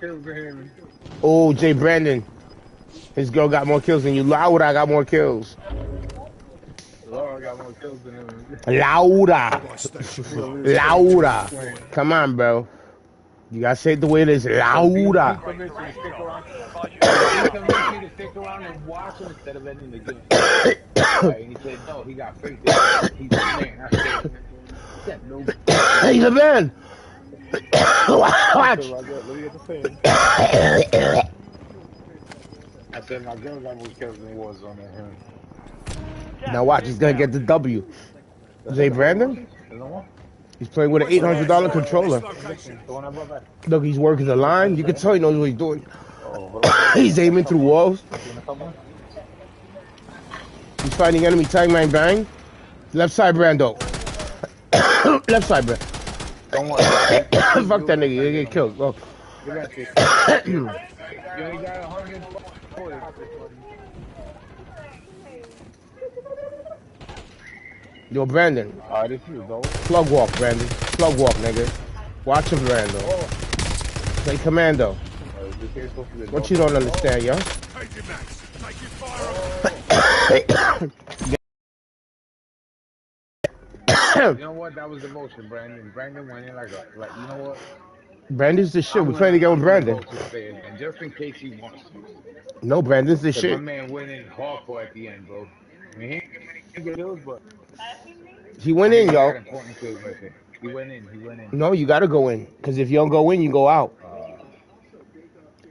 kills than him. Oh, Jay Brandon. His girl got more kills than you. Laura got more kills. Laura got more kills than him. Laura. Laura. Playing. Come on, bro. You gotta say it the way it is. Laura. He convinced me to stick around. He convinced me to stick around and watch him instead of ending the game. Right? And he said, no, he got faith in me. He's the man. I said, yeah, no. He's a man. Watch. Let me get the fan. I said, my girl got more kills than Warzone than him. Now watch. He's gonna get the W. Jay Brandon? He's playing with an $800 controller. Look, he's working the line. You can tell he knows what he's doing. He's aiming through walls. He's fighting enemy. Tag bang bang. Left side, Brando. Left side, Brando. Don't worry. Fuck that nigga. You get killed. Go. Yo, Brandon. This is though. Plug walk, Brandon. Plug walk, nigga. Watch him, Brando. Play commando. What you don't understand, yo? You know what? That was the motion, Brandon. Brandon went in like you know what? Brandon's the shit. We're playing again with Brandon. And just in case he wants to. No, Brandon's the shit. My man went in hardcore at the end, bro. I mean, he didn't get kills, but he went in, yo. He went in. No, you gotta go in. Because if you don't go in, you go out.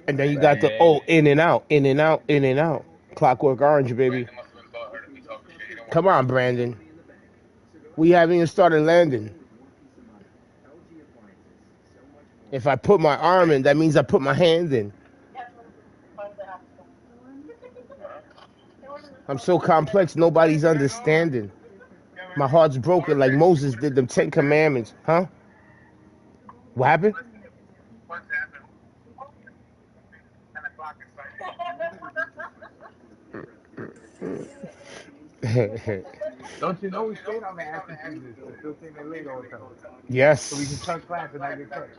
And then you got the, in and out, in and out, in and out. Clockwork Orange, baby. Come on, Brandon. We haven't even started landing. If I put my arm in, that means I put my hand in. I'm so complex, nobody's understanding. My heart's broken like Moses did them 10 commandments. Huh? What happened? Don't you know we stayed on the acting business? We're still saying they're late all the time. Yes. So we can cut class and not get cut.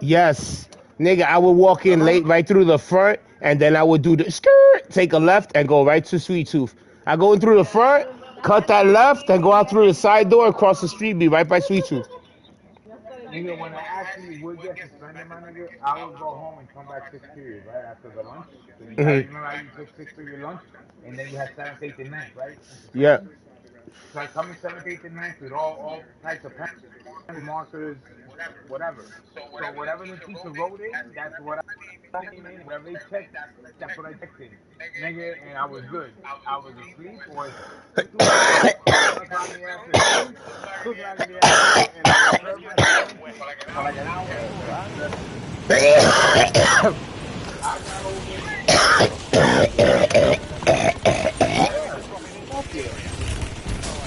Yes. Nigga, I would walk in late right through the front, and then I would do the skirt, take a left, and go right to Sweet Tooth. I go in through the front, cut that left, and go out through the side door, across the street, be right by Sweet Tooth. Nigga, when I actually would get suspended, my nigga, I would go home and come back 6th period, right, after the lunch. So you remember how you took 6th period lunch, and then you had 7th, 8th, and 9th, right? Yeah. So I come in 7th, 8th, and 9th with all types of pens, markers, whatever. So whatever the teacher wrote in, that's what I came in. Whatever they checked, that's what I checked in. Nigga, and I was good. I was asleep or took out in the afternoon, took out in the afternoon, and I returned my phone for like an hour.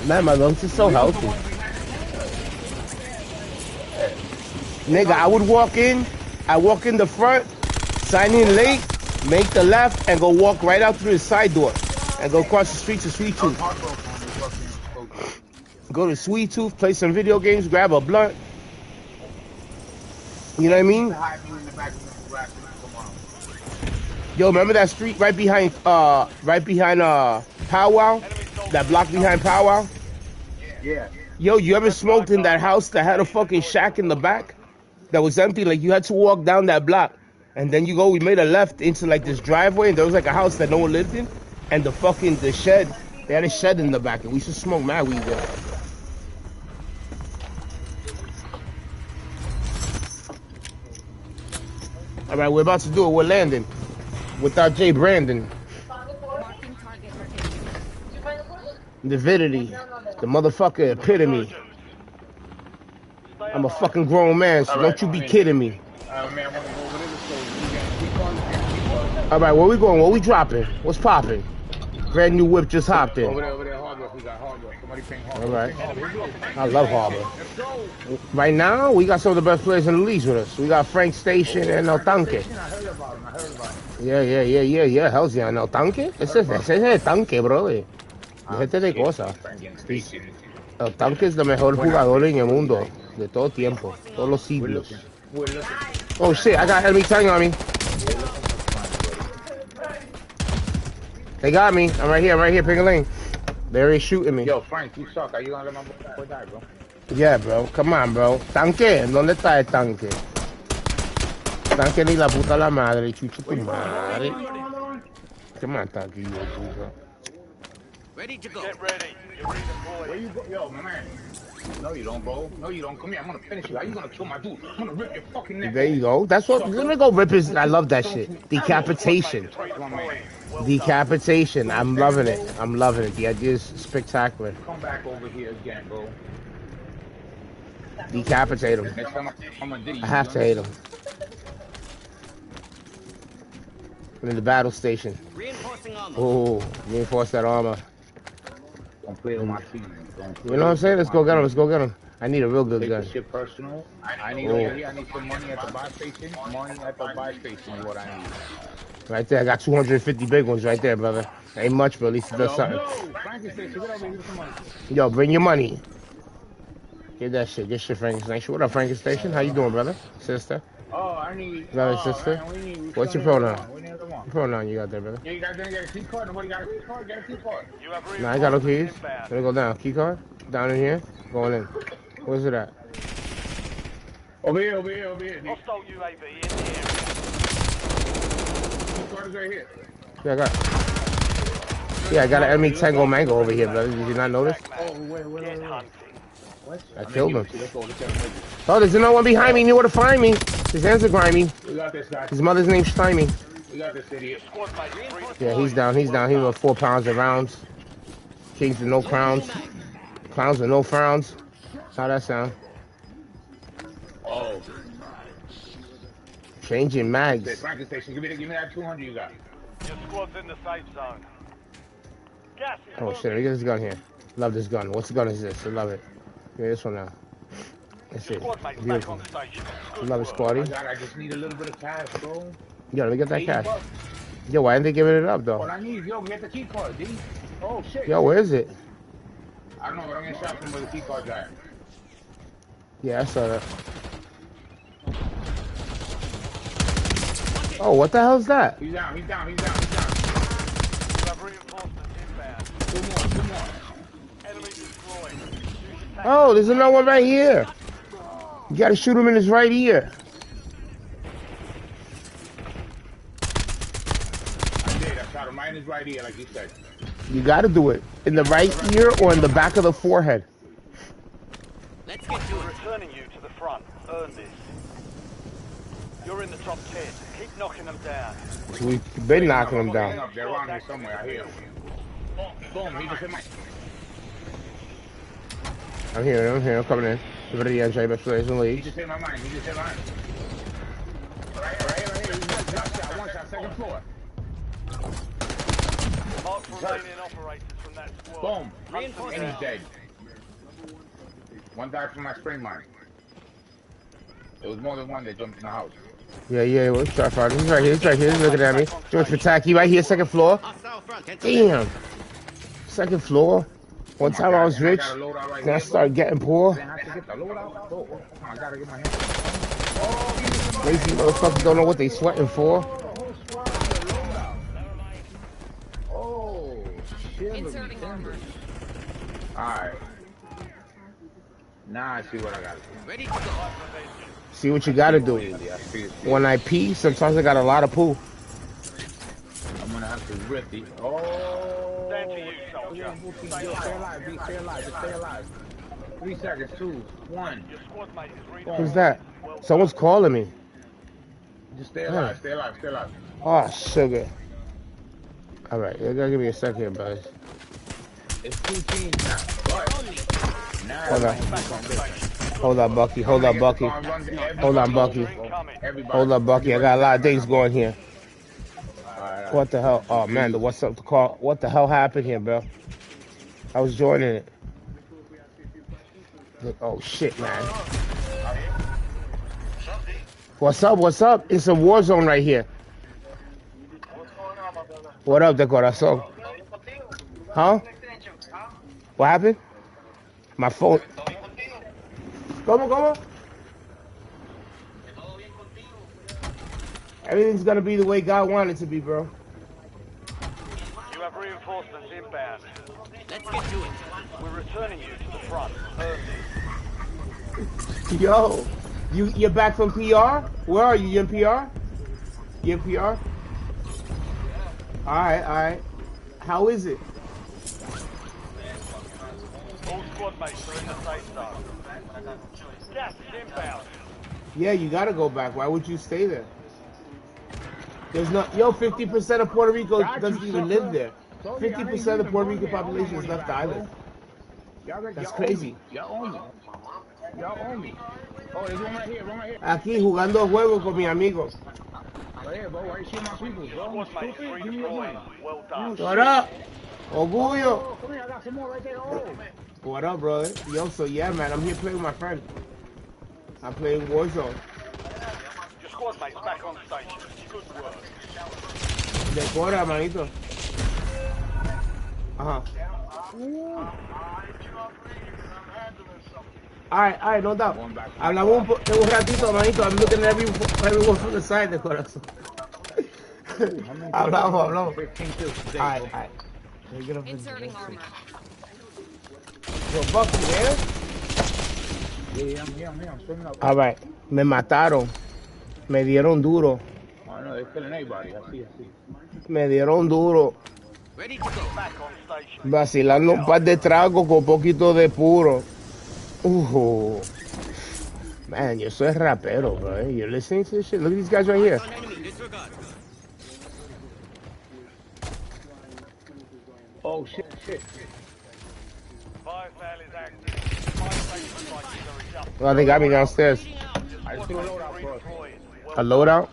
Man, my lungs are so healthy. Nigga, I would walk in the front, sign in late, make the left, and go walk right out through the side door. And go across the street to Sweet Tooth. Go to Sweet Tooth, play some video games, grab a blunt. You know what I mean? Yo, remember that street right behind Powwow? That block behind Powwow? Yeah. Yo, you ever smoked in that house that had a fucking shack in the back? That was empty, like you had to walk down that block. And then we made a left into like this driveway, and there was like a house that no one lived in. And the shed, they had a shed in the back, and we should smoke mad weed there. All right, we're about to do it. We're landing without Jay Brandon. Divinity, the motherfucker epitome. I'm a fucking grown man, so don't you be kidding me. All right, where we going? Where we dropping? What's popping? Brand new whip just hopped in. Over there, Harbor. We got Harbor. Somebody paying Harbor. All right. I love Harbor. Right now, we got some of the best players in the league with us. We got Frank Station and El Tanque. Yeah. Hell's yeah. El Tanque? Ese es el tanque, brother. Déjate de cosas. El Tanque es el mejor jugador en el mundo. De todo tiempo. Todos los siglos. Oh shit, I got enemy tank on me. We're looking for Frank, buddy. They got me. I'm right here, ping a lane. They're already shooting me. Yo, Frank, you suck. Are you gonna let my boy die, bro? Yeah, bro. Come on, bro. Tanque. ¿Dónde está el tanque? Tanque ni la puta la madre. Chucha tu Where you going? madre. Hold on. Come on, tanque, you puta. Ready to go. Get ready. You're Where redeploying. you go? Yo, my man. No, you don't, bro. No, you don't. Come here. I'm gonna finish you. How you gonna kill my dude? I'm gonna rip your fucking neck There you off. go. That's what. Let me go rip his. I love that Don't shit. you Decapitation. touch my man. Well done. Decapitation. I'm loving it. I'm loving it. The idea is spectacular. Come back over here again, bro. Decapitate him. Next time I'm gonna do you. I have to hate him. I'm in the battle station. Reinforcing armor. Oh, reinforce that armor. Don't play with my team. You know what I'm saying? Let's go get him. Let's go get him. I need a real good Take gun. this shit personal. I need Oh. I need some money at the buy station. Money at the buy station is what I need. Right there. I got 250 big ones right there, brother. Ain't much, but at least it does something. Frankenstein, get over here. Give me some money. Yo, bring your money. Get that shit. Get shit, Frankenstein. What up, Frankenstein? How you doing, brother? Sister? Oh, I need. Brother, sister? Man, we need, What's your pronoun? We need another one. What pronoun you got there, brother? Yeah, you got to get a key card. Nobody got a key card. Get a key card. You have Nah, I got no keys. reinforcements inbound. Let me go down. Key card? Down in here? Going in. Where's it at? Over here, over here, over here. The Hostile UAV in the area. key card is right here. Yeah, I got an enemy Tango Mango over here, brother. Did you not notice? Oh, wait. Get hunting. What? I killed him. Let's go. Let's go. Oh, there's another one behind me. He knew where to find me. His hands are grimy. We got this guy. His mother's name's Stymie. We got this idiot. Squad mate is redeploying. Yeah, he's down. He's down. He was 4 pounds of rounds. Kings with no crowns. Clowns with no frowns. How that sound? Oh. Changing Say, mags. Frankenstein, give me that 200 you got. Your squad's in the safe zone. Gas is Oh shit, let me get this gun here. Love this gun. What's the gun is this? I love it. Give me this one now. That's it. Squad mate's back Beautiful. on station. I Good love it, work. Squatty. I just need a little bit of cash, bro. Yo, let me get that 80 cash. bucks. Yo, why didn't they give it up though? What I need, yo, get the key card, D. Oh shit. Yo, where is it? I don't know, but I'm gonna shop from where the key cards are. Yeah, I saw that. Oh, what the hell's that? He's down. You have reinforcements inbound. Two more. Enemy destroyed. Oh, there's another one right here. You gotta shoot him in his right ear. I did. I shot him right in his right ear, like you said. You gotta do it. In the right ear or in the back of the forehead. Let's get to We're it. returning you to the front. Earn this. You're in the top 10. Keep knocking them down. We've been knocking him down. They're around here somewhere. I hear him. Boom. He just hit my. I'm here, I'm coming in. Everybody enjoy best players in the He league. just hit my mind. Right here. He's one shot, second floor. Mark remaining operators from that squad. Boom. Hunt them And he's down. dead. One died from my spring mine. There was more than one that jumped in the house. Yeah, we'll try find him. He's right here, He's looking at me. George Pataki right here, second floor. Hostile front. Damn. Second floor. One time I was rich, then I started getting poor. Then I have to get the load out. Oh, I gotta get my hand. Lazy motherfuckers don't know what they sweating for. Oh, shit. Alright. Now I see what I gotta do. Ready to go. See what you gotta do. Really, I see it. When I pee, sometimes I got a lot of poo. I'm gonna have to rip the. Oh. Stand to you, soldier. Stay alive, B. Stay alive. Just stay alive. 3 seconds. 2, 1. Your squad mate is redeploying. Who's that? Someone's calling me. Just stay alive. Stay alive. Stay alive. Oh, sugar. All right, you gotta give me a second here, guys. It's 2 teams now. But now Hold on. Hold on, Bucky. Hold on, Bucky. Hold on, Bucky. Hold up, Bucky. I got a lot of things going here. What the hell? Oh man, the what's up to call? What the hell happened here, bro? I was joining it. Oh shit, man. What's up? What's up? It's a war zone right here. What up, de corazón? Huh? What happened? My phone. ¿Cómo? Everything's gonna be the way God wanted it to be, bro. You have reinforcements inbound. Let's get to it. We're returning you to the front. Earn this. Yo, you're back from PR? Where are you? You in PR? You in PR? All right, all right. How is it? All squad mates are in the safe zone. Gas is inbound. Yeah, you gotta go back. Why would you stay there? There's not. Yo, 50% of Puerto Rico doesn't even live there. 50% of the Puerto Rican population has left the island. That's crazy. Y'all own me. Y'all own me. Oh, there's one right here, one right here. Aquí jugando juego con mi amigo. Right here, bro. Why you shooting my people, bro? Squad mates Stupid. Give me your redeploying. money. Well done. What up? Orgullo. Oh, come here. I got some more right there. Oh. What up, brother? Yo, so yeah, man, I'm here playing with my friend. I'm playing Warzone. Your squad mates back on station. Good work. Decora, manito. Ajá. Alright, no doubt. Hablamos un ratito, manito. I'm looking at everyone from the side de corazón. Hablamos. 15 kills today, Alright. Inserting armor. Yo, Buck, you there? Yeah, I'm here. I'm swimming up. Alright. Me mataron. Me dieron duro. I know, they're killing everybody. I see. Me dieron duro. Ready to go. Back on station. Vacilando un par de tragos con poquito de puro. Man, yo soy rapero, bro. You're listening to this shit? Look at these guys right here. On enemy, disregard. Oh, shit. Biofile is active. Biostation prices are adjusted. Oh, they got me downstairs. I just threw a load out for us. A loadout?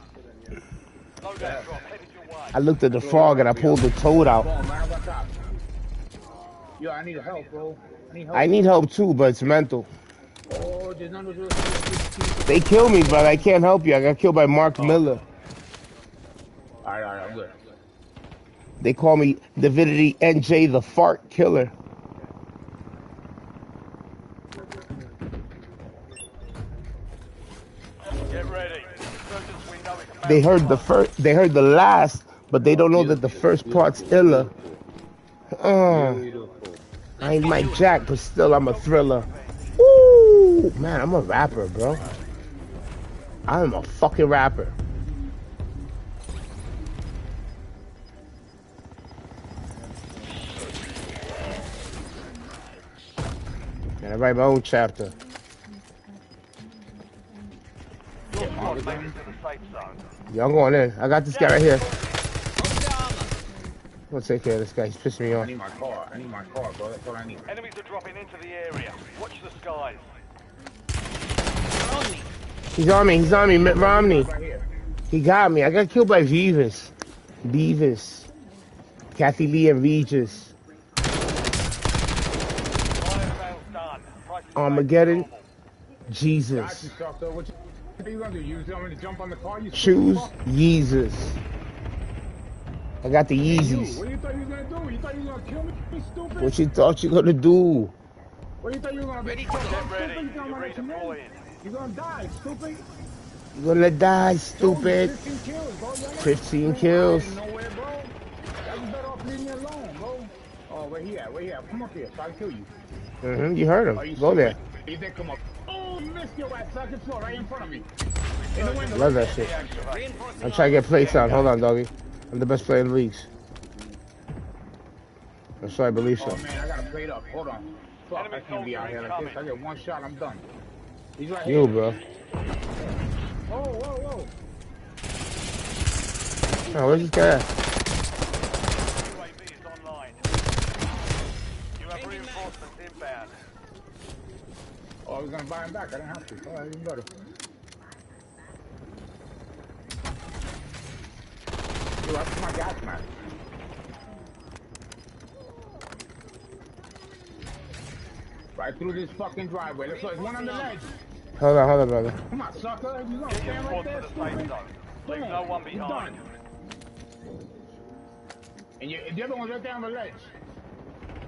Loadout drop headed your way. I looked at the frog and I pulled the toad out. Come on, man. I got top. Yo, I need help, bro. I need help too, but it's mental. Oh, there's none of those. They killed me, but I can't help you. I got killed by Mark Miller. All right, I'm good. They call me Divinity NJ the Fart Killer. Get ready. Insurgents window is about They heard the first, they heard the last, but they don't know that the first part's iller. I ain't Mike Jack, but still I'm a thriller. Woo! Man, I'm a rapper, bro. I'm a fucking rapper. And I write my own chapter. your squad mates to the safe zone. Yo, I'm going in. I got this guy right here. I'm gonna take care of this guy. He's pissing me I off. need my car, bro. That's all I need. Enemies are dropping into the area. Watch the skies. On me. He's on me, Mitt Romney. Right here. He got me. I got killed by Beavis. Kathy Lee and Regis. Biofile done. Prices are Armageddon. back to normal. Jesus. Got you, sucker. What you gonna do? You want me to jump on the car? You Choose stupid fuck? Yeezus. I got the You, Yeezys. what you thought you was gonna do? You thought you was gonna kill me, you stupid? What you thought you gonna do? What you thought you was gonna be? Ready to go. Get ready. Stupid, You're redeploying. you gonna die, stupid. You gonna die, Told you, stupid. 15 kills, bro. Y'all 15 ain't kills. going nowhere, bro. Y'all just better off leaving me alone, bro. Oh, where he at? Come up here so I can kill you. You heard Oh, you him. Go there. stupid. He did come up. Oh, you missed your ass. Second floor, right in front of me. In the window. Love that shit. Reinforcing I'm trying to get plates on. Hold on, doggy. I'm the best player in the leagues. That's why I believe so. Oh, man, I gotta plate up. Hold on. Fuck, I Enemy can't be out here like this. soldier I get one shot, I'm done. He's right You, here. bro. Whoa. Oh, where's this guy at? UAV is online. You have reinforcements inbound. Oh, I was gonna buy him back. I didn't have to. All right, even better. Yo, that's my gas mask. Right through this fucking driveway. Let's go. There's one on the ledge. Hold on, brother. Come on, sucker. You gonna Get your stand right squad there, to the safe stupid? zone. Leave Come no on. one He's behind. done. And the other one's right there on the ledge.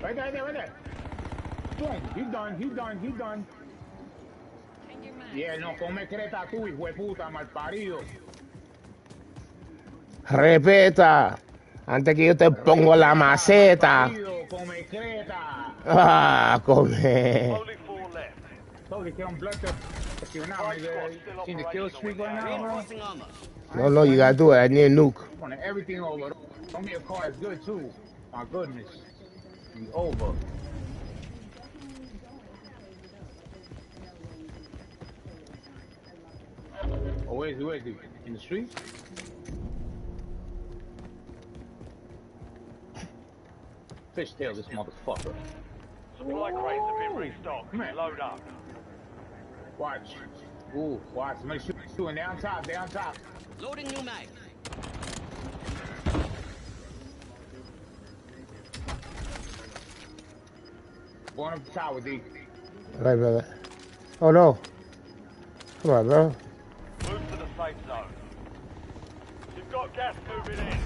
Right there. Boom. He's done. Change your mind. Yeah, no, come creta tú, hijo de puta, malparido. Repeta. Antes que yo te pongo la Respeta, mal maceta. parido, come creta. Ah, come. Only 4 left. Told you, que I'm bloodthirsty right now, Five squads nigga. still Seen the kill operational in streak the right now, AO. bro? Reinforcing armor. I No, ain't no, you gotta playing. do it. I need a nuke. Running everything over. Don't be a car is good too. My goodness. Be over. Oh, where's he? In the street? Fishtail this motherfucker. Supply crates have been Ooh. restocked. Come here. Load up. Watch. Ooh, watch. Somebody shooting. They on top. They on top. Loading new mag. Going up the tower, D. All right, brother. Oh, no. Come on, bro. Move to the safe zone. You've got gas moving in.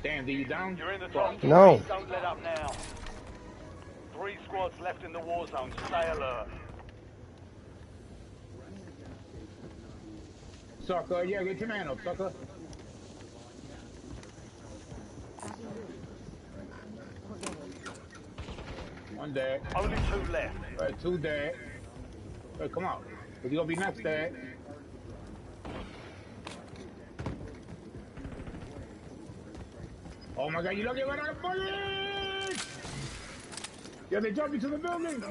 Damn, D, you down? You're in the top Fuck. 3. No. Don't let up now. 3 squads left in the war zone. Stay alert. Sucker, yeah, get your man up, sucker. One dead. Only 2 left. Right, two dead. Hey, come on. Cause you gonna be next dead. Oh my god, you lucky right out of bullet! Yo, they jumped into the building!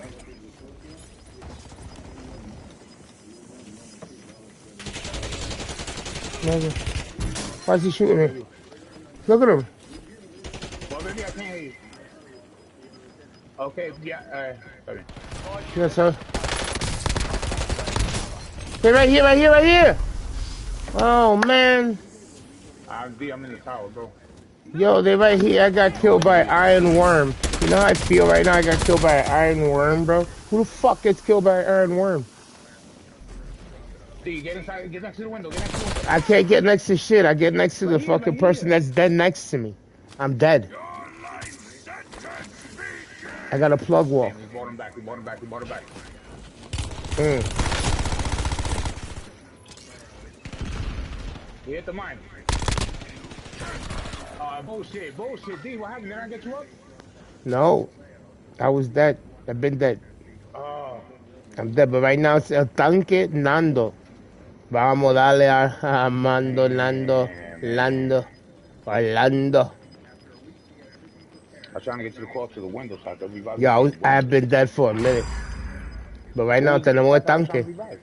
Nigga. Why is he shooting me? Look at him. Well, maybe I can't hear you. Okay, yeah, sorry. Yes, sir. Hey, right here, right here, right here. Oh, man. I'm in the tower, bro. Yo, they right here. I got killed by an iron worm. You know how I feel right now? I got killed by an iron worm, bro. Who the fuck gets killed by an iron worm? D, get inside, get next to the window, get next to the window. I can't get next to shit. I get next to the Right fucking person here. that's dead next to me. I'm dead. I got a plug wall. Damn, we brought him back, we brought him back, we brought him back. He hit the mine. Bullshit, D, what happened? Did I get you up? No, I was dead. I've been dead. Oh. I'm dead, but right now it's el tanque Nando. Vamos, dale a Mando, Nando, Man. Lando, Orlando. I was trying to get you to close to the window so I could revive you from Yo, the I've window. been dead for a minute. But right Who now was the tenemos el guy that I was trying to tanque. revive?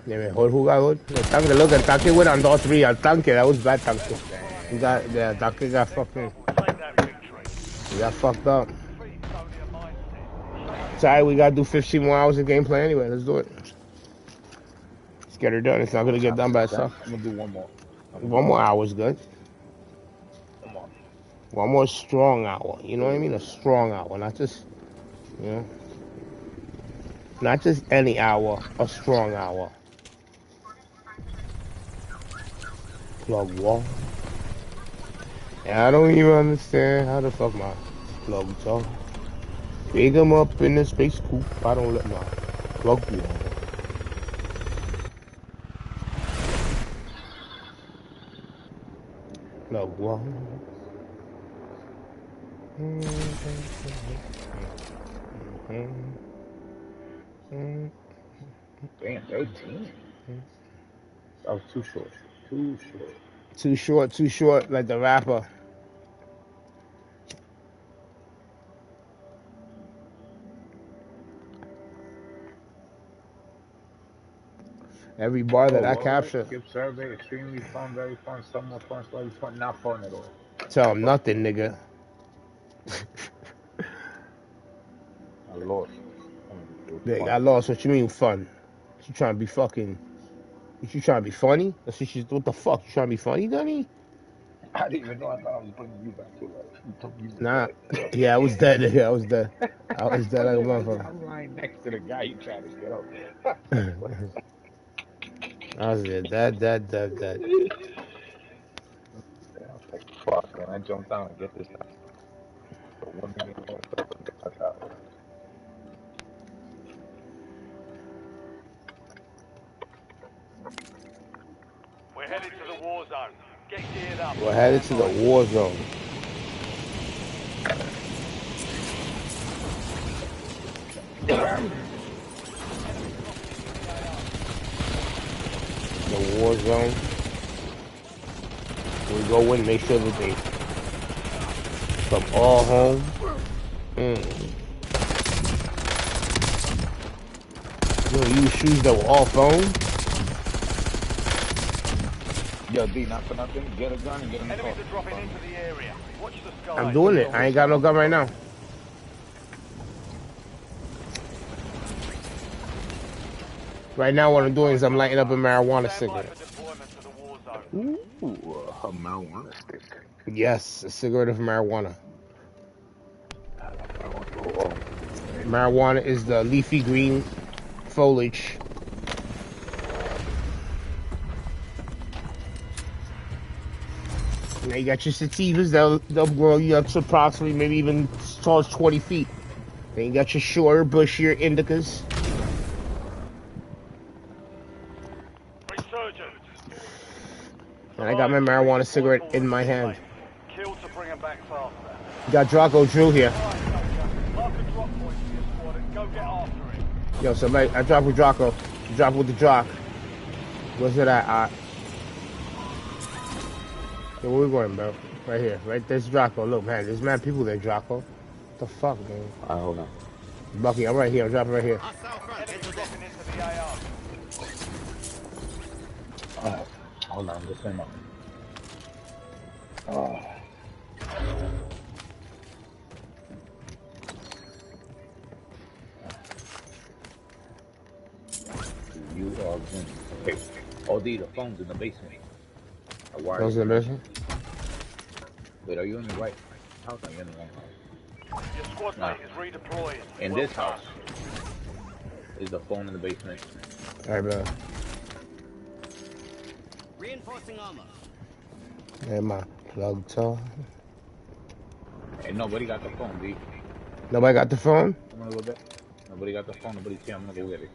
De mejor jugador. El tanque, look, el tanque went on all three. El tanque, that was bad tanque. The tanque got fucking, Take that victory. he got fucked up. Defeat is only a mindset. Sorry, we gotta do 15 more hours of gameplay anyway. Let's do it. Let's get her done. It's not gonna get done by itself. I'm gonna do one more. One more hour is good. Come on. One more strong hour. You know what I mean? A strong hour, not just, you know, not just any hour. A strong hour. Plug wall. And I don't even understand how the fuck my plugs are. Big them up in the space coupe. I don't let my plug wall. Plug wall. Damn, 13. That was too short. Too short. Too short, like the rapper. Every bar that I capture, Skip survey, extremely fun, very fun, somewhat fun, slightly fun, not fun at all. tell him nothing, nigga. I lost. Big, Fun. I lost. What you mean fun? You trying to be fucking? You trying to be funny? That's what she's. What the fuck? You trying to be funny, Dunny? I didn't even know. I thought I was bringing you back to life. You told me you were Nah. dead. Yeah, I was dead. Nigga. I was dead. I was dead like a motherfucker. I'm lying next to the guy you trying to get up. I was dead. Dead. Yeah, I was like, fuck, man. I jumped down and get this guy. So one minute and stuff and get my out. We're headed to the war zone. Get geared up. We're headed to the war zone. The war zone. We go in, make sure that they come all home. You know, use shoes that were all foam. Yo, D, not for nothing. Get a gun and get in the car. Enemies are dropping into the area. Watch the skies. I'm doing it. I ain't got no gun right now. Right now, what I'm doing is I'm lighting up a marijuana cigarette. Ooh, a marijuana stick. Yes, a cigarette of marijuana. Marijuana is the leafy green foliage. Now you got your sativas, they'll grow you up to approximately maybe even as tall as 20 feet. Then you got your shorter, bushier indicas. And I got my marijuana cigarette in my hand. Kill to bring them back faster. You got Draco Drew here. Mark a drop point for your squad and go get after him. Yo, somebody, I dropped with Draco. Drop with the Drock. Where's it at? Yo, where we going, bro? Right here. Right there's Draco. Look, man, there's mad people there, Draco. What the fuck, man? Alright, hold on. Bucky, I'm right here. I'm dropping right here. Enemies dropping into the AR. Oh, hold on, just hang on. Oh. You are going. Okay. Oh, D, the phone's in the basement. Phone's in the basement? Wait, are you in the right house? Are you in the wrong house? Your squad mate is redeploying. In this house is the phone in the basement. Alright, bro. Reinforcing armor. And my plug toe. Hey, nobody got the phone, D. Nobody got the phone? I'm gonna go there. Nobody got the phone. Nobody's here. I'm gonna go get it.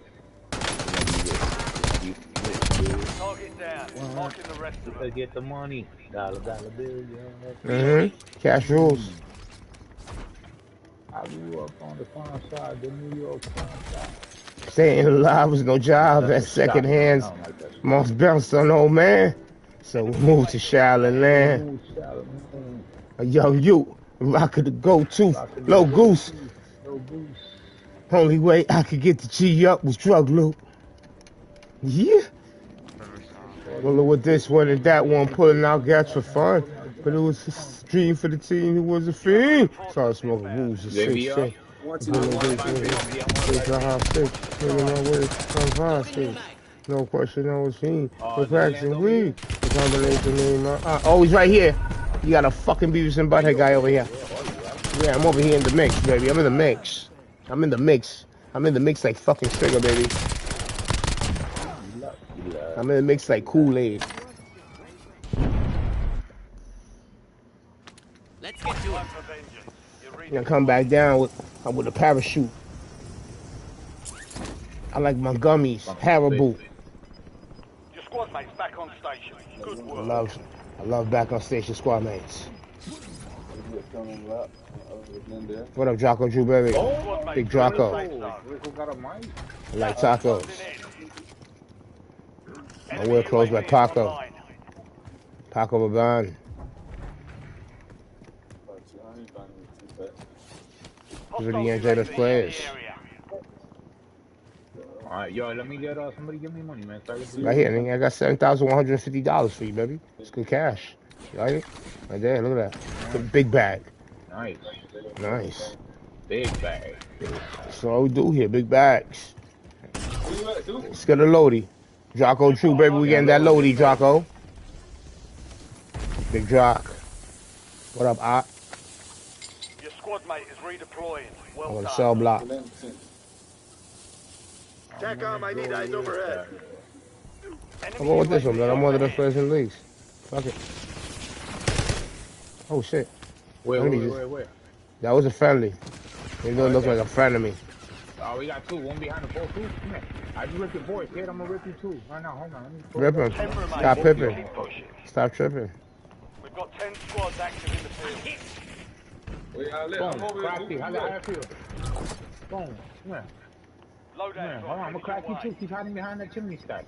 Target down. Marking the rest of them. Get the money. Dollar bill, yeah. Mm-hmm. Cash rules. I grew up on the farm side, the New York farm side. Staying alive was no job at second hands. Most bounced on old man. So we moved to Shaolin Land. A young youth, rocker the go-to, low goose. Only way I could get the G up was drug loot. Yeah. Well, with this one and that one, pulling out gats for fun. But it was a dream for the team who was a fiend. Started smoking woods and sick shit. No question, I was fiend. For cracks and weed. The combination name. Oh, he's right here. You got a fucking Beavis and Butthead guy over here. Yeah, I'm over here in the mix, baby. I'm in the mix. I'm in the mix. I'm in the mix like fucking Trigger, baby. I'm in the mix like Kool-Aid. Let's get to it. I'm gonna come back down with a parachute. I like my gummies. Haribo. Your squad mate's back on station. Good work. I love back on station squad mates. What up, Draco Drew, baby? Big Draco. I like tacos. I wear clothes by Paco. Paco Rabanne. Really enjoy those players. Alright, yo, let me get somebody give me money, man. Right here, nigga. I got $7,150 for you, baby. It's good cash. You like it? Right there, look at that. It's a big bag. Nice. Nice. Big bag. That's all we do here, big bags. Let's get a loadie. Draco True, baby, we getting that loadie, Draco. Big Drock. What up, Op? Your squad mate is redeploying. Well I'm on the done. cell block. TACOM, I need eyes overhead. I'll go with this one, man. I'm one of the players in the leagues. Fuck it. Oh, shit. Wait. That was a friendly. He don't look like a friend of me. Oh, we got two. One behind the ball, too. Come here. I just ripped your boy, kid. I'm gonna rip you, too. Right now, hold on. Rip him. Stop pipping. Stop tripping. Where y'all at? I'm Boom. over here. Crack you. How Move I up. feel? Boom. Come here. Come Loadout here. drop Hold on. I'm gonna headed your crack you way. too. Keep hiding behind that chimney stack.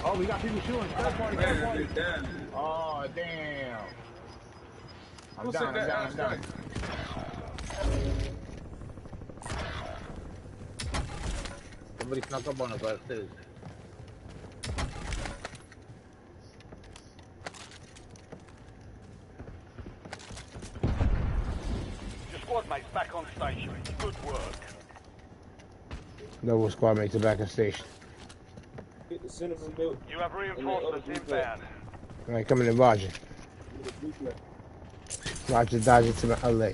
Oh, we got people shooting. Third party. Third Man, they party. down. Oh, damn. I'm Who sent down. I'm that down. I'm down. airstrike? Somebody snuck up on us upstairs. Your squad mate's back on station. Good work. Double squad mates are back in station. Get the cinnamon milk You have and that other reinforcements blue flag. inbound. All right, coming in Roger. Get the blue flag. Roger, Dodger to my LA.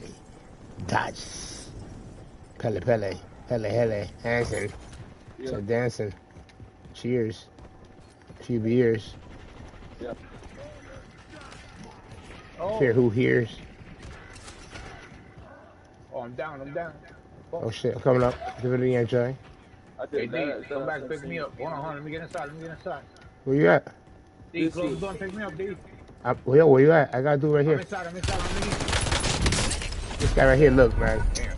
Dodgers. Pele, Pele. Hele, hele. Hanson. Yeah, So dancing. Cheers. Few beers. yeah. Hear who hears. Oh, I'm down. I'm down. Oh shit, I'm coming up. Give it a enjoy. I Hey, did D, last come time back, pick me seen up. Hold on, hold on. Let me get inside. Let me get inside. Where you at? D, this close here. the door and pick me up, D. Where you at? I gotta do it right I'm here. inside. I'm inside. I'm in. This guy right here, look, man. Damn.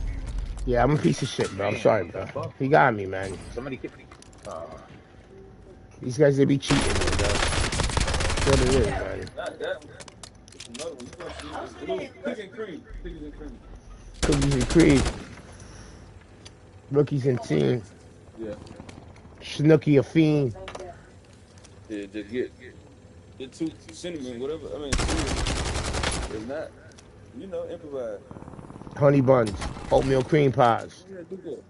Yeah, I'm a piece of shit, bro. I'm Damn, sorry, what bro. the fuck? He got me, man. Somebody kick me. These guys, they be cheating me, bro. That's what it is, man. Not that one. It's another one. You gonna see this blue. Cookies and cream. Cookies and cream. Cookies and cream. Rookies and team. Yeah. Snooky a fiend. Yeah, just get two cinnamon, whatever. I mean, if not, you know, improvise. Honey buns. Oatmeal cream pies. Yeah, do that.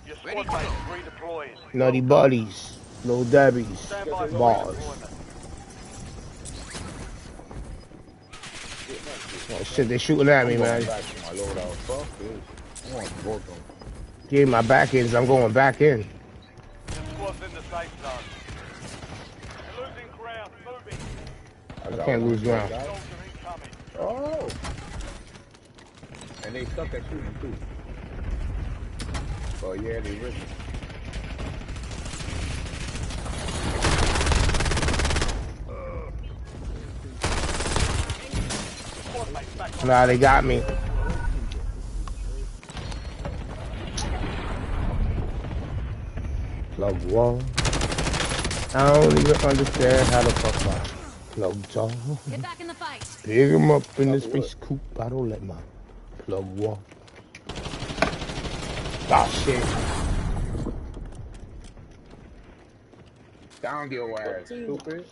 Your squad mate is redeploying. Nutty Well done. buddies. Little Debbie's. Stand by for Bars. redeployment. Oh shit, they shooting at me, I'm man. going back to my loadout. Fuck this. I want to go them. Give my back ends, I'm going back in. Your squad's in the safe zone. You're losing ground. Moving. I can't lose ground. Soldier incoming. Oh! And they stuck at shooting too. Oh yeah, they ripped me. Squad mate's back on. Nah, they got me. Plug wall. I don't even understand how the fuck I plug jaw. Get back in the fight. Pick him up in the space coupe. I don't let my plug walk. Ah shit. Down your ass, stupid.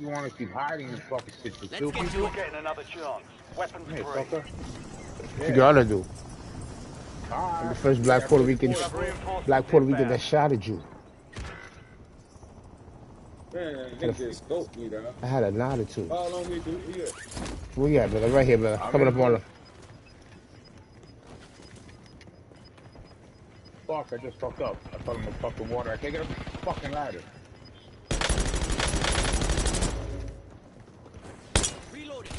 You want to keep hiding this fucking shit, you Let's stupid? get to You're it. getting another chance. Weapons Hey, free. fucker. What you gotta do? Ah, I'm the first black Puerto Rican You have reinforcements that inbound. shot at you. Man, nigga just scoped me, dog. I had a nod or two. All on me, dude. Yeah. Where you at, brother? Right here, brother. Coming up on him. fuck, I just fucked up. I fell in the fucking water. I can't get up the fucking ladder. Reloading.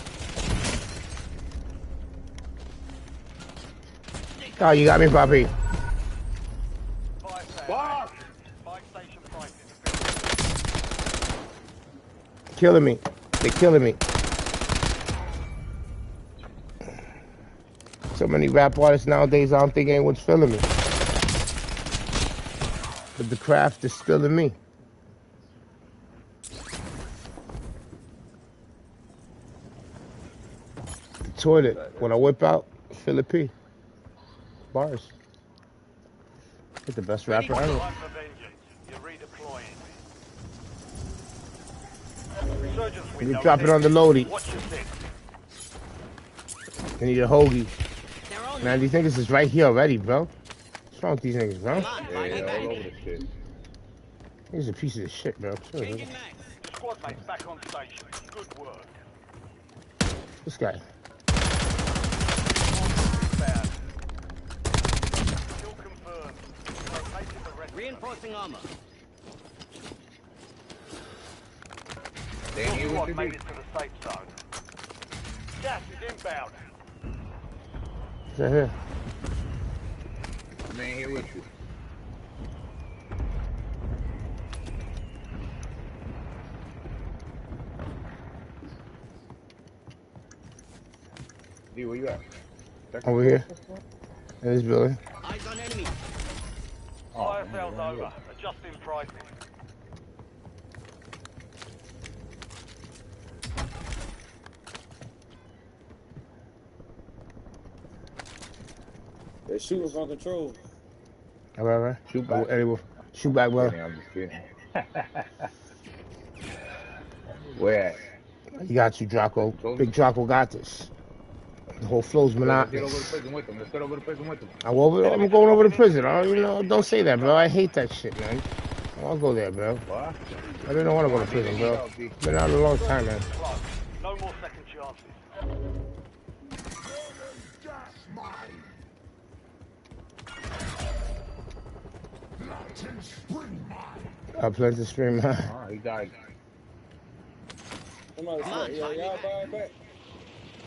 Oh, you got me, Poppy. Five Fuck! Five station prices. Killing me. They're killing me. So many rap artists nowadays, I don't think anyone's feeling me. But the craft is still in me. The toilet, when I whip out, feel it pee. Bars. It's the best rapper ever. Time for vengeance. You're redeploying. Resurgence You window. drop it on the loadie. Watch your six. I need a hoagie. They're on Man, these niggas is right here already, bro. What's wrong with these niggas, bro? Come on, Yeah, fight me all back. over the shit. Niggas a piece of shit, bro. Changing mags. Squad mates back on station. Good work. This guy. Bad. Kill confirmed. Rotating the rest. Reinforcing armor. They ain't here with Squad you, made B. it to the safe zone. Gas is inbound. He's right here. They ain't here with you. D, where you at? Second Over floor, here. first floor? In this building. Eyes on enemy. Oh, Fire nigga, sales wrong over. way. Adjusting prices. They shooting from control. All right. Shoot back. Anyway, shoot I'm back, just brother. kidding. I'm just kidding. Where at? You got you, They Draco. control me? Big Draco got this. The whole flow's Let's get over to monotonous. prison with them. Let's get over to prison with them. I'm Enemies are going over to dropping into prison. the You area. know, don't say that, bro. I hate that shit, man. I'll go there, bro. What? I didn't want to Come go to on, D. They prison, need bro. help, D. Been out a long time, man. Ring is closed. No more second chances. I played the stream. Oh, he died. Somebody Come on, said, yeah, y'all buy it back.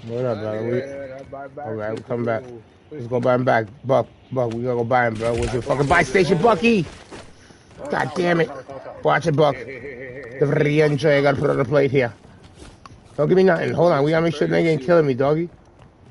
What up, brother? Yeah, that's bye All back. right, Shit, we it's a come back. little Let's fishy. go buy him back. Buck, we gotta go buy him, bro. Where's your fucking buy station, Oh, Bucky? God tower, damn tower, it. tower, tower, tower. Watch it, Buck. The re-entry, I gotta put on the plate here. Don't give me nothing. Hold on, we gotta make sure nigga ain't killing me, doggy.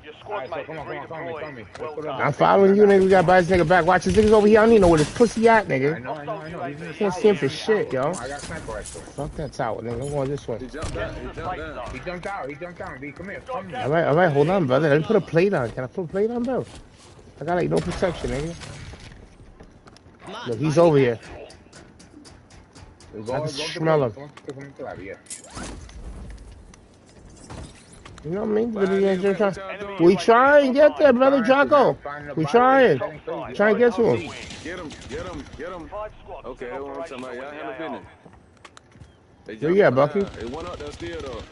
Your All squad right, so mate come is on, redeploying. me. Let's Well go to done. I'm the station. following you, nigga. We gotta buy this nigga back. Watch this nigga's over here. I don't even know where this pussy at, Yeah, nigga. I know. Hostile He's in the UAV Can't in tower. see him the He's for in the area. shit, tower. Come yo. on, I got a sniper rifle. Fuck that tower, nigga. I'm going this way. He jumped Get down. to He the jumped safe down. He zone. jumped out. D, come here. Got Come gas here. All right, hold moving on, in. brother. Let me put a plate on. Can I put a plate on, bro? I got like no protection, nigga. Come on, Look, he's buy me over back. here. Go I can to smell him. prison. Come on, come on, yeah. You know what I mean? Buy a nigga back. What y'all Enemy doing? We UAV try and get there, online. brother Cause now Jocko. we finding a We buy station. trying. That ain't crazy. Try and get to him. Get him. Get him. Get him. 5 squads Okay, still that's what I'm talking operational about. Y'all in the handle AO. business. They Where jumped you at, up Bucky? down. They went up there still, though.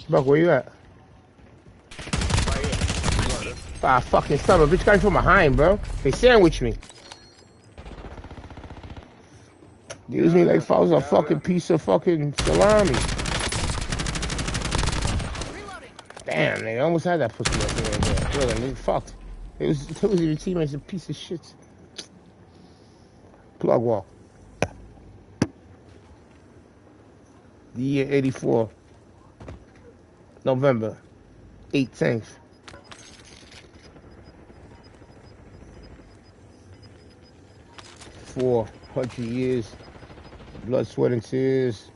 Buck, where you at? Right here. Ah, fucking son of a bitch, coming from behind, bro. They sandwich me. They use me like if I was a fucking piece of fucking salami. Damn, nigga, I almost had that pussy up there. Look, nigga, fucked. It was your teammates a piece of shit. Plug walk. The year 84. November 18th. 400 years. Blood, sweat, and tears.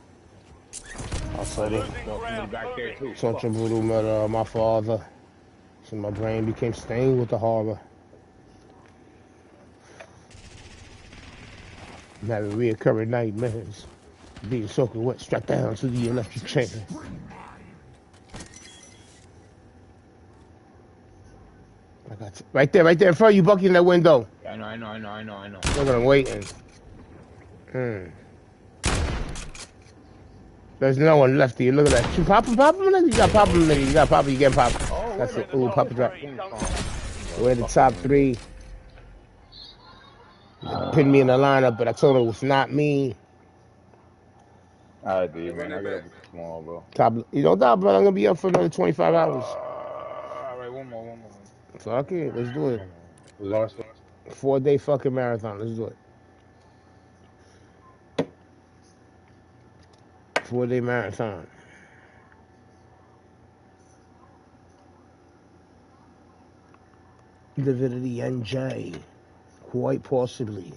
I saw the Losing ground. Back there Moving. too. such a brutal murder of my father. So my brain became stained with the horror. I'm having reoccurring nightmares. Being soaking wet, strapped down to the electric chair. I got right there in front of you, Bucky, in that window. Yeah, I know. Look at him waiting. There's no one left here. Look at that. You pop him, nigga. You got pop him, nigga. You got pop him, you get pop. That's it. Ooh, pop a drop. We're the top 3. Pinned me in the lineup, but I told her it was not me. Alright, dude, man. I got up tomorrow, bro. Top, you don't doubt, brother. I'm gonna be up for another 25 hours. Alright, one more. Fuck it, let's do it. Lost. 4-day fucking marathon. Let's do it. 4-day marathon. Divinity NJ. Quite possibly.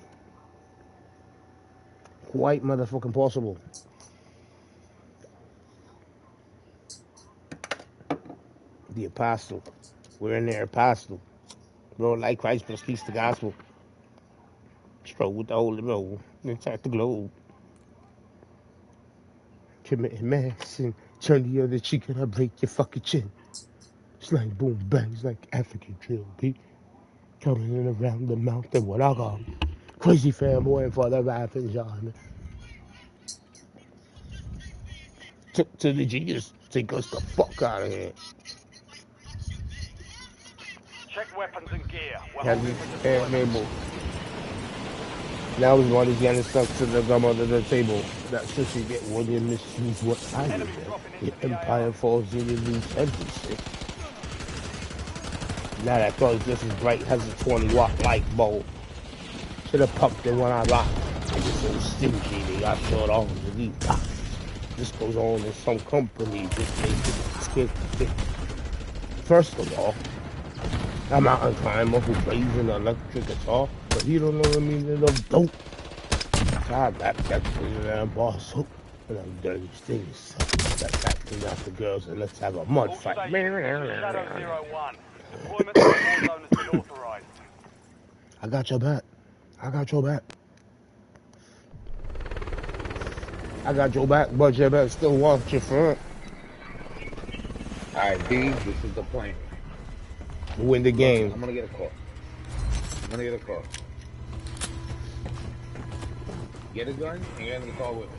Quite motherfucking possible. The apostle. We're in there, apostle. Bro, like Christ, but speaks the gospel. Stroll with the holy roll. Inside the globe. Committing mass and turn the other cheek and I break your fucking chin. It's like boom bangs like African drill beat. Coming in around the mountain, what I got. Crazy fanboy for the rapping genre. Took to the genius. Take us the fuck out of here. Check weapons and gear. We're Has holding it for deployment. mabel. Now he's one of these stuck to the gum under the table. That sissy get one in misuse what I did. Enemy dropping into The the empire AO. falls in and lose everything. Now that thought is just as bright as a 20-watt light bulb. Should have pumped it when I rocked. I get so stingy, they got short off the deep box. This goes on in some company. This makes it First of all, I'm out and climber who plays an electric guitar, but he don't know the meaning of dope. So I rap that thing and boss hook, and I'm dirty things. That's acting out the girls and let's have a mud All fight. stations, this is Shadow 01. Deployment to the war zone has been authorized. I got your back. I got your back. I got your back, but you better still watch your front. Alright, D, this is the plan. Win the game. I'm gonna get a call. Get a gun and get in the car with me.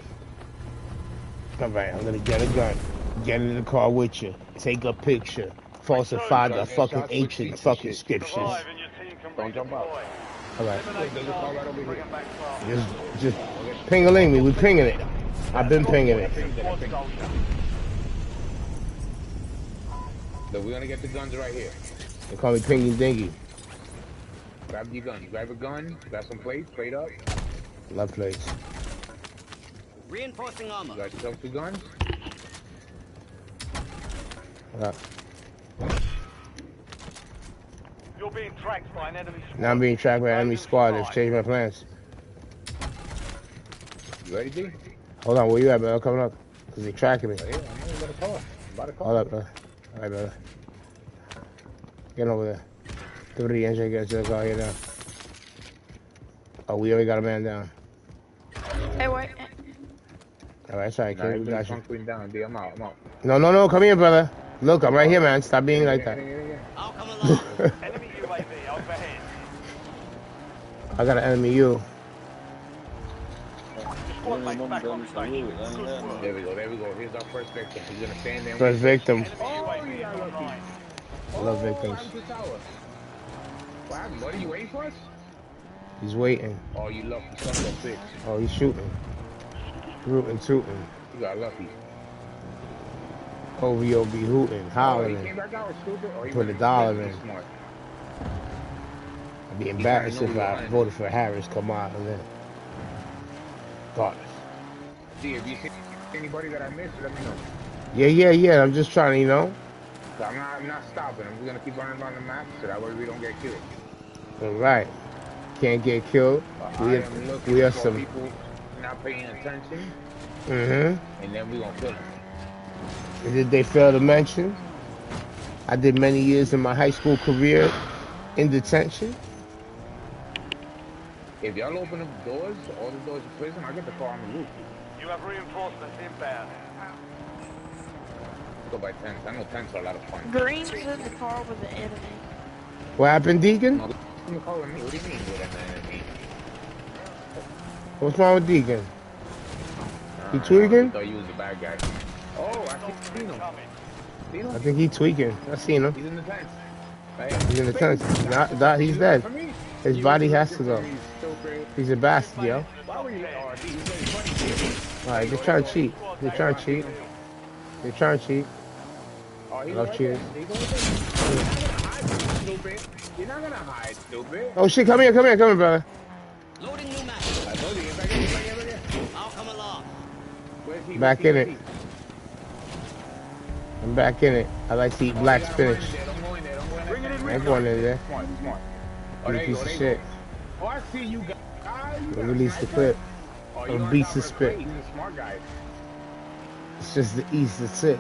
Alright, I'm gonna get a gun. Get in the car with you. Take a picture. Falsify the fucking ancient fucking scriptures. Survive and your team can Don't jump out. redeploy. Alright. There's a car right over Bring here. them back faster. Just ping-a-ling me. We pinging it. I've been pinging it. Squad soldier. Look, we're gonna get the guns right here. They call me Pingy Dingy. Grab your gun. Grab a gun. Grab some plates. Plate up. Love place. Reinforcing You armor. got yourself 2 guns. You're being tracked by an enemy squad. Now I'm being tracked by an enemy squad. They've changed my plans. You ready, D? Hold on, where you at, brother? Coming up. Because they tracking me. Right here. I'm gonna call. I'm about to call. Hold up, brother. Alright, brother. Get over there. 3 engine, get to the car here now. Oh, we already got a man down. Hey, wait. Alright, sorry, Nah, kid. We everybody's got you. hunkering down, D. I'm out. No, come here, brother. Look, I'm right here, man. Stop being like that. I'll come along. Enemy UAV overhead. I got an enemy you. Your squad mate's back on station. Good work. There we go. Here's our first victim. He's gonna stand there. First victim. Enemy UAV is online. I love victims. What happened, buddy? You waiting for us? He's waiting. Oh, you lucky son of a bitch. Oh, he's shooting. Rootin' tootin'. You got lucky. OVO be hooting, Oh, he hollering. came back out with stupid? Or he Put went a dollar really in. Smart. I'd be embarrassed if I voted for Harris, come out and then. Thoughts. D, if you see anybody that I missed, let me know. Yeah. I'm just trying to, you know. So I'm not stopping. I'm just gonna keep running around the map so that way we don't get killed. All right. Can't get killed. I am looking We have for some. people not paying attention, Mm-hmm. and then we gonna kill them. Did they fail to mention? I did many years in my high school career in detention. If y'all open up doors, all the doors of prison, I get the car on the roof. You have reinforcements inbound. Go by tents. I know tents are a lot of fun. Green's in the car with the enemy. What happened, Deacon? No, you calling me? What do you mean with an enemy? What's wrong with Deacon? He I tweaking? thought you was the bad guy. Oh, I seen him. Seen him? I think he tweaking. I seen him. He's in the tent. Right? He's in the tent. He's dead. His body has to go. He's a bastard, yo. Why were you like, he's very funny. Alright, they're trying to cheat. They're trying to cheat. They're trying to cheat. Oh, he's Love right cheaters. there. He's over there. You're not gonna hide, stupid. Oh shit, come here, brother. Loading new map. I told you, get back in. I'll come along. Where's he? Back in it. I'm back in it. I like to eat black spinach. Don't go in there. Bring it in. I ain't going in there. Smart. Oh, You there you piece go. of There you shit. go. Oh, I see you guys. Release the clip. Oh, A you beast of spit. He's a smart guy. It's just the East, that's it.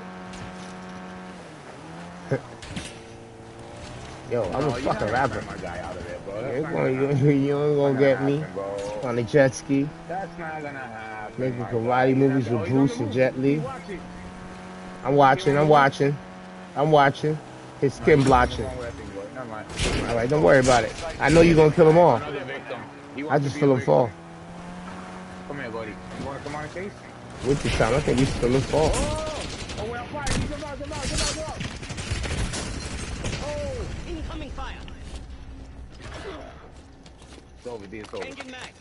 Yo, I'm a fucking rapper. My guy out of there, bro. You ain't gonna get me on the jet ski. That's not gonna happen. Making karate movies with Bruce and Jet Li. I'm watching. His skin blotching. Alright, don't worry about it. I know you're gonna kill them all. I just feel them fall. Come here, buddy. You wanna come on a case? With the time, I think we still them fall. Oh, we're on fire. Come out. Oh, incoming fire. It's over, D. It's over. Changing mag.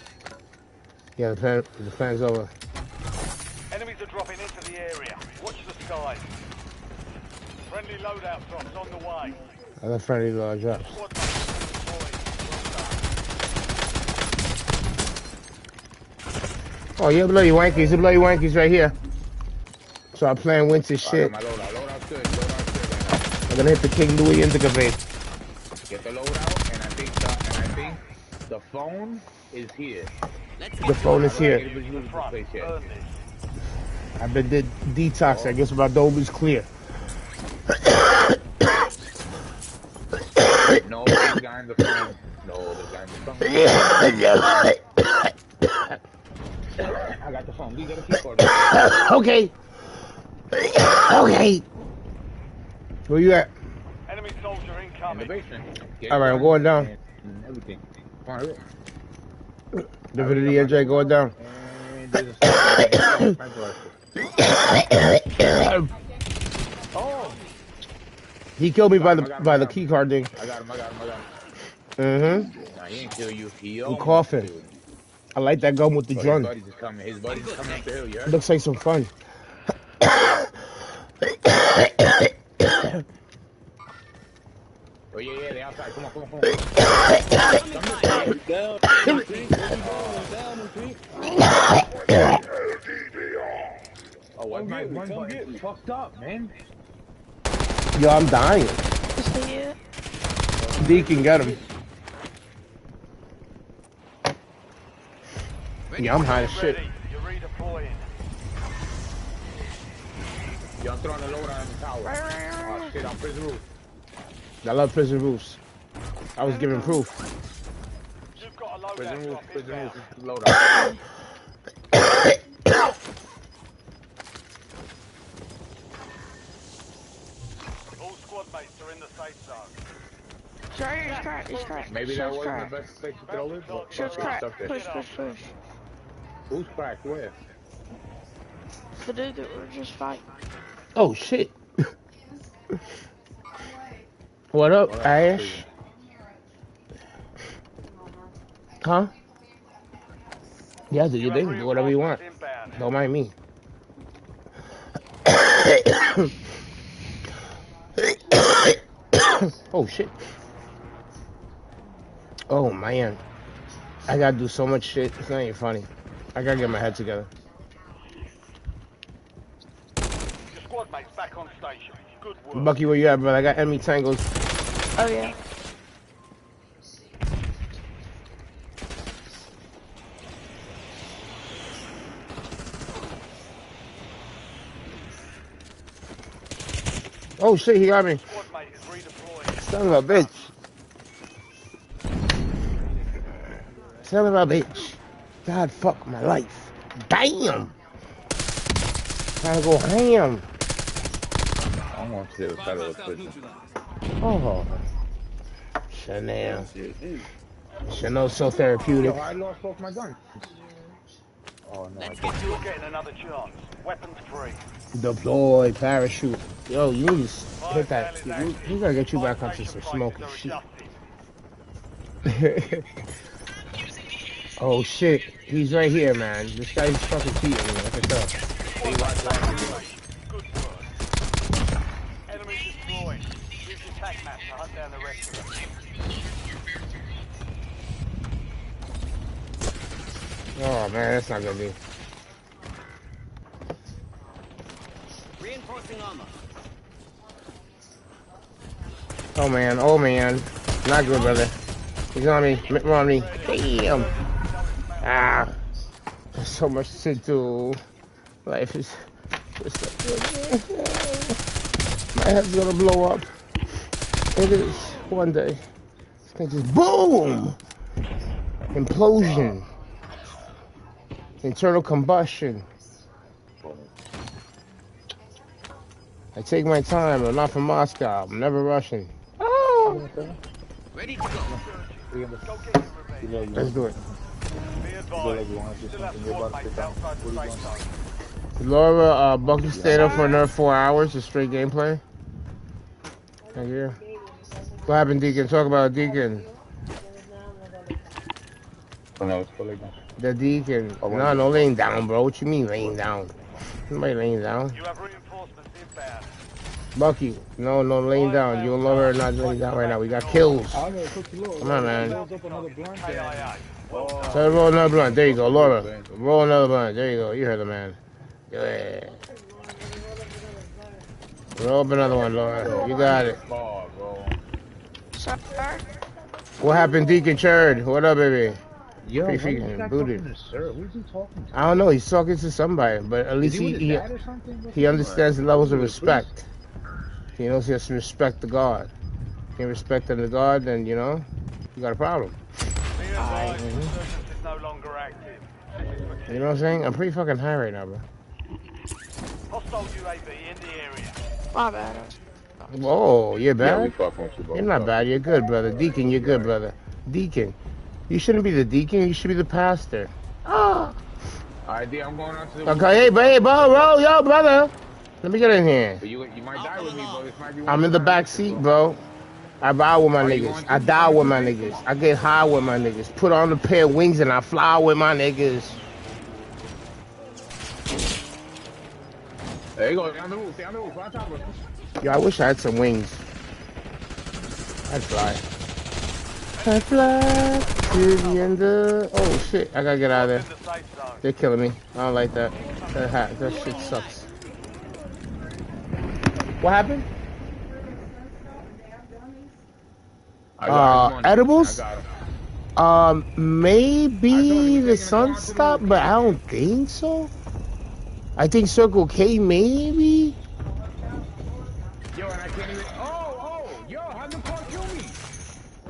Yeah, the plan's over. Enemies are dropping into the area. Watch the skies. Friendly loadout drops on the way. Other friendly large drops. Squad mates deployed. Well done. Oh, you bloody wankies right here. So I'm playing winter shit. My loadout's good. Loadout's good right I'm gonna hit the King Louis Indicator. Get the loadout, and I think the phone is here. Let's The get to phone it. is here. Anybody's To the looted this front. place yet? Earn this. I've been did detox. I Oh. guess my dome is clear. No, there's a guy in the phone. No, there's a guy in the phone. I got the phone. You got a key card. Okay. Okay. Where you at? Enemy soldier In the incoming. basement. Get All right, I'm guns going down. and everything. Come on, hurry up. Divinity NJ going down. And there's a sniper rifle. Oh! He killed me by I got him, the key card thing. I got him. Mm-hmm. Nah, he ain't kill you. He I'm almost coughing. killed you. I like that gun with the Oh, his drum. buddies is coming. His buddies is coming up the hill, you heard? Looks like some fun. Oh, yeah, they outside. Come on. Coming fire. Down, Pete. Down, Pete. Oh, why my Come one get button me. fucked up, man? Yo, I'm dying. Is he it? Deacon, get him. Ready Yeah, I'm to high go. as shit. Ready. You're redeploying. Yo, I'm throwing the loader on the tower. Oh, shit, on prison roof. I love prison roofs. I was giving proof. You've got a loadout Prison roof, drop inbound. loader. All squad mates are in the safe zone. Sorry, he's cracked. He's cracked. Maybe that Shit's wasn't cracked. the best place to throw it, but Shit's there's cracked. stuff there. Push. Who's cracked? Where? The dude that we're just fighting. Oh shit. What up, Ash? Huh? Yeah, do your thing. Do whatever you want. Inbound. Don't mind me. Oh shit. Oh man. I gotta do so much shit. It's not even funny. I gotta get my head together. Your squad mates back on station. Good work. Bucky, where you at, brother? I got enemy tangles. Oh yeah. Oh shit, he got me. Squad mate is redeploying. Son of a bitch. Son of a bitch. God, fuck my life. Damn. Gotta go ham. I'm going to the side of the prison. Oh. Chanel. Chanel's so therapeutic. Yo, I lost both my guns. Oh, no. Let's get to You're it. getting another chance. Weapons free. Deploy, parachute. Yo, you need to hit that. We gotta get you back onto some smoking shit. Oh shit, he's right here, man. This guy's fucking cheating me. I can tell. Good work. Enemy destroyed. Use your tac map to hunt down the rest of them. Oh man, that's not gonna be. Reinforcing armor. Oh man, not good, brother. He's on me, on me. Damn. Ah, there's so much to do. Life is just my head's gonna blow up. It is one day. It's gonna just boom. Implosion. Internal combustion. I take my time. I'm not from Moscow. I'm never rushing. Oh! Ready to go. Go get your revenge. Let's do it. Be advised. Still have squad mates outside the safe zone. Laura, Bucky stayed up for another 4 hours of straight gameplay. Thank you. What happened, Deacon? Talk about Deacon. The Deacon. No laying down, bro. What you mean laying down? Nobody laying down. You have reinforcements inbound. Bucky, no laying down. You and Laura are not laying down right now. We got kills. Come on, man. KIA. So roll another blunt. There you go, Laura. Roll another blunt. There you go. You heard the man. Yeah. Roll up another one, Laura. Yo, You I'm got in it. far, bro. Sir? What happened, Deacon Churd? What up, baby? Yo, Pretty why is this freaking guy booted. talking to Sir? Who's he talking to? I don't know. He's talking to somebody, but at Is least he with his dad or something? What's he going on? understands the What levels is he of with a priest? respect. He knows he has to respect the God. Can't respect the God, then you know you got a problem. Be Alright. advised, resurgence is no longer active. This is for You know what I'm keep. saying? I'm pretty fucking high right now, bro. Hostile UAV in the area. My bad. Whoa, you're Yeah, we bad? fucking with you, bro. You're We not fucking bad. with You're good, brother. Deacon, you're you. You good, alright? brother. Deacon, you shouldn't be the deacon. You should be the pastor. Ah. Alright, D, I'm going onto the roof Okay, with the hey, Bronco. bro, yo, brother. Let me get in here. But you might die with me, bro. This might be one I'm of in the the last back missions, seat, bro. bro. I ride with my Are you niggas. going I too? You die coming with too, my Jacob? niggas. I get high with my niggas. Put on a pair of wings and I fly with my niggas. There you go. Down the roof. Down the roof. On top of us. Yo, I wish I had some wings. I'd fly. I fly to the end of... Oh, shit. I gotta get out of Squad's there. in the safe zone. They're killing me. I don't like that. That shit sucks. What happened? I got his money. I Edibles? got him. I told you, Maybe we're the taking a go sun onto the stopped, roof. but Keep I it, keep don't it. think so. I think Circle K maybe. Yo, and I can't even. Yo, how'd the car kill me?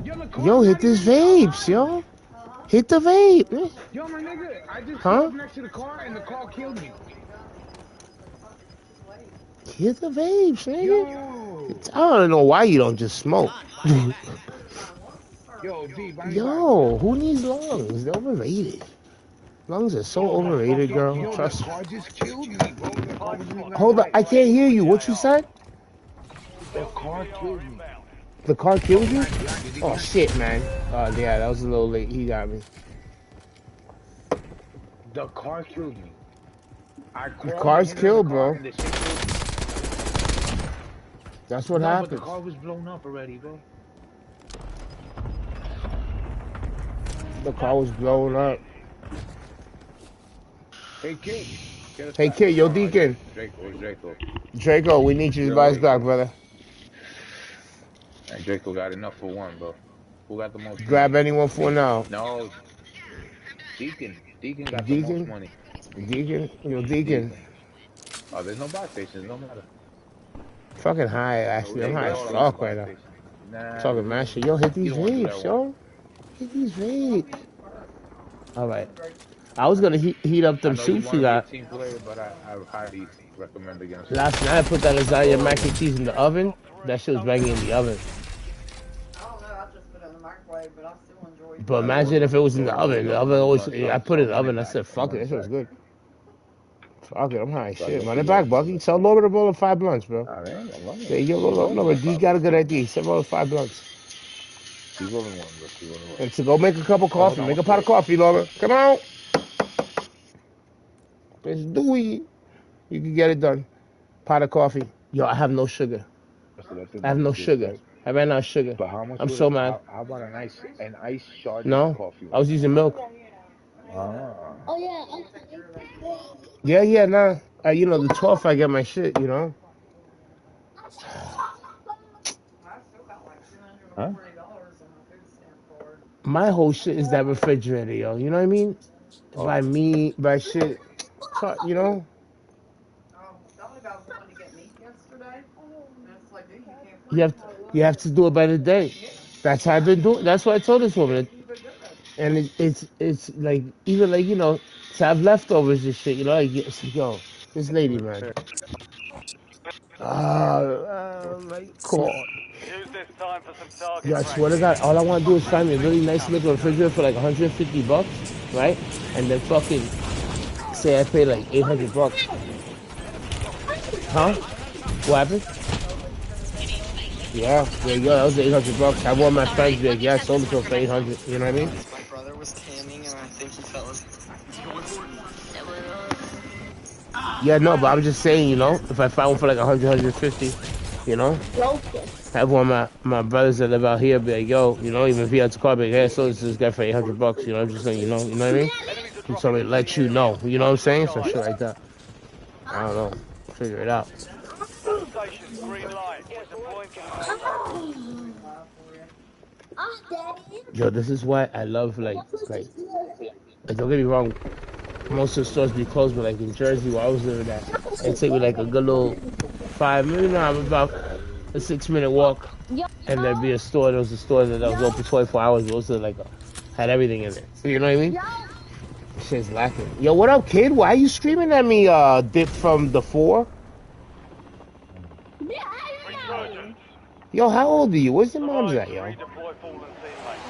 Yo, the car's Yo, hit not this even vapes, alive. yo. Hit the vape. Yo, my nigga, I just flew Huh? up next to the car and the car killed me. Hit the vapes, nigga. Yo, I don't know why you don't just smoke. yo, D, buy me back, bro. Yo, who needs lungs? They're overrated. Lungs are so Yo, overrated, girl. the Trust me. car just killed me, bro. The car Five wasn't even squads on Hold on, light. I standing by can't hear deploying you. the What you AR. said? The Friendly car UAR killed me. inbound. The car Oh, killed you? behind you, D, Oh behind shit, man. Oh yeah, that was a little late. He got me. you. The car killed me. I The crawled and car's hid under the killed, car bro. and the shit killed me. That's what No, but the happens. car was blown up already, bro. The car was blown up. Hey, kid, get us Hey back. kid, yo Oh, Deacon. Draco. Draco, we need you to buy us Yo. back, brother. And Draco got enough for one, bro. Who got the most money? Grab anyone for now. No, Deacon. Deacon got the most Deacon? money. Deacon? Yo, Deacon. Deacon. Oh, there's no buy stations. No matter. Fucking high, actually. I'm high They as all have a fuck buy right now. station. Nah, Talking mad shit. Yo, hit you these don't want to do that vapes, one. yo. Hit these vapes. All right. I was gonna heat up I them know you soups want you to be a got. team player, but I highly recommend against it. Last night I put that lasagna mac and cheese in the oven. Got That three. shit was Don't banging lose in the it. oven. But Nah, imagine if it was in the those oven. The oven ones always, gonna I put it in the send it oven. I back. said, I'm fuck it. gonna That shit was back. good. Fuck it. I'm high as So I shit. guess Run you it love back, me. Bucky. Tell Logan to roll up 5 blunts, bro. All right, I'm loving Yeah, it. yo, She's rolling no, but like D five got a blunts. good idea. He said roll up 5 blunts. She's rolling one, bro. She's rolling one. And to go make a cup of Oh, hold coffee. on, Make a wait, pot of wait. coffee, Logan. Come on. Let's do it. You can get it done. Pot of coffee. Yo, I have no sugar. So that's I have no this, sugar. right? I ran out of sugar. But how much I'm would so it? mad. How about an ice charging No, coffee I right was now? using milk. Ah, Yeah, nah. You know, the 12th I get my shit, you know. huh? My whole shit is that refrigerator, yo. You know what I mean? Oh, By me, by shit. So, you know, you have to do it by the day. That's how I've been doing. That's what I told this woman. And it's like even like to have leftovers and shit. You know, like yo, this lady, man. My God. Use this time for some Yo, target I swear to practice. God, all I want to do is find me a really UAV nice incoming. little refrigerator for like $150, right? And then fucking say I pay like $800. Huh? What happened? Yeah, yo, that was $800. I want my friends be like, yeah, I sold it to him for 800. You know what I mean? My brother was camming and I think he fell asleep. Yeah, no, but I'm just saying, if I find one for like 100, 150, you know, have one of my brothers that live out here be like, yo, even if he has a car, be like, hey, I sold this to this guy for $800. I'm just saying, you know what I mean? Enemies are He dropping told me to into let the you area. know, you know what I'm Watch the saying? Some shit skies. like that. I don't know, figure it out. stations, green light. We're deploying to the zone. Yo, this is why I love like don't get me wrong, most of the stores be closed, but like in Jersey where I was living at, it take me like a good little 5 minutes. You know, I'm about a 6 minute walk, and there'd be a store. There was a store that was open 24 hours. It was like had everything in it. You know what I mean? Shit's lacking. Yo, what up, kid? Why are you screaming at me? Dip from the 4? Resurgence. Yo, how old are you? Where's your mom's Survive at, to yo? redeploy fallen teammates.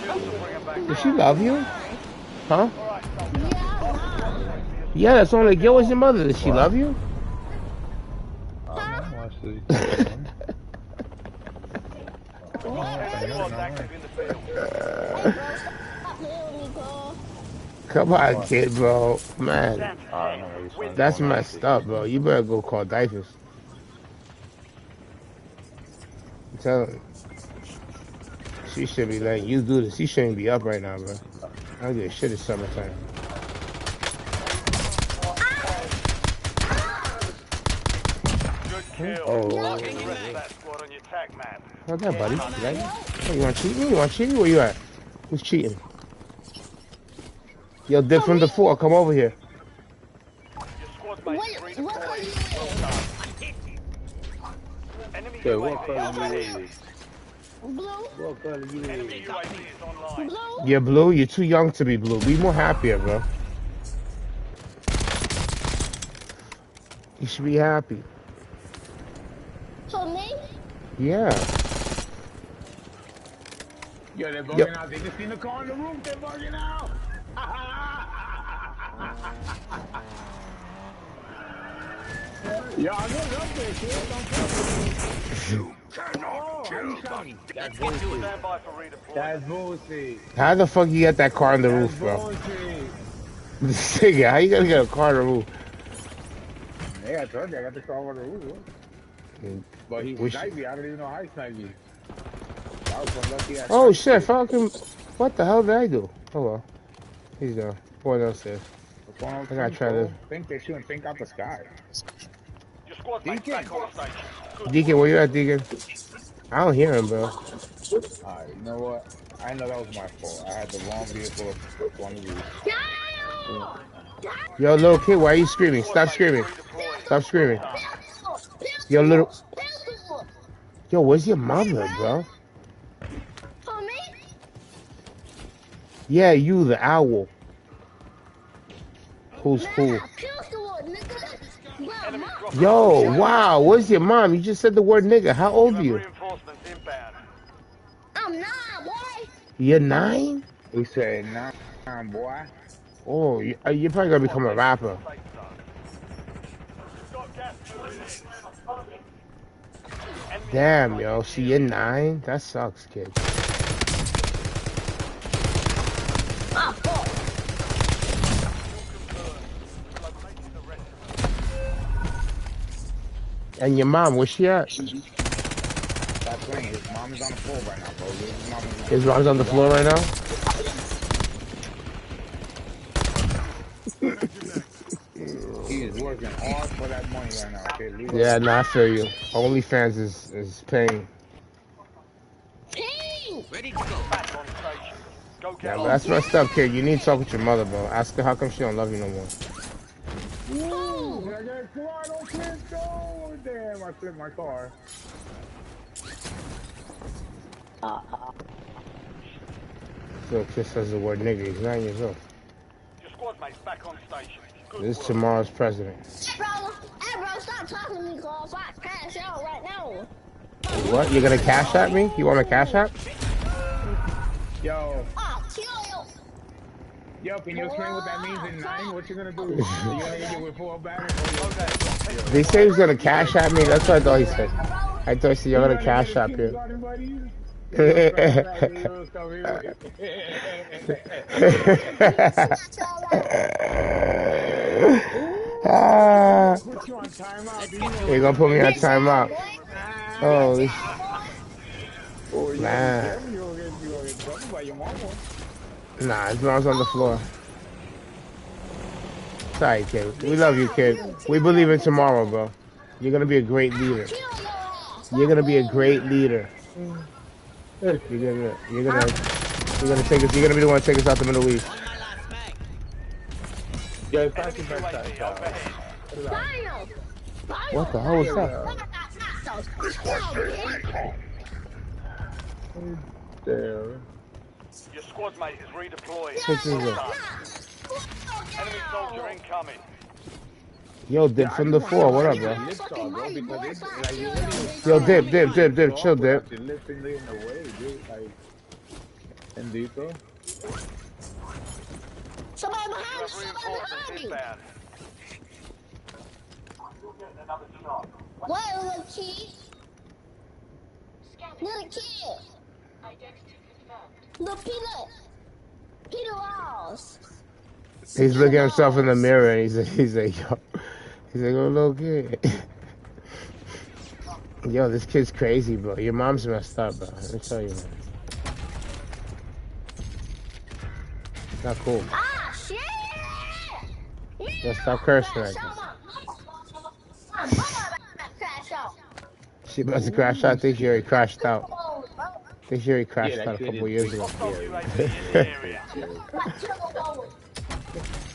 Shields will bring them back Does she down. love you? Huh? Alright, soldier. Mark the drop zone for your Yeah, that's squad. why I'm like, yo, where's your mother? Does she What? love you? I don't know. Why she talking to me? I don't know. Enemy I squad's don't active know. in the field. Come on, What? kid, bro. Man, Down to I don't 10. know what he's Win trying that's going on. messed up, bro. You better go call diapers. I'm telling you. She should be letting you do this. She shouldn't be up right now, bro. I don't give a shit. It's summertime. Good kill. Oh, Marking the rest of that squad on your tac map. how's that, buddy? Hey, you want to cheat me? You want to cheat me? Where you at? Who's cheating? Yo, Dip from the 4, come over here. Your squad mates redeploying. Well done. Enemy Okay, what color UAV you overhead. is? What color you Enemy is? UAV is online. You're blue. You're too young to be blue. Be more happier, bro. You should be happy. Yeah. Yo, they're Yo, bugging out. They just seen the car on the roof. They're bugging out. Yo, I'm getting up there, kid. Don't fuck with me. Oh, how you shot me? That's bullshit. Stand by for redeployment. That's bullshit. how the fuck you get that car on the That's roof, bro? bullshit. This nigga, how you gonna get a car on the roof? Yeah, I told you I got the car on the roof. But he Wish- sniped me. I don't even know how he sniped me. That was some lucky ass Oh snipe shit, fucking. What the hell did I do? Oh well. He's done. What else is? What's going on? I gotta try this. Think they shouldn't think out the sky. Your squad mates Deacon. back on station. Good Deacon, work. where you at, Deacon? I don't hear him, bro. Alright, you know what? I know that was my fault. I had the wrong vehicle up on the roof. Yo, little kid, why are you screaming? Stop screaming. Stop screaming. Yo, little. Yo, where's your mother, bro? Yeah, you, the owl. Who's cool? Yo, wow, where's your mom? You just said the word nigga. How old are you? Reinforcements inbound. You're 9? He said, nah, boy. Oh, you're probably gonna become a rapper. Safe zone. Got gas moving in. Enemy Damn, UAV yo. See, you're 9? That sucks, kid. locating the rest of And your mom, where's she at? Stop playing. His mom is on the floor right now, bro. His mom's on the floor right now? He is working hard for that money right now. Okay, leave it Yeah, alone. nah, I feel you. OnlyFans is paying. Ready to go. back on station. Go Yeah, get but on. that's messed up, kid. You need to talk with your mother, bro. Ask her how come she don't love you no more. Ooh, I got a car. Don't flip. No, damn, I flipped my car. So Chris says the word nigga. He's 9 years old. Your squad mates back on station. Good This is work. tomorrow's president. Hey bro, stop talking to me, cause I crash out right now. What? You're gonna cash at me? You want a cash app? Yo, Oh, kill you. yo, can you explain what that means in 9? What you gonna do? You gonna get with 4 back? They say he's gonna cash at me. That's what I thought he said. I thought he said you're gonna cash app him. Ah, Put you on timeout. you're gonna put me on timeout. Oh, this, Oh, you man. gonna get trouble by your mama. Nah, his mom's on the floor. Sorry, kid. We love you, kid. We believe in tomorrow, bro. You're gonna be a great I'll leader. kill your ass. You're Stop gonna be a playing with great me. leader. Hey, You're gonna take us. You're gonna be the one to take us out the Middle East. On my last mag. yo, pass Enemy your back UAV child. overhead. Put it out. Damn. What the Damn. hell was Put it that? out. Stop, bitch. Damn. Your squad mate is redeploying. This Well is a done. Enemy soldier incoming. yo Yeah, dip I from just the want to know floor. why What up, you bro? get lips off, bro. Because it like it really was Yo, kind of dip, like dip, dip, dip. Chill, soft dip. without your lips in the way, dude. Like, Indito. Somebody You behind you. have Somebody reinforcements behind you. inbound. What, little kid? Little kid. Little Peanut. Peter Walls. He's Peter looking at himself in the Walls. mirror and he's like, yo, he's like, oh, little kid. Yo, this kid's crazy, bro. Your mom's messed up, bro. Let me tell you, man. Not cool. Ah, shit! Yo, stop cursing Crash like that. out. My mama crash out. She about to crash out. I think she already crashed out. Bro. I think she already Yeah, crashed that out a kid couple is years big ago. Hostile scary. UAV in the Big area. scary. Like turbo bubble.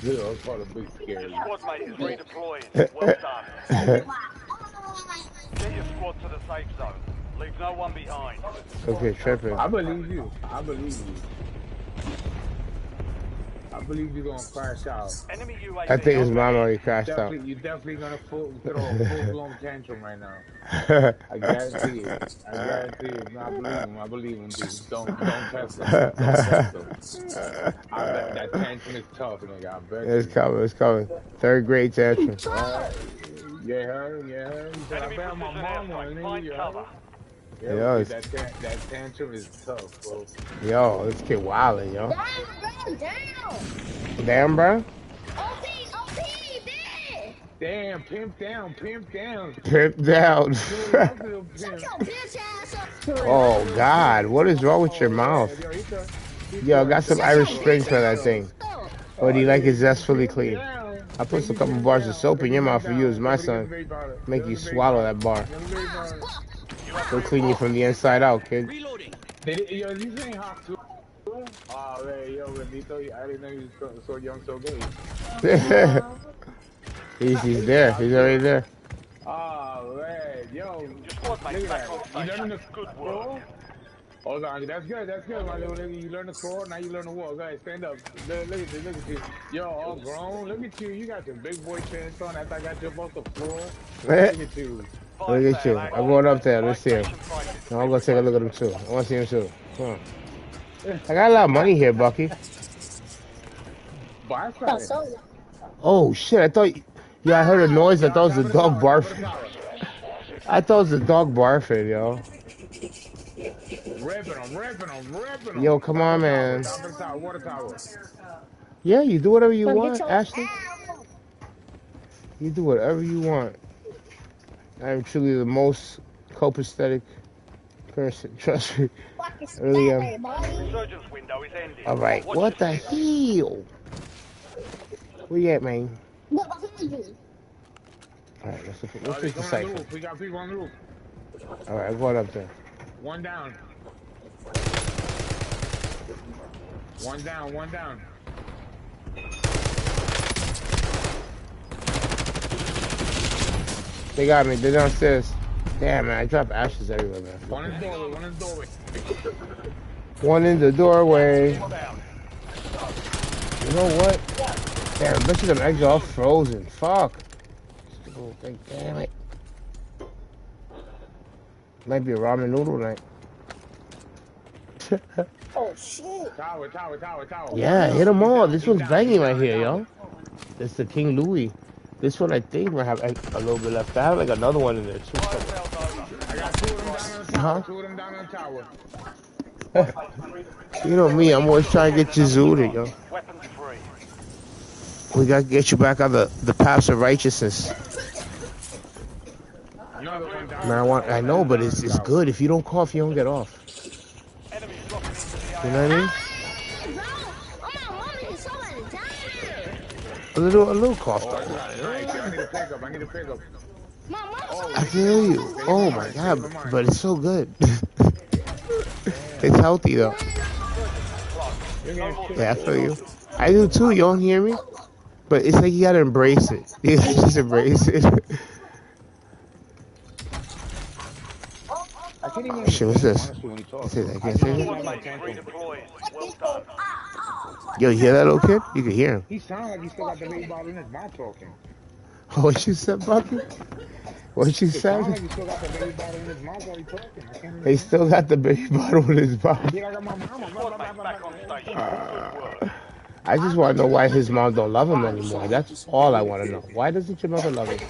Yeah, it's called a big scary. Squad mate is redeploying. Well done. Get your squad to the safe zone. Leave no one behind. Okay, tripping. I believe you. I believe you. I believe you're gonna crash out. Enemy I UAV think his mom overhead. already crashed out. You're definitely gonna throw a full blown tantrum right now. I guarantee it. I guarantee it. No, I believe him. I believe him, dude. Don't test him. Don't test him. I bet that tantrum is tough, nigga. I bet It's you. coming. It's coming. Third grade tantrum. Yeah, her. Yeah, her. He said, I Enemy bet my precision mom airstrike. one, nigga. Find You cover. heard? Yeah, Yo, dude, it's, that tantrum is tough, bro. yo, this kid wildin', yo. Down. Damn, bro. OP, there. Damn, pimp down, pimp down. Pimp down. Do a nice little Shut pimp. your bitch ass up. Oh, God. What is wrong with your Oh, mouth? man. Yo, Yo, got some Shut your Irish Spring bitch for that ass so. thing. up. Or do you like it Nigga, zestfully pimp clean? down. I put some Nigga, couple pimp bars of down. soap in Nigga, your pimp mouth for you as down. my Somebody get the son. baby powder. Make Get you the baby swallow powder. that bar. Get the baby powder. You have It'll clean you from the reinforcements inside out, inbound. kid. Reloading. Yo, these ain't hot too. Oh, man, yo, Benito, I didn't know you was so young, so gay. He's there. He's already there. Oh, man, yo, Your squad look mate's at back that. on You learning station. the Good work. score? Hold on, that's good, my little nigga. You learn the score, now you learn the war. Go ahead, stand up. Look at this, look at you. Yo, all grown. Look at you. You got your big boy pants on after I got you up off the floor. Look at you. Look at you. I'm going up there. Let's see him. No, I'm going to take a look at him, too. I want to see him, too. Come on. I got a lot of money here, Bucky. Buy something. Oh, shit. I thought... Yo, I heard a noise. I thought it was a dog barfing. I thought it was a dog barfing, yo. Ripping them. Yo, come on, man. Top of the tower, water tower. Yeah, you do whatever you Gonna get want, your Ashley. ass. You do whatever you want. I am truly the most copacetic person. Trust me. Fucking I really am. Saturday, buddy. Resurgence window is ending. All right. Watch What your the six. hell? Where you at, man? Look behind you. All right, let's Oh, take they the coming on the cipher. roof. We got people on the roof. All right, I'm going up there. One down. One down. They got me. They're downstairs. Damn, man. I dropped ashes everywhere, man. One in the doorway. One in the doorway. Squad out. You know what? Damn, I bet you them eggs are all frozen. Fuck. Stupid little thing. Damn it. Might be a ramen noodle night. Oh shit. Tower. Yeah, hit them all. This one's banging right here, yo. yo. This is the King Louis. This one I think might have a little bit left. I have like another one in there too. Fire sales over. I got two of them down on the tower. Huh? Two of them down on the tower. You know me, I'm always trying to get you zooted, yo. Weapons free. We gotta get you back on the paths of righteousness. Another one down. Man, I know, but it's good. If you don't cough, you don't get off. Enemies dropping into the You know AO. what I mean? Hey, bro. I'm not wanting somebody dying. A little cough. Oh, I need a pickup. My mama Oh, I can Leave him hear in you. mine. Leave him Oh in my mine. Leave him god, in mine. but it's so good. Damn. It's healthy though. Circuit is closed. You're No getting more shit Yeah, I teams for feel it. you. starting. I do too. You don't hear me? But it's like you gotta embrace it. You gotta just embrace it. I can't even Oh shit, what's understand him, this? honestly, when he Is talks. it? I I can't think say he that. sounds Squad like my mates phantom. redeployed. Well done. Yo, you hear that little kid? You can hear him. He sounds like he still got the baby bottle in his mouth talking. What you said, Bucky? What you It sounds said? like he still got the baby bottle in his mouth while he talking. I can't He understand. still got the baby bottle in his mouth. He like my mama. Blah, Squad blah, blah, mates blah, back on station. Good work. I just want to know why his mom don't love him Alright, so anymore. I'm That's just all getting I ready want to for know. Why doesn't your mother love him?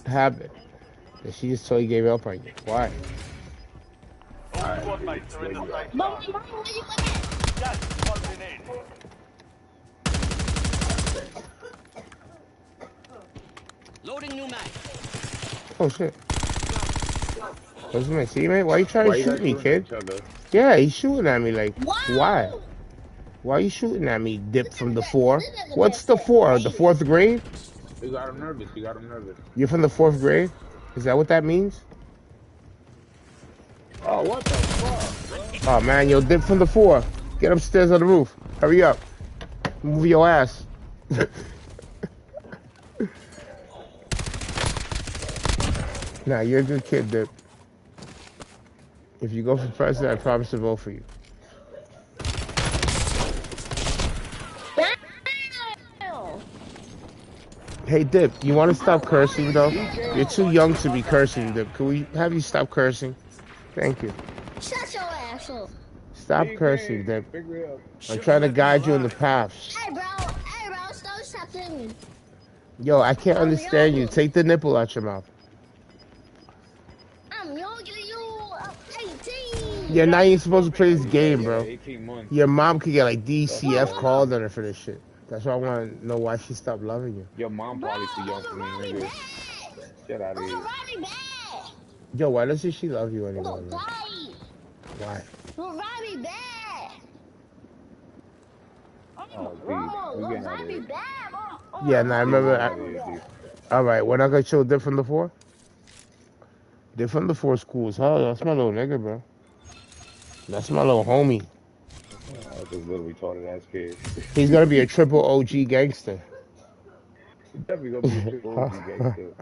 Habit. That she just totally gave up on you. Why? All Alright, squad mates are in where the you at? safe But zone. my mama, where you at? Gas is closing in. Loading new mag. Oh shit. What's my teammate? Why you trying to Why you shoot guys me, shooting at kid? each other? Yeah, he's shooting at me. Like, why? Wow! Why are you shooting at me, dip This from nigga the got, four? this nigga What's got the shit four? The made. fourth grade? You got him nervous. You got him nervous. You're from the fourth grade? Is that what that means? Oh, what the fuck, bro? Oh man, yo, dip from the four. Get upstairs on the roof. Hurry up. Move your ass. Nah, you're a good kid, Dip. If you go for president, I promise to vote for you. Damn! Hey, Dip, you want to stop cursing, though? DJ? You're too young to be cursing, Dip. Can we have you stop cursing? Thank you. Shut your ass up. Stop cursing, DJ, Dip. figure it out. I'm Should have trying to let me guide you in the alive. paths. Hey bro, stop hitting me. Yo, I can't I'm understand you. younger. Take the nipple out your mouth. I'm younger than you. I'm 18. Yeah, now Gas you're is supposed to moving. play this game, Yeah, bro. 18 months. Your mom could get like That's DCF What? crazy. called on her for this shit. That's why I want to know why she stopped loving you. Your mom Bro, probably too young for Uber me, ride me nigga. back. Get out of Uber here. ride me back. Yo, why doesn't she love you I'm anymore, gonna man? die. Why? Uber ride me back. Oh, D. Mama, We Uber getting out of ride me here. back. Yeah, Mama, now I D, we remember. getting Uber out ride of me here, D. back. All right, we're not gonna show Dip from the four. Dip from the four schools. Huh? That's my little nigga, bro. That's my little homie. Oh, this little retarded ass kid. He's gonna be a triple OG gangster. He definitely gonna be a triple OG gangster.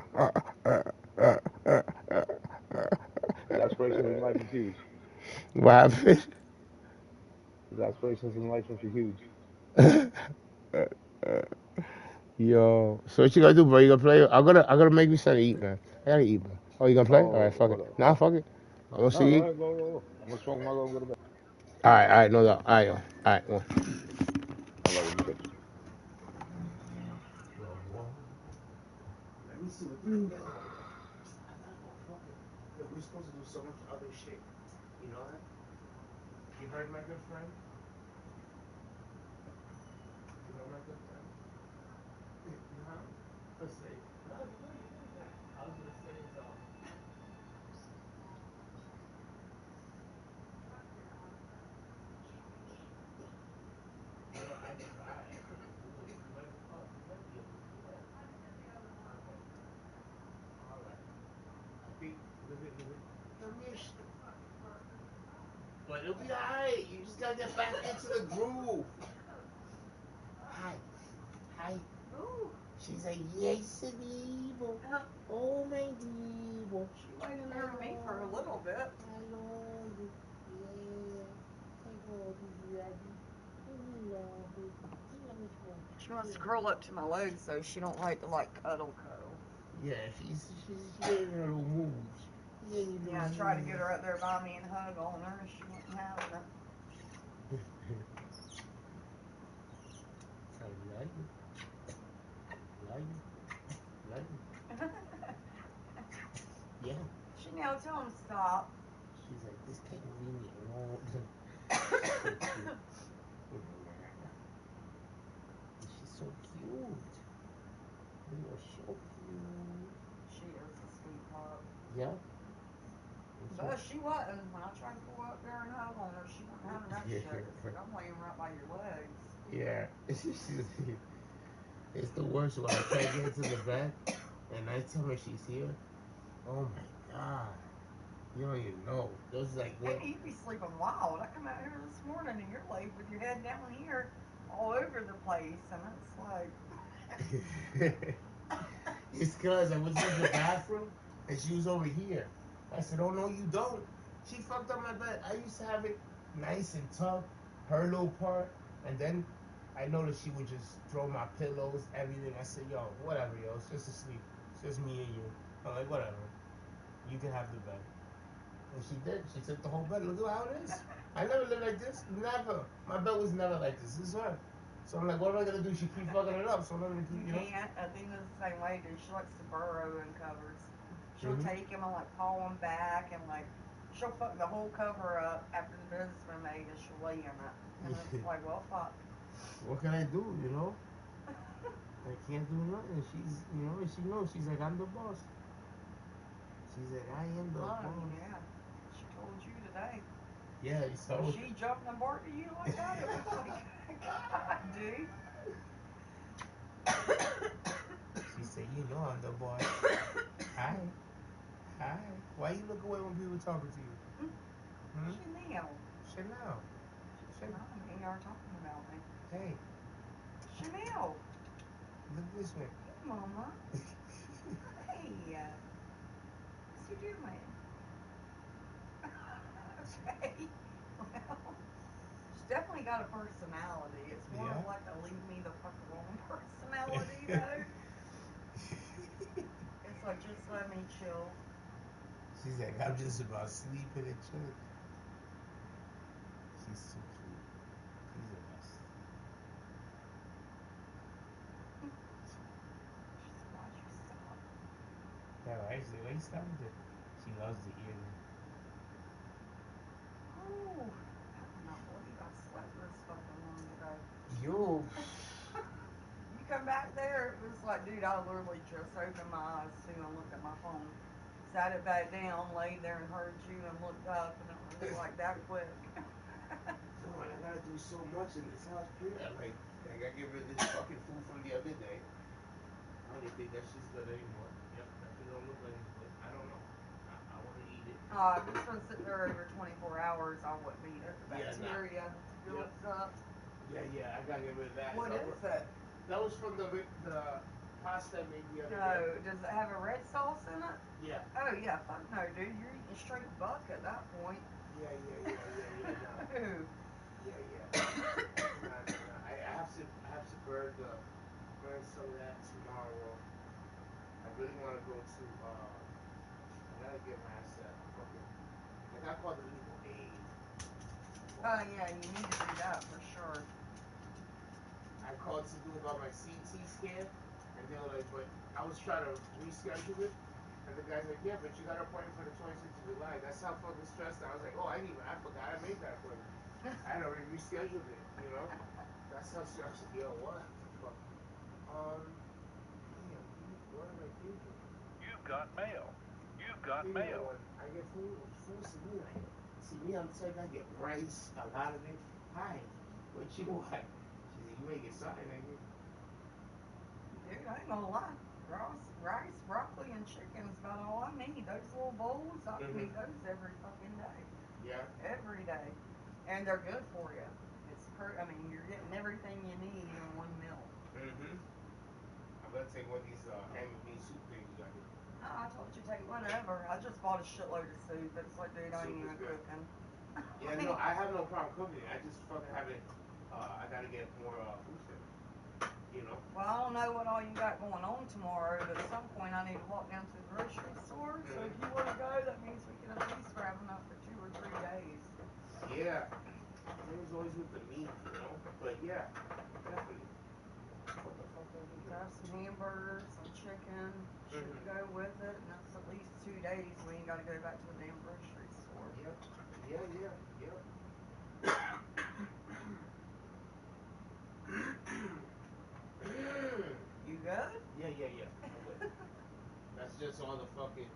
His aspirations in life is huge. What happened? His aspirations in life are huge. Yo, so what you gonna do, bro? You gonna play? I'm gonna make me something to eat, man. I gotta eat, man. Oh, you gonna play? All right, Oh, fuck it. hold up. Nah, fuck it. I'm gonna No, see go you. ahead, go, go, go. I'm gonna smoke my go and go to bed. All right, no doubt. All right, yo. All right, well. I love you, bitch. Let me see what you get. I gotta go fucking. Yo, we're supposed to do so much other shit. You know that? You heard my good friend? You heard my good friend? Huh? Let's say. No, go ahead, go ahead. I was gonna say is you know, I tried. I couldn't do it. You might, oh, you might be able to do that. Okay. All right. I think live it. Come here, but it'll be alright. You just gotta get back into the groove. Hi. Hi. Ooh. She's like, yes, Divo. Oh, my Divo. She went in there with me for a little bit. Hello. Yeah. Hello, Daddy. Hello, baby. Hello. She wants to curl up to my legs, so she don't like to like cuddle. Yeah, she's getting in her little moods. Yeah, I tried to get her up there by me and hug on her, and she wasn't having it. I love you. Love you. Love you. Yeah. Chanel, tell him stop. She's like, this kid will leave me alone. So cute. She's so cute. You are so cute. She is a sweetheart. Yeah. But she wasn't. When I tried to pull up there and hug on her, she wasn't having that shit. It's like, I'm laying right by your legs. Yeah. It's the worst when I try to get into the bed And I tell her she's here. Oh my god. You don't even know. Those like what? Hey, you be sleeping wild. I come out here this morning and you're laid with your head down here all over the place, and it's like. It's cause I was in the bathroom and she was over here. I said, "Oh no, you don't." She fucked up my bed. I used to have it nice and tucked, her little part, and then I noticed she would just throw my pillows, everything. I said, "Yo, whatever, yo, it's just asleep. It's just me and you." I'm like, "Whatever, you can have the bed." And she did. She took the whole bed. Look at how it is. I never lived like this. Never. My bed was never like this. This is her. So I'm like, what am I gonna do? She keep fucking it up. So I'm not gonna keep, You you know. can't. Athena's the same way, dude. She likes to burrow in covers. She'll Mhm. take them and like paw them back and like she'll fuck the whole cover up after the bed's been made and she'll lay in it. And it's like, well, fuck. What can I do? You know. I can't do nothing. She's, you know, and she knows. She's like, I'm the boss. She's like, I am the boss. Oh, yeah. She told you today. Yeah, you saw When it. she jumped and barked at you like that, it was like, God, dude. She said, you know, I'm the boss. Hi, hi. Why you look away when people talking to you? Hmm? Chanel. Chanel. Chanel, they are talking about me. Hey, Chanel. look this way. Hey, Mama. Hey. What's you doing? Okay. Well, she's definitely got a personality. It's more Yeah. of like a leave me the fuck alone personality, though. It's like, just let me chill. She's like, I'm just about sleeping and chilling. She's too cute. She's the best. Why'd you stop? Yeah, right? Why you stopping there? She loves the ear. Oh, I cannot believe I slept this fucking long today. Yo. You come back there, it was like, dude, I literally just opened my eyes too and looked at my phone. Sat it back down, laid there and heard you and looked up, and it was like that quick. No, I gotta do so much in this house, period. I gotta get rid of this fucking food from the other day. I don't even think that shit's good anymore. Yep, that shit don't look like it's good. I don't know. I want to eat it. If it's been sitting there over 24 hours, I wouldn't eat it. The Yeah, nah. bacteria Yep. builds up. Yeah, I gotta get rid of that. What is it? That was from the pasta I made the other day. No, does it have a red sauce in it? Yeah. Oh, yeah, fuck no, dude. You're eating straight buck at that point. Yeah, nah. No. Yeah. Nah. I have to burn some of that tomorrow. I really want to go to I gotta get my ass a fucking I gotta call the legal aid. Yeah, you need to do that for sure. I called to do about my CT scan, and they were like, but I was trying to reschedule it, and the guy's like, yeah, but you got an appointment for the 26th of July. That's how fucking stressed I was like, oh, I forgot I made that appointment. I had already rescheduled it, you know? That's how stressed, yo, what the fuck? Damn, dude, what am I thinking? You've got mail. You've got You know, mail. when I get food to me, like, see me, I'm the type I get rice, a lot of it. Hi, what you want? She said, you make it something, nigga. Dude, I ain't gonna lie. Rice, broccoli, and chicken is about all I need. Those little bowls, I can eat those every fucking day. Yeah. Every day. And they're good for you. I mean, you're getting everything you need in one meal. Mm-hmm. I'm gonna take one of these ham and bean soup things you got here. No, I told you take whatever. I just bought a shitload of soup. It's like, dude, I ain't Soup is even good. cooking. Yeah, no, I have no problem cooking it. I just fucking haven't. I gotta get more food stamps. You know. Well, I don't know what all you got going on tomorrow, but at some point I need to walk down to the grocery store. So if you want to go, that means we can at least grab enough for 2 or 3 days. Yeah. It was always with the meat, you know. But yeah, definitely. What the fuck did I do here? Grab some hamburgers, some chicken, shit to go with it, and that's at least 2 days. We ain't got to go back to the damn grocery store. Yep. Yep. You good? Yeah. I'm good. That's just all the fucking,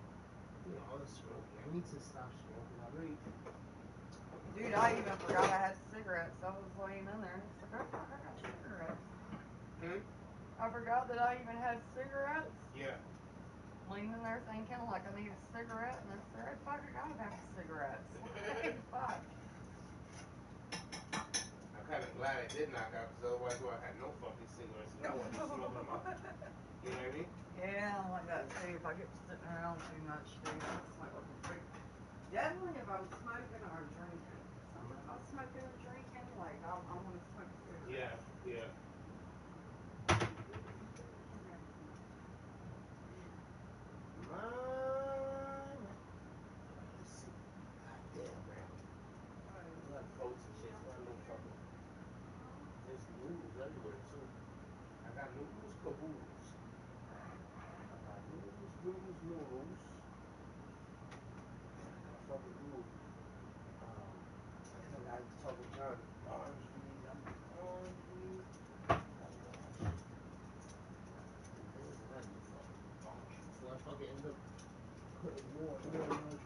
all the smoking. I need to stop smoking. I really. Dude, I even forgot I had cigarettes. I was laying in there and it's like, oh fuck, I got cigarettes. Hmm? I forgot that I even had cigarettes. Yeah. there thinking like I need a cigarette, and I said, fuck, I gotta have cigarettes. Like, fuck. I'm kind of glad I did knock out, because otherwise I would have had no fucking cigarettes, and I wouldn't be smoking them up. You know what I mean? Yeah, I like that too. If I get to sitting around too much, dude, I smoke like a freak. Definitely if I'm smoking or drinking. Something about smoking or drinking, like I want to smoke a cigarette. Yeah, yeah. Man, let me see. God damn, man. I got protein shakes, man. No fucking. There's noodles everywhere too. I got noodles, caboodles. I got noodles, noodles, noodles. I got fucking noodles. I think I was talking to John. Orange meat. I need orange meat. I need orange meat. And I need fucking orange meat. So I fucking end up putting more orange.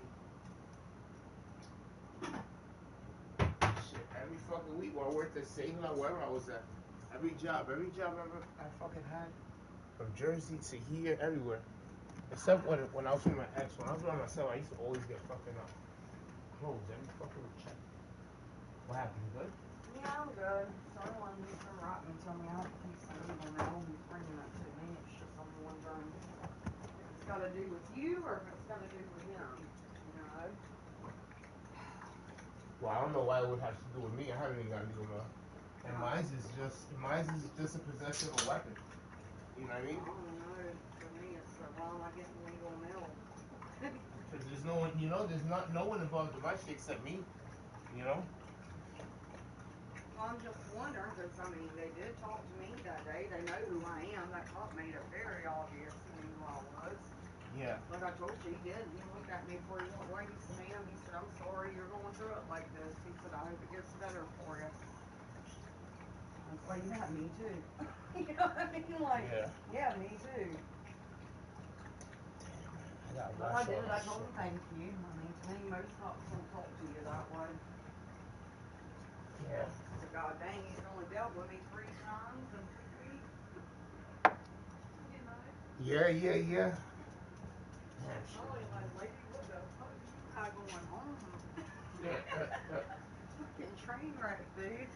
Shit, every fucking week while I worked at Saving or wherever I was at, every job ever I fucking had, from Jersey to here, everywhere. Except when I was with my ex, when I was by myself, I used to always get fucking clothes every fucking check. What happened? You good? Yeah, I'm good. Someone who's been writing to me out a piece of legal mail. He's bringing it to me. It's just I'm wondering if it's got to do with you or if it's got to do with him. You know? Well, I don't know why it would have to do with me. I haven't even got legal mail. And mine's is just a possession of a weapon. You know what I mean? I don't know. For me, it's why am I getting legal mail? Because there's no one, there's not no one involved in my shit except me. You know? Well, I'm just wondering because I mean they did talk to me that day. They know who I am. That cop made it very obvious he knew who I was. Yeah. Like I told you, he did. He looked at me before he walked away. He said, "Ma'am," he said, "I'm sorry you're going through it like this." He said, "I hope it gets better for you." I was like, "Yeah, me too." You know what I mean? Like, yeah, me too. Damn, man. I gotta Well, I wash all did. I this told shit. him thank you. I mean, to me, most cops don't talk to you that way. Yeah. So, god dang, he's only dealt with me 3 times in 2 weeks. You know? Yeah, yeah, yeah. Damn, shit. Probably like, lady, what the fuck you got going on? Fucking train wreck, dude.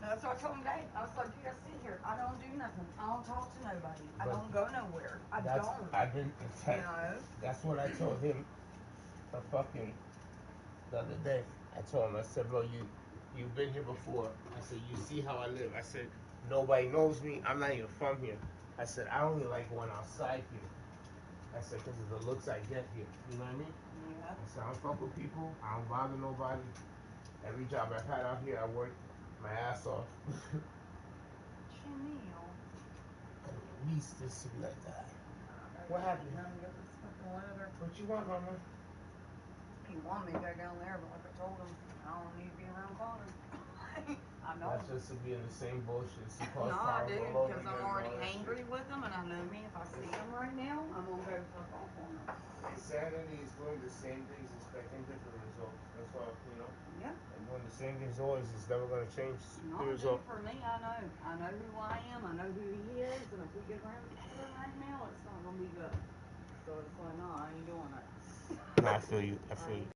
That's what I told him today. I was like, dude, I sit here. I don't do nothing. I don't talk to nobody. I don't go nowhere. I don't. I didn't. You know? That's what I told him. The other day. I told him. I said, bro, you've been here before. I said, you see how I live. I said, nobody knows me. I'm not even from here. I said, I only like going outside here. I said, because of the looks I get here. You know what I mean? Yeah. I said, I don't fuck with people. I don't bother nobody. Every job I've had out here, I worked my ass off. Chanel. At least this to be like that. I What happened? gotta get this fucking leather. What you want, mama? He wanted me to go down there, but like I told him, I don't need to be around Connor. I don't. That's just to be in the same bullshit. It's to cause No, I problems do, all over because again I'm and already all that angry shit. with him, and I know me, if I see him right now, I'm gonna go fuck off on him. Insanity is doing the same things, expecting different results. That's all. Yeah. And doing the same things always is never going to change the No, result. dude, for me, I know. I know who I am, I know who he is, and if we get around each other right now, it's not gonna be good. So it's like, no, I ain't doing it. No, I feel you. I I feel you. ain't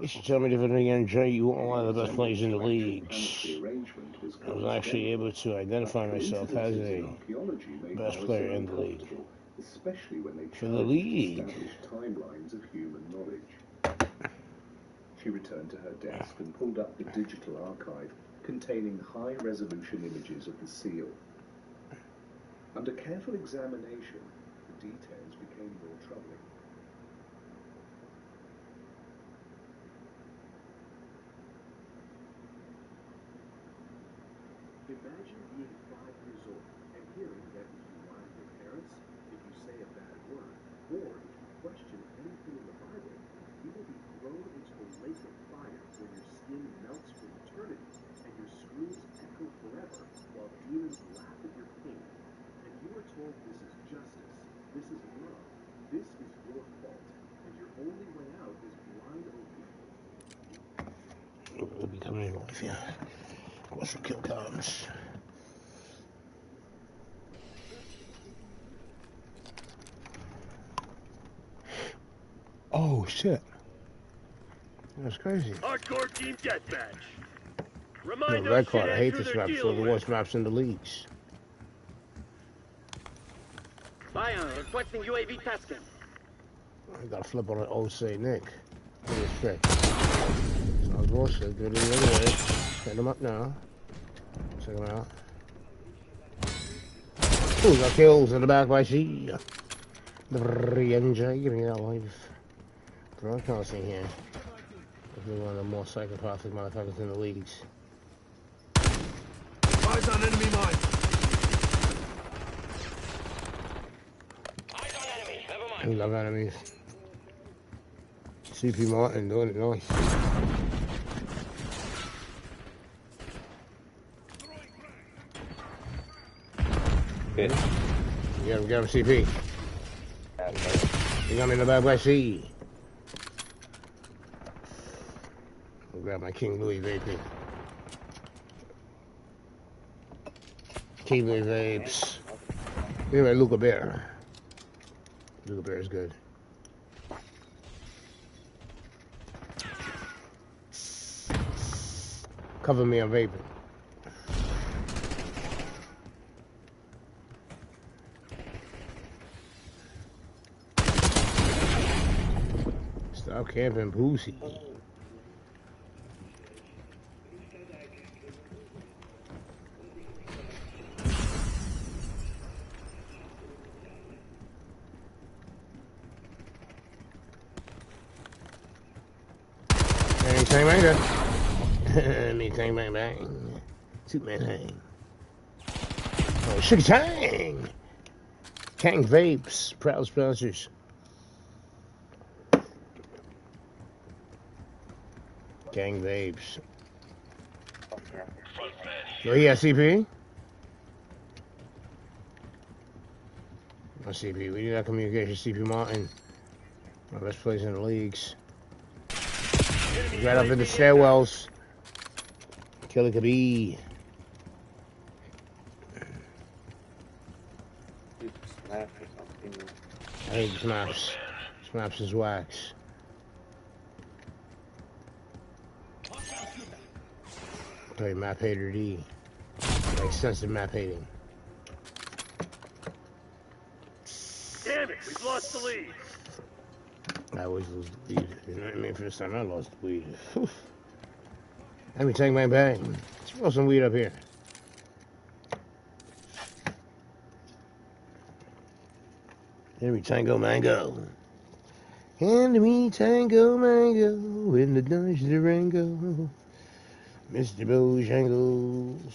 You should tell me if again, Jay, you want one of the best players in the leagues. I was actually able to identify myself as a best player in the league. For the league. She returned to her desk and pulled up the digital archive containing high-resolution images of the seal. Under careful examination, the details became more troubling. Imagine being 5 years old and hearing that if you lie to your parents, if you say a bad word, or if you question anything in the Bible, you will be thrown into a lake of fire where your skin melts for eternity and your screams echo forever while demons laugh at your pain. And you are told this is justice, this is love, this is your fault, and your only way out is blind obedience. We'll be coming in life, yeah. What's the kill comes? Oh shit. That's crazy. Hardcore team deathmatch. The Remind red those card. I hate shitheads who this they're map. It's one of the dealing worst with. maps in the leagues. Lion requesting UAV tasking. I gotta flip on an old say Nick. Look at this trick. Sounds bullshit. Do it the other way. Stand him up now. Check him out. Ooh, got kills in the back by C. The NJ, give me that life. Broadcasting here. Definitely one of the more psychopathic motherfuckers in the leagues. Eyes on enemy mine. Eyes on enemy. Never We mind. love enemies. CP Martin doing it nice. Good. Get him, CP. You got me in the back by C. I'll grab my King Louis vaping. King Louis vapes. Give me a Luca Bear. Luca Bear is good. Cover me on vaping. Stop camping, pussy. Anything manga. Anything bang bang. Superman hang. Oh, Sugar Tang! Kang Vapes, proud sponsors. Gang Vapes. Oh yeah, CP? Oh, CP, we need that communication, CP Martin. My best plays in the leagues. Right up in the stairwells. Killer Khabib. I hate Snaps. Snaps is wax. Play map hater D. Extensive map hating. Damn it, we've lost the lead. I always lose the lead. You know what I mean? First time I lost the lead. Let me take my bang. Let's throw some weed up here. Hand me tango mango. Hand me tango mango in the Dutch Durango. Mr. Bojangles.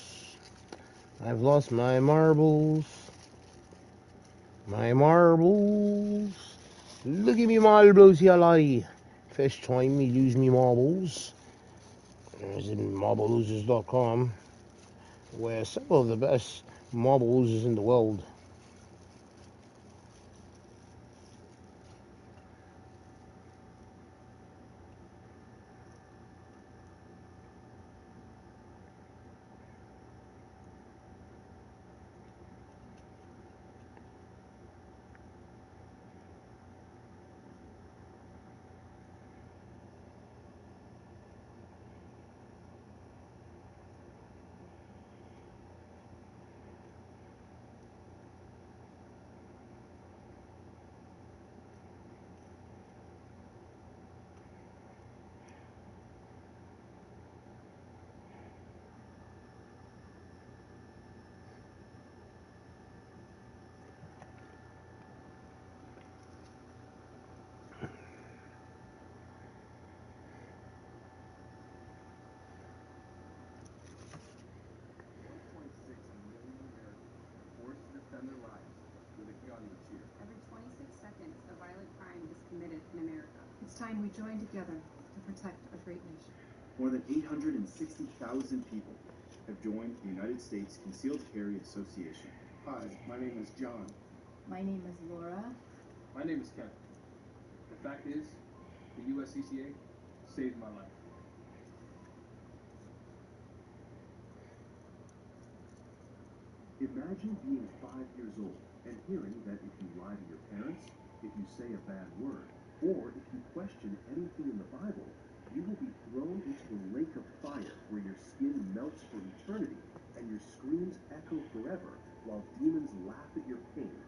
I've lost my marbles. My marbles. Look at me marbles, you lie. First time me lose me marbles. It's in marblelosers.com, where several of the best marble losers in the world. time we join together to protect our great nation. More than 860,000 people have joined the United States Concealed Carry Association. Hi, my name is John. My name is Laura. My name is Kevin. The fact is, the USCCA saved my life. Imagine being 5 years old and hearing that if you lie to your parents, if you say a bad word, or if you question anything in the Bible, you will be thrown into the lake of fire where your skin melts for eternity and your screams echo forever while demons laugh at your pain.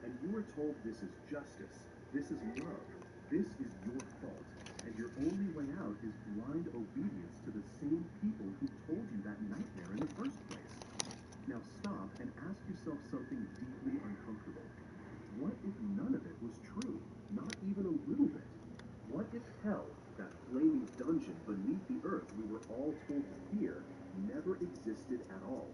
And you are told this is justice, this is love, this is your fault, and your only way out is blind obedience to the same people who told you that nightmare in the first place. Now stop and ask yourself something deeply uncomfortable. What if none of it was true? Not even a little bit? What if hell, that flaming dungeon beneath the earth we were all told to fear, never existed at all?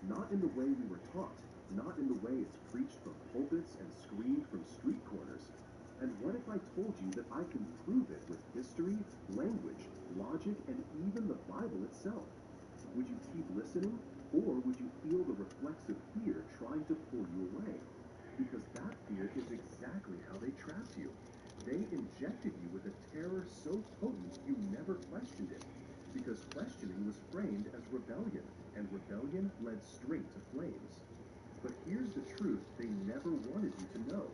Not in the way we were taught, not in the way it's preached from pulpits and screamed from street corners. And what if I told you that I can prove it with history, language, logic, and even the Bible itself? Would you keep listening? Or would you feel the reflexive fear trying to pull you away? Because that fear is exactly how they trapped you. They injected you with a terror so potent you never questioned it. Because questioning was framed as rebellion, and rebellion led straight to flames. But here's the truth they never wanted you to know.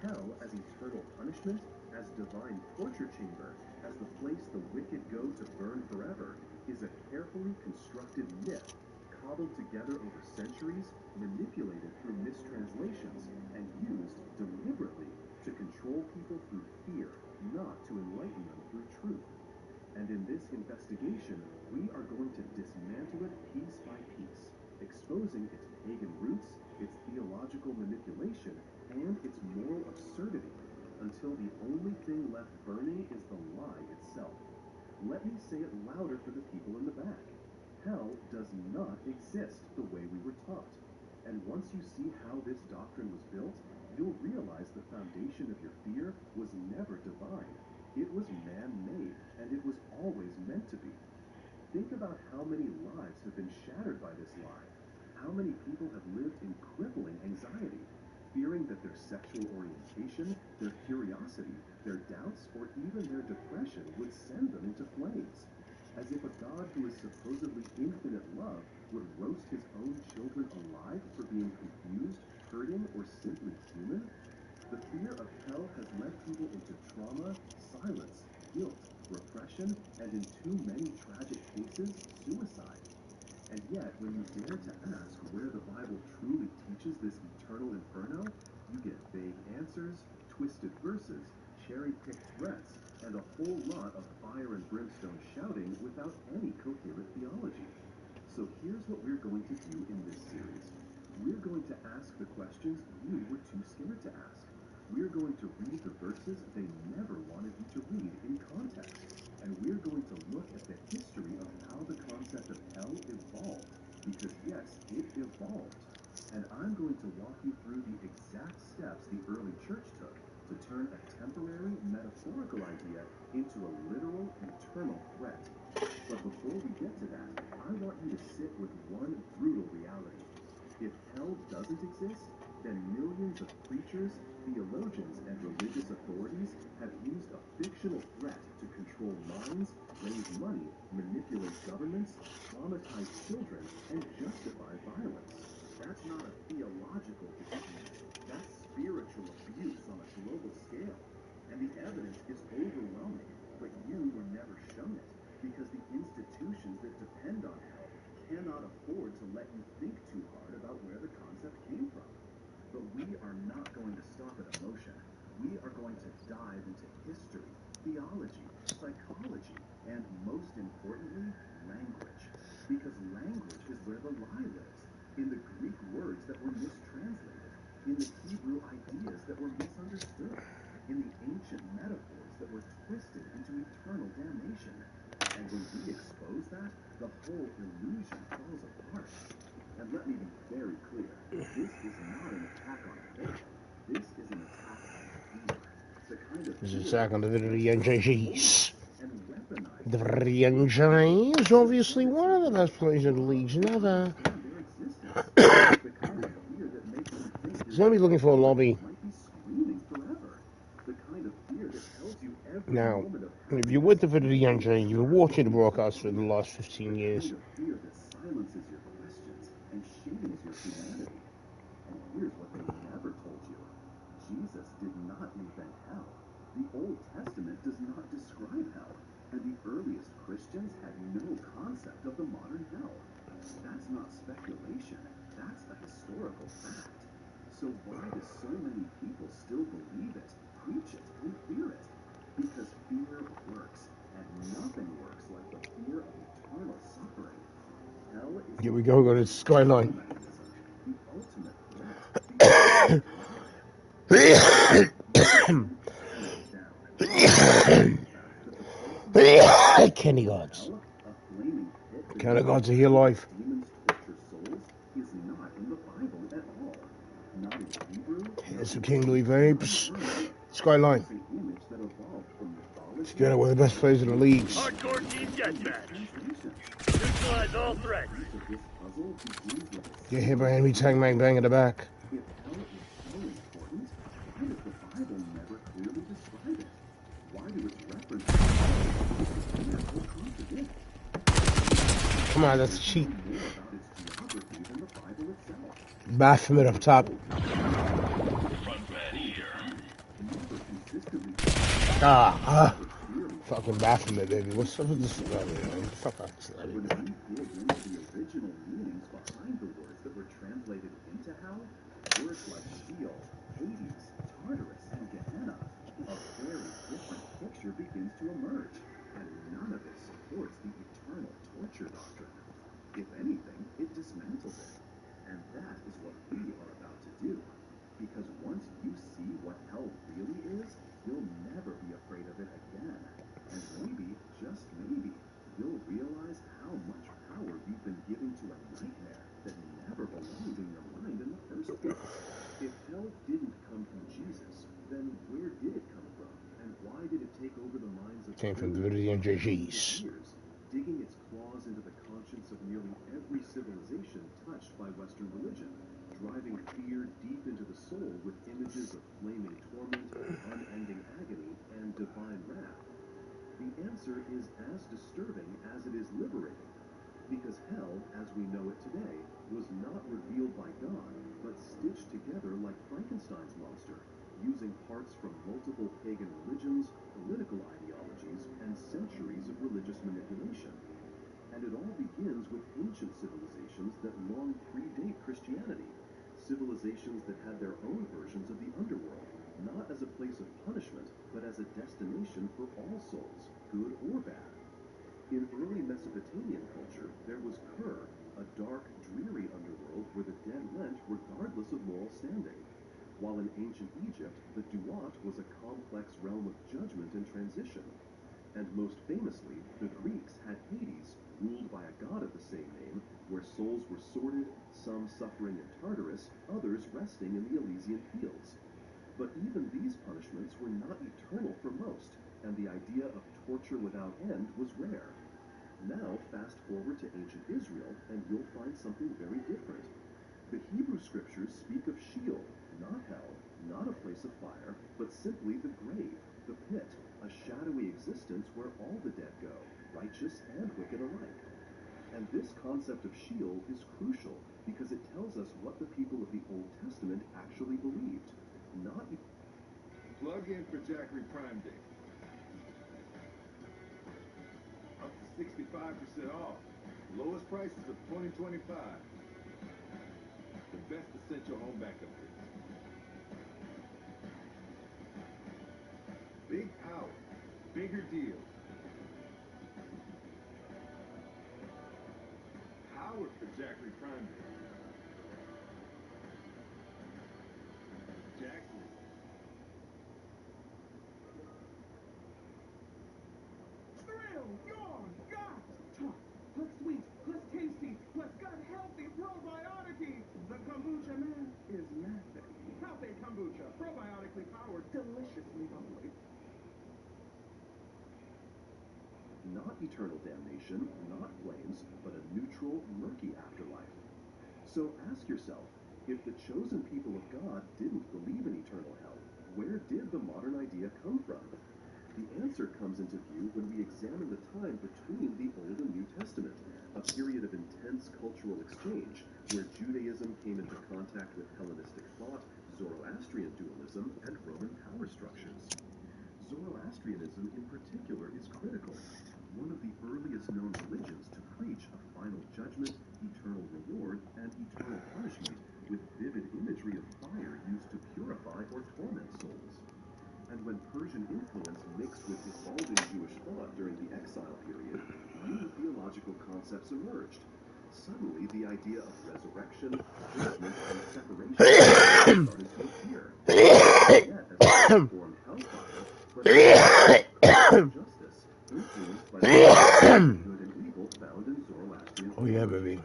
Hell as eternal punishment, as divine torture chamber, as the place the wicked go to burn forever, is a carefully constructed myth cobbled together over centuries, manipulated through mistranslations, and used deliberately to control people through fear, not to enlighten them through truth. And in this investigation, we are going to dismantle it piece by piece, exposing its pagan roots, its theological manipulation, and its moral absurdity, until the only thing left burning is the lie itself. Let me say it louder for the people in the back. Hell does not exist the way we were taught. And once you see how this doctrine was built, you'll realize the foundation of your fear was never divine. It was man-made, and it was always meant to be. Think about how many lives have been shattered by this lie. How many people have lived in crippling anxiety, fearing that their sexual orientation, their curiosity, their doubts, or even their depression would send them into flames. As if a God who is supposedly infinite love would roast his own children alive for being confused, hurting, or simply human? The fear of hell has led people into trauma, silence, guilt, repression, and in too many tragic cases, suicide. And yet, when you dare to ask where the Bible truly teaches this eternal inferno, you get vague answers, twisted verses, cherry-picked threats, and a whole lot of fire and brimstone shouting without any coherent theology. So here's what we're going to do in this series. We're going to ask the questions you were too scared to ask. We're going to read the verses they never wanted you to read in context. And we're going to look at the history of how the concept of hell evolved. Because yes, it evolved. And I'm going to walk you through the exact steps the early church took to turn a temporary, metaphorical idea into a literal, eternal threat. But before we get to that, I want you to sit with one brutal reality. If hell doesn't exist, then millions of preachers, theologians, and religious authorities have used a fictional threat to control minds, raise money, manipulate governments, traumatize children, and justify violence. That's not a theological dispute. That's spiritual abuse on a global scale. And the evidence is overwhelming, but you were never shown it, because the institutions that depend on hell cannot afford to let you think too hard about where the concept came from. But we are not going to stop at emotion. We are going to dive into history, theology, psychology, and most importantly, language. Because language is where the lie lives, in the Greek words that were mistranslated, in the Hebrew ideas that were misunderstood, in the ancient metaphors that were twisted into eternal damnation. And when we expose that, the whole illusion falls apart. And let me be very clear, this is not an attack on faith. This is an attack on fear. The kind of This is fear attack on the video of the that NJGs. and weaponize The NJ is obviously one of the best players in the league. Never. their existence. The kind of fear that makes you think He's gonna be looking for a lobby. might be screaming forever. The kind of fear that tells you every Now, moment of if you're with the video of the NJ, you've been watching the broadcast for the last 15 years. kind of fear that silences your questions and shames your humanity. And here's what they never told you. Jesus did not invent hell. The Old Testament does not describe hell, and the earliest Christians had no concept of the modern hell. That's not speculation. That's a historical fact. So why do so many people still believe it, preach it, and fear it? Because fear works, and nothing works like the fear of eternal suffering. Hell is Here we go, go to Skyline. mechanism, the ultimate threat, the ultimate lie. Kenny gods. Hell, a flaming pit Kenny gods are here live. demons torture souls, is not in the Bible at all. Not in Hebrew. Here's some Kingly Vapes. Skyline. It's an image that evolved from mythology. Together with the best players in the leagues. Hardcore team deathmatch. Neutralize all threats. This puzzle begins with a Get hit by enemy tank bang bang in the back. If hell is so important, why does the Bible never clearly describe it? Why do its references contradict? Come on, that's cheap. More about its geography than the Bible itself. Baphomet up top. Fucking Baphomet, baby. What's up with this? Fuck off this. When we dig into the original meanings behind the words that were translated into hell, words like Sheol, Hades, Tartarus, and Gehenna, a very different picture begins to emerge, and none of it supports the eternal torture doctrine. If anything, it dismantles it. And that is what we are about to do. Because once you see what hell really is, you'll never be afraid of it again. And maybe, just maybe, you'll realize how much power you've been giving to a nightmare that never belonged in your mind in the first place. If hell didn't come from Jesus, then where did it come from? And why did it take over the minds of Came from the video of the NJGs. years, digging its claws into the conscience of nearly every civilization touched by Western religion, driving fear deep into the soul with images of flaming torment, unending agony, and divine wrath? The answer is as disturbing as it is liberating, because hell, as we know it today, was not revealed by God, but stitched together like Frankenstein's monster, using parts from multiple pagan religions, political ideologies, and centuries of religious manipulation. And it all begins with ancient civilizations that long predate Christianity, civilizations that had their own versions of the underworld, not as a place of punishment, but as a destination for all souls, good or bad. In early Mesopotamian culture, there was Kur, a dark, dreary underworld where the dead went regardless of moral standing. While in ancient Egypt, the Duat was a complex realm of judgment and transition. And most famously, the Greeks had Hades, ruled by a god of the same name, where souls were sorted, some suffering in Tartarus, others resting in the Elysian fields. But even these punishments were not eternal for most, and the idea of torture without end was rare. Now, fast forward to ancient Israel, and you'll find something very different. The Hebrew scriptures speak of Sheol, not hell, not a place of fire, but simply the grave, the pit, a shadowy existence where all the dead go, righteous and wicked alike. And this concept of Sheol is crucial because it tells us what the people of the Old Testament actually believed. Not plug in for Jackery Prime Day. Up to 65% off. Lowest prices of 2025. The best essential home backup kits. Big power. Bigger deals. Powered for Jackery Prime Day. Jackery. Thrill, yawn, got, tough, plus sweet, plus tasty, plus gut healthy probiotic. The kombucha man is laughing. Healthy kombucha, probiotically powered, deliciously bubbly. Not eternal damnation, not flames, but a neutral, murky afterlife. So ask yourself, if the chosen people of God didn't believe in eternal hell, where did the modern idea come from? The answer comes into view when we examine the time between the Old and New Testament, a period of intense cultural exchange where Judaism came into contact with Hellenistic thought, Zoroastrian dualism, and Roman power structures. Zoroastrianism in particular is critical, one of the earliest known religions to preach a final judgment, eternal reward, and eternal punishment, with vivid imagery of fire used to purify or torment souls. And when Persian influence mixed with evolving Jewish thought during the exile period, new theological concepts emerged. Suddenly, the idea of resurrection, judgment, and separation started to appear. Not yet as a uniform hellfire, but as justice, influenced by the good and evil found in Zoroastrian Oh yeah, theology. baby.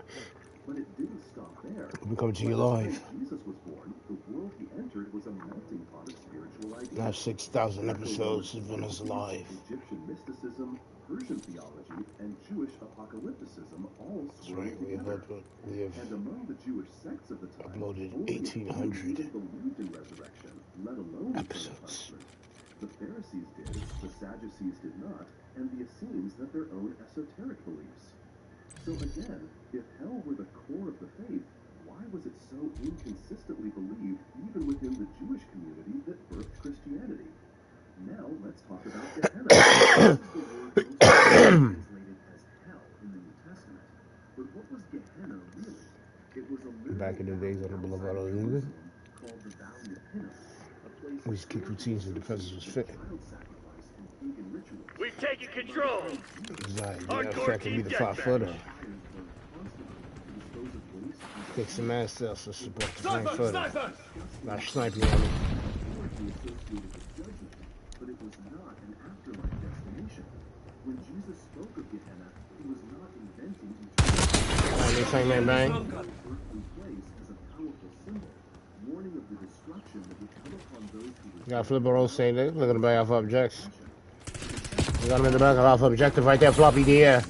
But it didn't stop there. We come to By you the time live. Jesus was born, the world he entered was a melting pot of spiritual ideas. Now 6,000 Greco-Roman episodes of Venice philosophies, Alive. Egyptian mysticism, Persian theology, and Jewish apocalypticism all That's swirled right. together. We have And among the Jewish sects of the time, uploaded only a few 1,800 even believed in resurrection, let alone eternal episodes. punishment. The Pharisees did, the Sadducees did not, and the Essenes had their own esoteric beliefs. So again, if hell were the core of the faith, why was it so inconsistently believed even within the Jewish community that birthed Christianity? Now let's talk about Gehenna. This is the word most translated as hell in the New Testament. But what was Gehenna really? It was a literal Back in the days on the valley Boulevard outside of of England, Jerusalem called the Valley of Hinnom, a place we used to kick historically routines if the presence was associated with fitting. child sacrifice and pagan rituals. We've taken And by the control. time Jesus Exactly. Yeah, Hardcore affected me team the 5-footer. deathmatch. fires burned constantly to dispose of waste and Kick some debris. ass else to support the Sniper! 5-footer. Sniper! Not sniping on me. Historically associated with judgment, but it was not an afterlife destination. When Jesus spoke of Gehenna, he was not inventing eternal Bang, bang, bang. earthly place as a powerful symbol, warning of the destruction that would come upon those who You got flipper roll saying that. Look at the back off objects. You got him in the back off objective right there, floppy dear.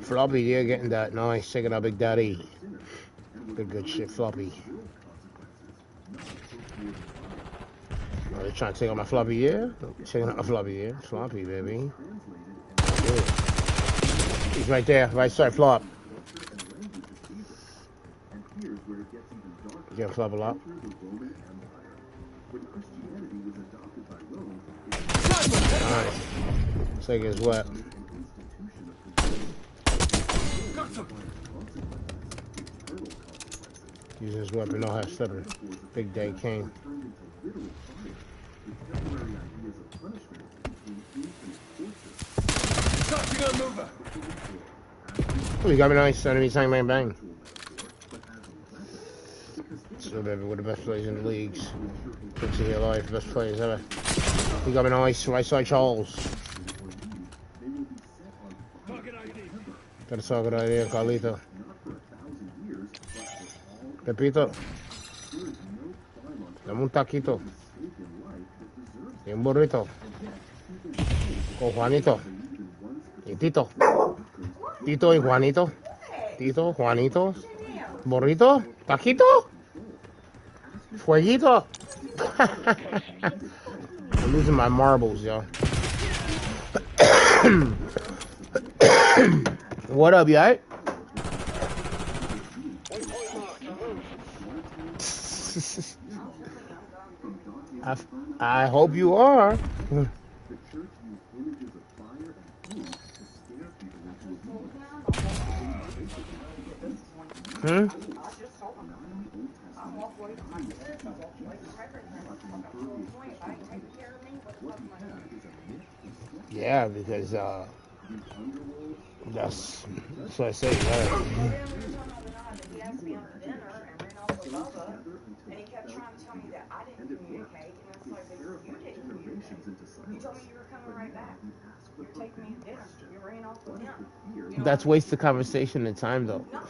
Floppy dear getting that. Nice. Taking out Big Daddy. Good shit, floppy. Oh, they're trying to take out my floppy dear? Taking out my floppy dear. Floppy, baby. Good. He's right there. Right side flop. You can't flop a lot. When Christianity was adopted by Rome, Nice. Take his what? Using his weapon, no half stepping. Big day came. Oh, you got me nice. Enemy bang, bang, bang. So, baby, we're the best players in the leagues. Good to hear live. Best players ever. You got me nice. Right side Charles. Got a target idea, Carlito. Pepito. Dame un taquito. Y un burrito. Con Juanito. Y Tito. Tito y Juanito. Tito, Juanito. Burrito. Taquito. Fueguito. I'm losing my marbles, yo. What up, y'all? I hope you are. Hmm? Yeah, because that's what I say. And he kept trying to tell me that I didn't communicate, and it's like, you didn't communicate. You told me you were coming right back. You were taking me to dinner. You ran off with him. You know, That's wasted conversation and time, though. no,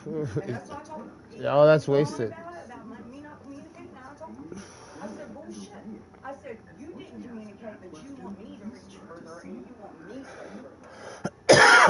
and that's what I told him. Oh, that's He told me wasted. about me not communicating. I told him. I said, bullshit. I said, you didn't communicate, but you want me to reach further, and you want me to go further.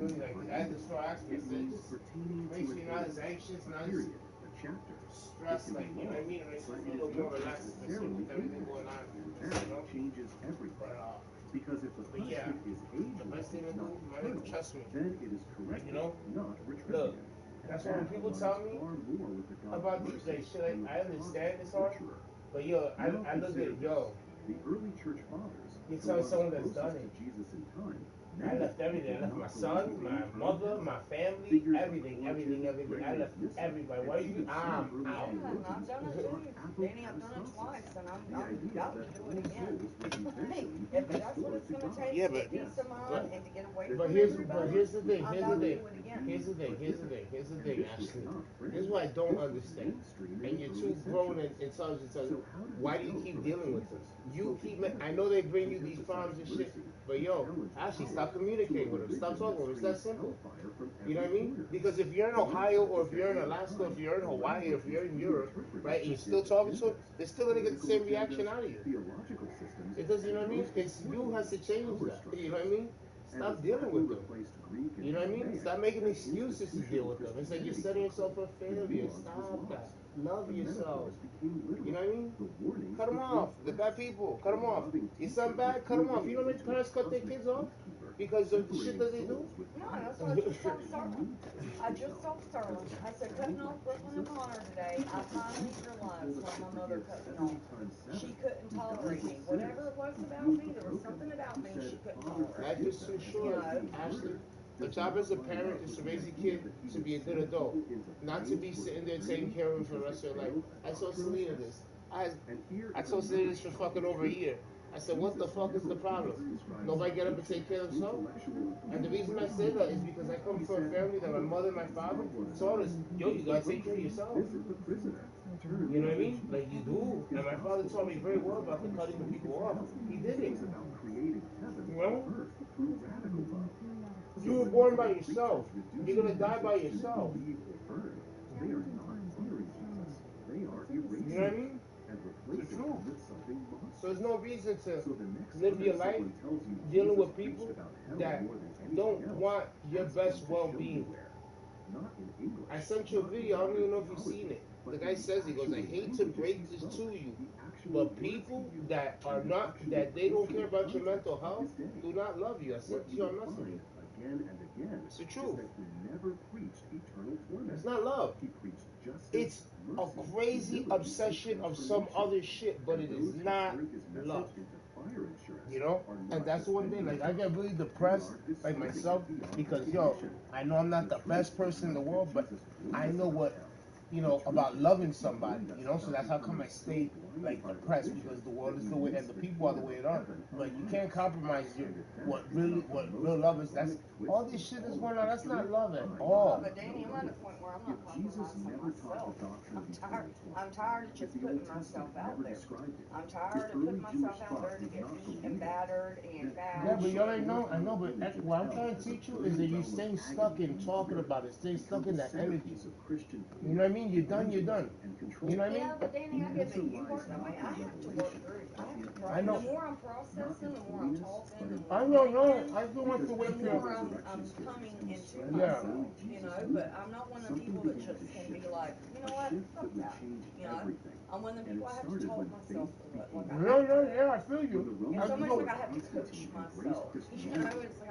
really like, I had to start asking It myself, means pertaining makes to me a not as day, anxious, a not as period, a chapter. It stressed, can like, be you know what I long, mean? It makes me but feel it a is little more not relaxed, especially necessarily with everything ageless, going on, and you that know? changes everything. But, Because if the but yeah, punishment is the best ageless, thing to do, not man, eternal, trust me. then it is You corrective, know? not Look, retributive. that's And why when that people tell aligns me far more with the God about of these, mercy like, shit, than like, with I the understand constant it's hard, torturer. but yo, Now I look consider at, this. yo, The early church fathers, you the tell ones someone that's done closest to it. Jesus in time, I many left who everything. I did left my not believe son, in any my eternal mother, hell. my family, Figures everything, like everything, Origen, everything. I Gregory left of Nyssa, everybody. and Why you? even some early Yeah, and I've theologians done it taught too. Danny, I've done it apopatastasis, twice, and the I'm idea doubting that to do all it again. souls will Hey, eventually be if that's what restored it's to gonna God. take Yeah, to get Yes, peace of mind but and to get away the but from here's everybody, the thing. I'm Here's the about to thing. do it again. Here's the thing. Here's the thing, Ashley. Here's what I don't understand. And you're too grown and intelligent. Why do you keep dealing with this? You keep. I know they bring you these problems and shit, but yo, Ashley, stop communicating with them. Stop talking with them. It's that simple. You know what I mean? Because if you're in Ohio or if you're in Alaska, if you're in Hawaii, or if you're in Europe, right, and you're still talking to them, they're still gonna get the same reaction out of you. It does. You know what I mean? It's you has to change that. You know what I mean? Stop dealing with them. You know what I mean? Stop making excuses to deal with them. It's like you're setting yourself for failure. Stop that. Love yourself. You know what I mean? Cut them off. The bad people. Cut them off. Your son bad? Cut them off. You know how many parents cut their kids off because of the shit that they do? No, that's what I just told Sterling. I just told Sterling. I said, cutting off Brooklyn and Bonner today, I finally realized why my mother cut me off. She couldn't tolerate me. Whatever it was about me, there was something about me she couldn't tolerate. Life is too short, Ashley. The job as a parent is to raise a kid to be a good adult, not to be sitting there taking care of him for the rest of your life. I told Selena this. I told Selena this for fucking over a year. I said, what the fuck is the problem? Nobody get up and take care of themselves? And the reason I say that is because I come from a family that my mother and my father taught us, yo, you gotta take care of yourself. You know what I mean? Like you do. And my father taught me very well about the cutting the people off. He did it. You know? You were born by yourself. You're gonna die by yourself. You know what I mean? It's the truth. So there's no reason to live your life dealing with people that don't want your best well-being. I sent you a video. I don't even know if you've seen it. The guy says, he goes, I hate to break this to you, but people that are not, that they don't care about your mental health do not love you. I sent you on Messenger. It's the truth. It's not love. It's a crazy obsession of some other shit, but it is not love. You know? And that's the one thing, like, I get really depressed, like myself, because, yo, I know I'm not the best person in the world, but I know what, you know, about loving somebody, you know? So that's how come I stay, like, depressed, because the world is the way, and the people are the way it are. But you can't compromise your, what real love is. That's, all this shit is going on, that's not love at all. But Danny, I'm at a point where I'm not compromising myself. I'm tired of just putting myself out there. I'm tired of putting myself out there to get beat and battered and bashed. Yeah, but you already know, I know, but what I'm trying to teach you is that you're staying stuck in talking about it, staying stuck in that energy. You know what I mean? You're done, you're done. You know what I mean? Yeah, but Danny, I get that you work that way. I have to work through. I have to process. I know. The more I'm processing, the more I'm talking, the more I I'm know, thinking, I still want to wait the for more I'm coming into myself, you know, but I'm not one of the people that just can be like, you know what, fuck that, you know. I'm one of the people I have to talk myself through it, like I have to. Yeah, I feel you. It's almost like I have to coach myself, you know, it's like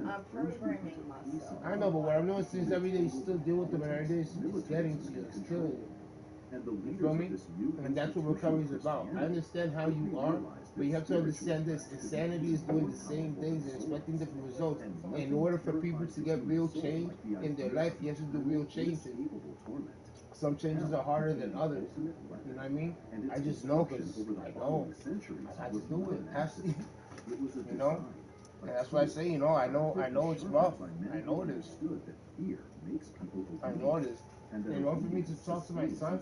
I'm programming myself. I know, but what I'm noticing is every day you still deal with them, and every day it's getting to you, it's killing you. You feel me? And that's what recovery is about. I understand how you are, but you have to understand this. Insanity is doing the same things and expecting different results. In order for people to get real change in their life, you have to do real changes. Some changes are harder than others. You know what I mean? I just know because I know. I had to do it. Actually, you know? And that's why I say, you know, I know it's rough. I know it is. I know it is. In order for me to talk to my son,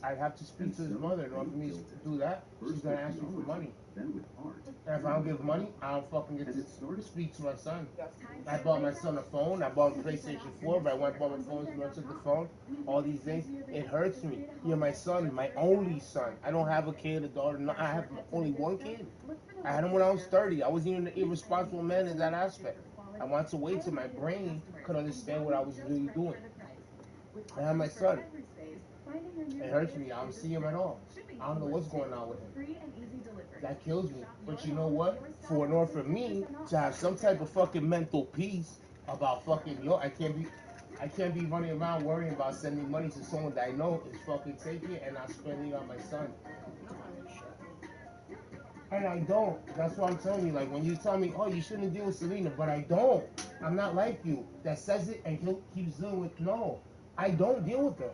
I have to speak to his mother. In order for me to do that, she's gonna ask me for money. And if I don't give money, I don't fucking get to speak to my son. I bought my son a phone. I bought him a PlayStation 4, but I went and bought my phone, so I took the phone. All these things, it hurts me. You're my son, my only son. I don't have a kid, a daughter. No, I have only one kid. I had him when I was 30. I wasn't even an irresponsible man in that aspect. I wanted to wait till my brain could understand what I was really doing. I have my son. It hurts me. I don't see him at all. I don't know what's going on with him. That kills me. But you know what? In order for me to have some type of fucking mental peace about fucking I can't be running around worrying about sending money to someone that I know is fucking taking it and not spending it on my son. And I don't. That's what I'm telling you. Like when you tell me, oh, you shouldn't deal with Selena, but I don't. I'm not like you that says it and keeps dealing with. No, I don't deal with them.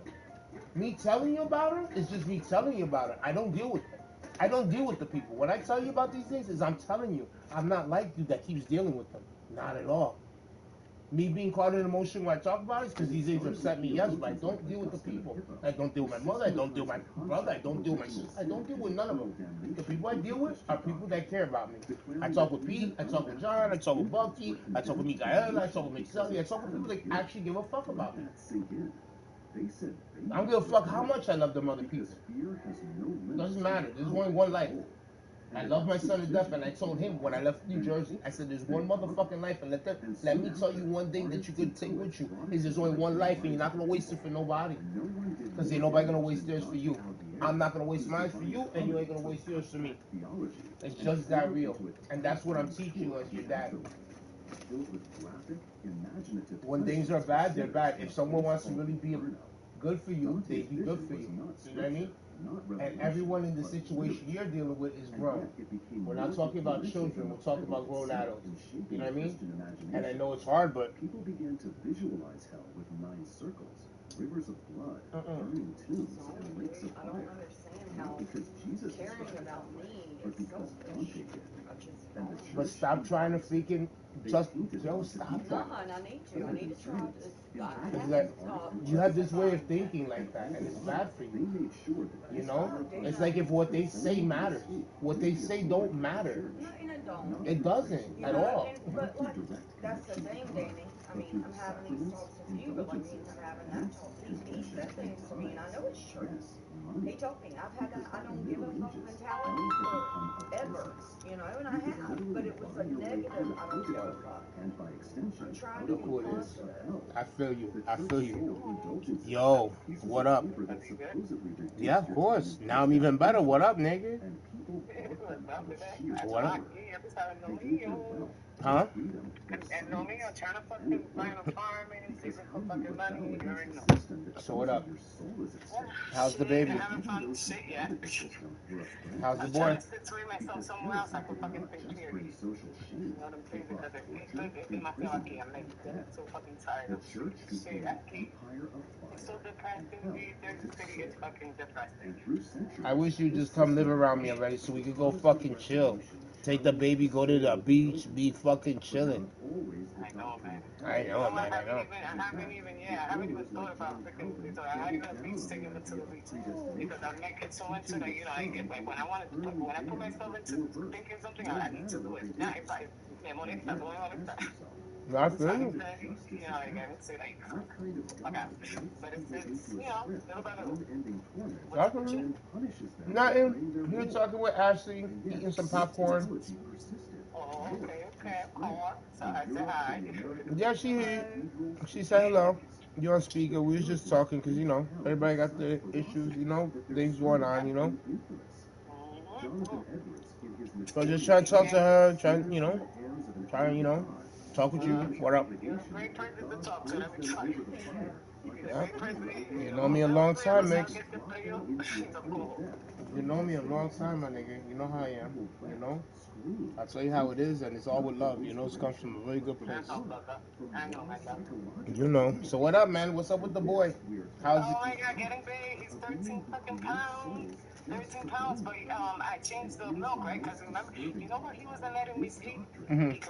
Me telling you about her is just me telling you about her. I don't deal with them. I don't deal with the people. When I tell you about these things, is I'm telling you. I'm not like you that keeps dealing with them. Not at all. Me being caught in emotion when I talk about it is because these things upset me, yes, but I don't deal with the people. I don't deal with my mother, I don't deal with my brother, I don't deal with my sister, I don't deal with none of them. The people I deal with are people that care about me. I talk with Pete, I talk with John, I talk with Bucky, I talk with Mikaela, I talk with Mixelli, I talk with people that actually give a fuck about me. I don't give a fuck how much I love them other people. Doesn't matter. There's only one life. I love my son to death, and I told him when I left New Jersey, I said, "There's one motherfucking life, and let me tell you one thing that you could take with you is there's only one life, and you're not gonna waste it for nobody, because ain't nobody gonna waste theirs for you. I'm not gonna waste mine for you, and you ain't gonna waste yours for me. It's just that real, and that's what I'm teaching you as your dad. When things are bad, they're bad. If someone wants to really be good for you, they be good for you. You know what I mean? And everyone in the situation you're dealing with is grown. We're not talking about children. We're talking about grown adults. You know what I mean? And I know it's hard, but people began to visualize hell with 9 circles, rivers of blood, burning tombs, and lakes of I don't fire. understand Not how because Jesus caring described it about that way, me but is because Dante selfish. did. I just And the don't. but church stop trying to freaking just Joe. Stop that. None. I need to. I need to try to. I It's have like to stop. you have this way of thinking like that, and it's bad for you. You know, it's like if what they say matters, what they say don't matter. No, and it don't. It doesn't You at know, all. but like that's the thing, Danny. I mean, I'm having these talks with you, but like me and him having that talk, he said things to me, and I know it's true. He told me I've had that I don't give a fuck mentality forever, you know, and I have, but it was a negative. I don't give a fuck. I'm trying to Look be who it is. positive. I feel you. I feel you. Yo, what up? Yeah, of course. Now I'm even better. What up, nigga? What up? Huh? So what up? How's the baby? How's the boy? I wish you'd just come live around me already so we could go fucking chill. Take the baby, go to the beach, be fucking chilling. I know, man, I know. No, I feel you. I feel you. Nothing. Here talking with Ashley, eating some popcorn. Yeah, she said hello. You on speaker. We was just talking because, you know, everybody got their issues, you know, things going on, you know. So just trying to talk to her, trying, you know, talk with you. What up? Yeah. You know me a long time, Mix. You know me a long time, my nigga. You know how I am. You know? I'll tell you how it is, and it's all with love. You know, it comes from a very good place. You know. So what up, man? What's up with the boy? How's it? Mhm.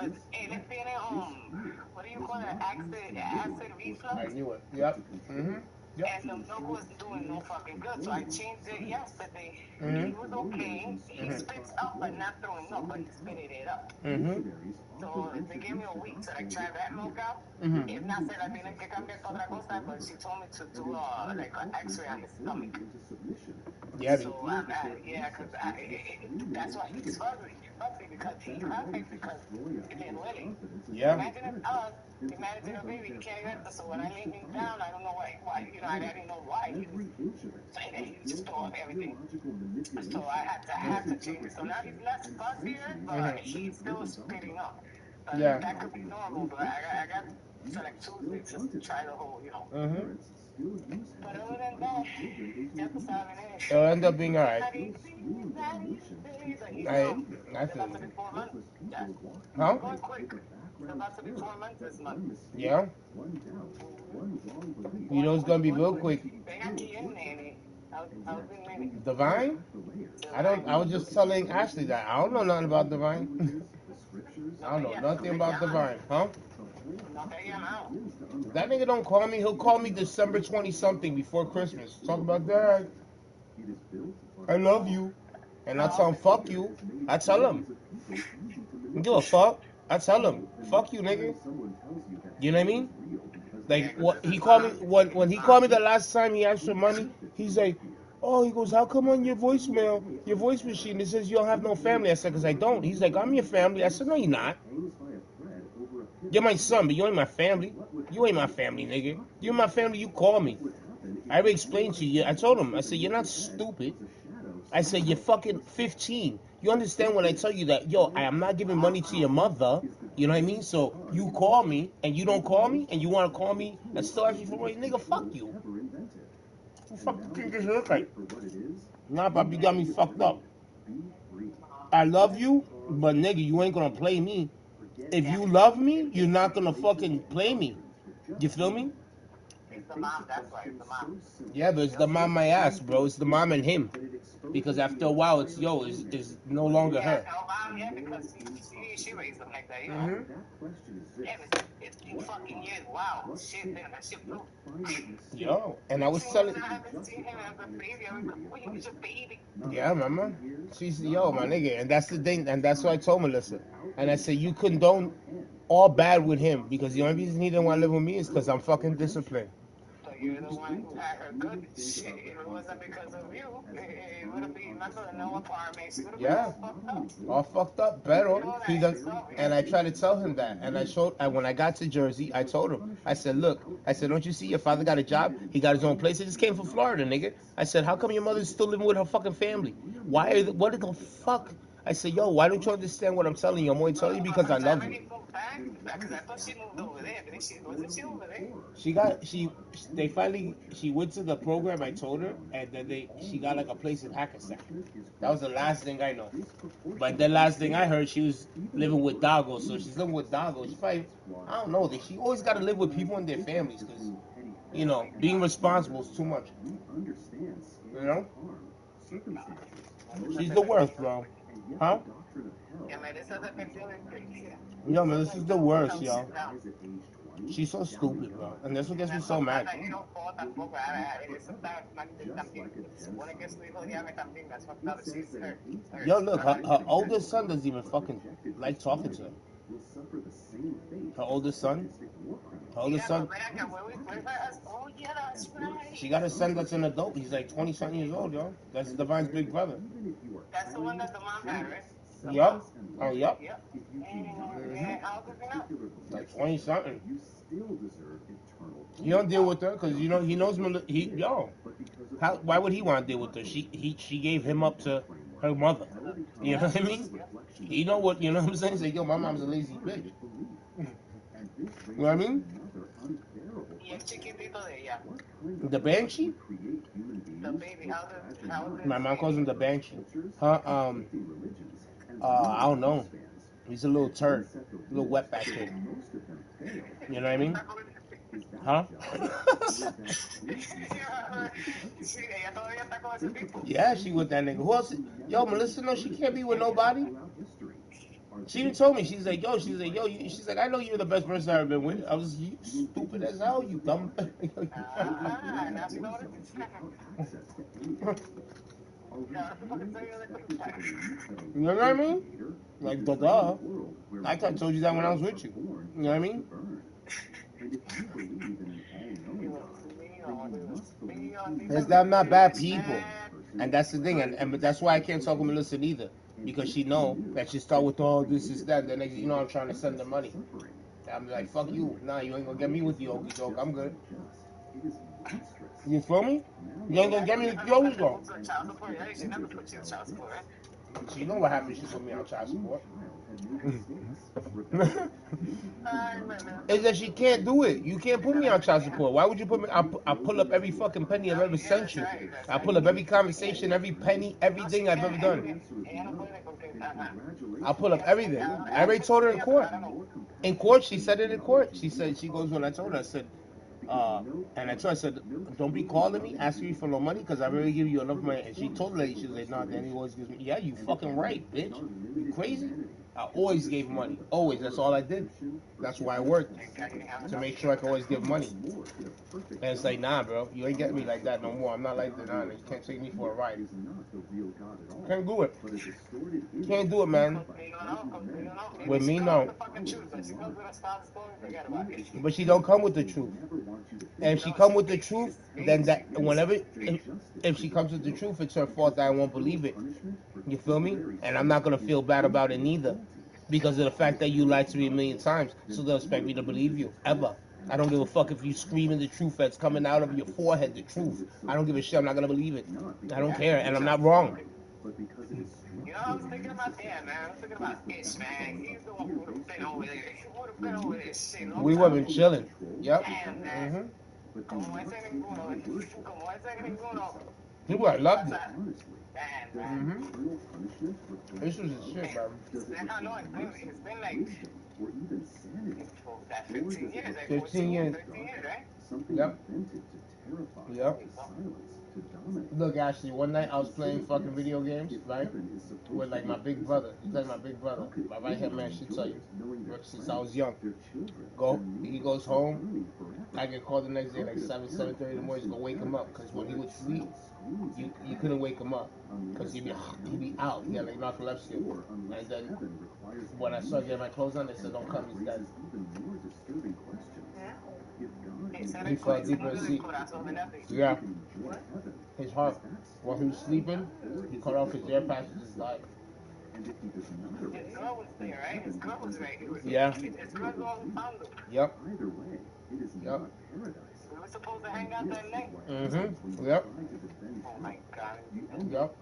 I knew it. Yep. Mhm. Yep. Mhm. Mhm. Mhm. Mhm. Yeah, yeah. Yeah. Mhm. It'll end up being alright. I feel you. Huh? Yeah. You know it's gonna be real quick. Divine? I don't. I was just telling Ashley that I don't know nothing about Divine. I don't know nothing about Divine, huh? If that nigga don't call me, he'll call me December 20 something before Christmas. Talk about that. I love you. And I tell him, fuck you. I tell him. You give a fuck. I tell him, fuck you, nigga. You know what I mean? Like what he called me when he called me the last time he asked for money, he's like, oh, he goes, how come on your voicemail, your voice machine, it says you don't have no family? I said, because I don't. He's like, I'm your family. I said, no, you're not. You're my son, but you ain't my family. You ain't my family, nigga. You're my family, you call me. I already explained to you. I told him, I said, you're not stupid. I said, you're fucking 15. You understand when I tell you that, yo, I am not giving money to your mother. You know what I mean? So you call me and you don't call me and you want to call me and still ask me for money. Nigga, fuck you. What the fuck you think this look like? Nah, Bob, you got me fucked up. I love you, but nigga, you ain't gonna play me. If you love me, you're not gonna fucking play me. You feel me? It's the mom, that's why, it's the mom. Yeah, but it's the mom my ass, bro. It's the mom and him. Because after a while, it's yo, is no longer her. Yeah, no, mom, yeah, because she raised them like that, you know. Yeah, but it's 2 fucking years, wow, shit, damn, that shit flew. Yo, and I was telling. I haven't seen him as a baby, I remember when he was a baby. Yeah, mama. She's yo, my nigga, and that's the thing, and that's what I told Melissa. And I said you condone all bad with him because the only reason he didn't want to live with me is because I'm fucking disciplined. So you're the one who had her good. Shit, if it wasn't because of you, it would have been nothing, no apartment. She would have been Yeah, all fucked up. Pero he does, and I tried to tell him that, and I showed. And when I got to Jersey, I told him. I said, look, I said, don't you see your father got a job? He got his own place. He just came from Florida, nigga. I said, how come your mother's still living with her fucking family? Why? What the fuck? I said, yo, why don't you understand what I'm telling you? I'm only telling you because I love you. because I thought she moved over there, but wasn't she over there? They finally, she went to the program I told her, and then she got like a place in Hackensack. That was the last thing I know. But the last thing I heard, she was living with Dago, so she's living with Dago. She probably, I don't know, she always got to live with people in their families, because, you know, being responsible is too much. You know? She's the worst, bro. Huh? Yo, man, this is the worst, yo. She's so stupid, bro. And that's what gets me so mad. Yo, look, her oldest son doesn't even fucking like talking to her. Her oldest son? Her oldest son? She got a son that's an adult. He's like 20-something years old, yo. That's Divine's big brother. That's the one that the mom had, right? Yup. Oh, yup. Like 20-something. He don't deal with her because, you know, he knows, why would he want to deal with her? She gave him up to her mother. You know what I mean? You know what, you know what I'm saying? He's like, yo, my mom's a lazy bitch. You know what I mean? The Banshee? The baby, how My mom calls him the Banshee. I don't know. He's a little turd. A little wetback kid. You know what I mean? Huh? Yeah, she with that nigga. Who else? Yo, Melissa, no, she can't be with nobody. She even told me, she's like, yo, she's like, I know you're the best person I've ever been with. I was, you stupid as hell, you dumb. You know what I mean? Like, duh. I told you that when I was with you. You know what I mean? Because they're not bad people. And that's the thing. And that's why I can't talk with Melissa either. Because she know that she start with all this, that. Then next, you know, I'm trying to send her money. I'm like, fuck you. Nah, you ain't gonna get me with the okey doke. I'm good. You feel me? You ain't gonna get me with the okey doke. She know what happened. She put me on child support. Is that she can't do it. You can't put me on child support. Why would you put me? I pull up every fucking penny I've ever sent you. I pull up every conversation, every penny, everything I've ever done. I pull up everything. I already told her in court. In court, she said it in court. She said, she goes, when I told her, I said, and I told her, I said, don't be calling me, asking me for no money, because I already give you enough money. And she told the lady, she was like, nah, Danny always gives me. Yeah, you fucking right, bitch. You crazy? I always gave money. Always. That's all I did. That's why I worked, Thank God you didn't have to enough make to sure I give can her. always give money. And it's like, nah, bro, you ain't getting me like that no more. I'm not like that. Nah, you can't take me for a ride. Can't do it. Can't do it, man. With me, no. But she don't come with the truth. And if she come with the truth, then that whenever if she comes with the truth, it's her fault that I won't believe it. You feel me? And I'm not gonna feel bad about it neither, because of the fact that you lied to me a million times. So they'll expect me to believe you ever. I don't give a fuck if you screaming the truth that's coming out of your forehead, the truth. I don't give a shit. I'm not gonna believe it. I don't care, and I'm not wrong. You know, I was thinking about that, man. I was thinking about Ish, man. He's the one who would have been over there. He would have been over there shit long We would have time been ago. chilling. Yep. Damn, man. Como ese ninguno. Como ese ninguno. He would have loved it. Pasa. Damn, man. This was the shit, bro. I know it's been like for that 15 years, like 15 14 years, years. 13 years, right? Yep. Yep. Look, Ashley, one night I was playing fucking video games, right? With like my big brother. He's like my big brother. My right hand man, she tell you. Since I was young. He goes home. I get called the next day like 7:30 in the morning to go wake him up. Because when he would sleep, you couldn't wake him up. Because he'd be out. He had like narcolepsy. And then when I started getting my clothes on, they said, don't come, he's dead. He fell deep in the sea. Yeah. His heart. While he was sleeping, he cut off his air patch and just died. His girl was there, right? His girl was right. Yeah. His girl the one who found him. Yep. Yep. We were supposed to hang out that night. Mm-hmm. Yep. Oh my God. Yep.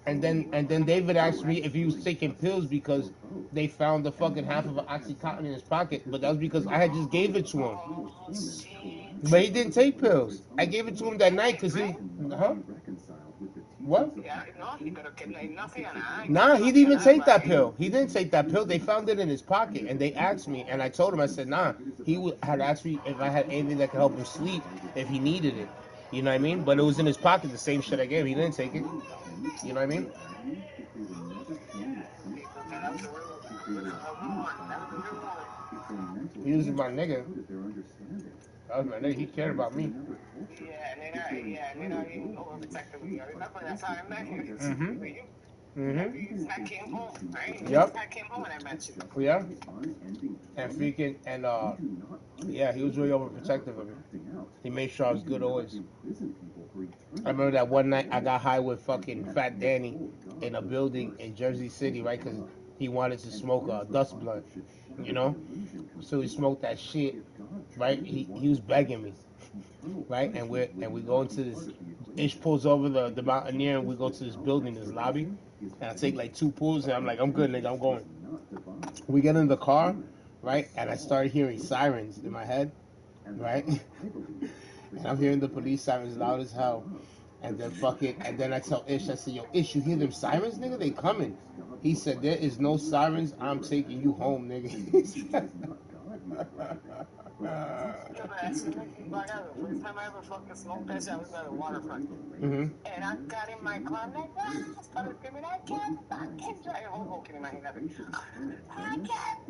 And then David asked me if he was taking pills because they found the fucking half of an Oxycontin in his pocket, but that was because I had just gave it to him. Oh, shit. But he didn't take pills. I gave it to him that night because he, huh? What? Yeah, no, pero que no hacía nada. Nah, he didn't even take that pill. He didn't take that pill. They found it in his pocket, and they asked me, and I told him, I said, nah. Had asked me if I had anything that could help him sleep if he needed it. You know what I mean? But it was in his pocket, the same shit I gave him. He didn't take it. You know what I mean? He was my nigga. That was my nigga. He cared about me. Yeah, and then he overprotected me. I remember that's how I met him. I came home, right? Yep. I came home and I met you. Yeah. And freaking, and yeah, he was really overprotective of me. He made sure I was good always. I remember that one night I got high with fucking Fat Danny in a building in Jersey City, right? Because he wanted to smoke a dust blunt, you know? So he smoked that shit, right? He was begging me, right? And we go into this. Ish pulls over the Mountaineer, and we go to this building, this lobby. And I take like 2 pulls, and I'm like, I'm good, nigga, I'm going. We get in the car, right? And I started hearing sirens in my head, right? And I'm hearing the police sirens loud as hell. And then I tell Ish, I said, yo, Ish, you hear them sirens, nigga? They coming. He said, there is no sirens. I'm taking you home, nigga. First time I ever fucking smoked that shit, I was at the waterfront. And I got in my car, I'm like, started screaming, I can't fucking drive. Hoboken, imagínate. I can't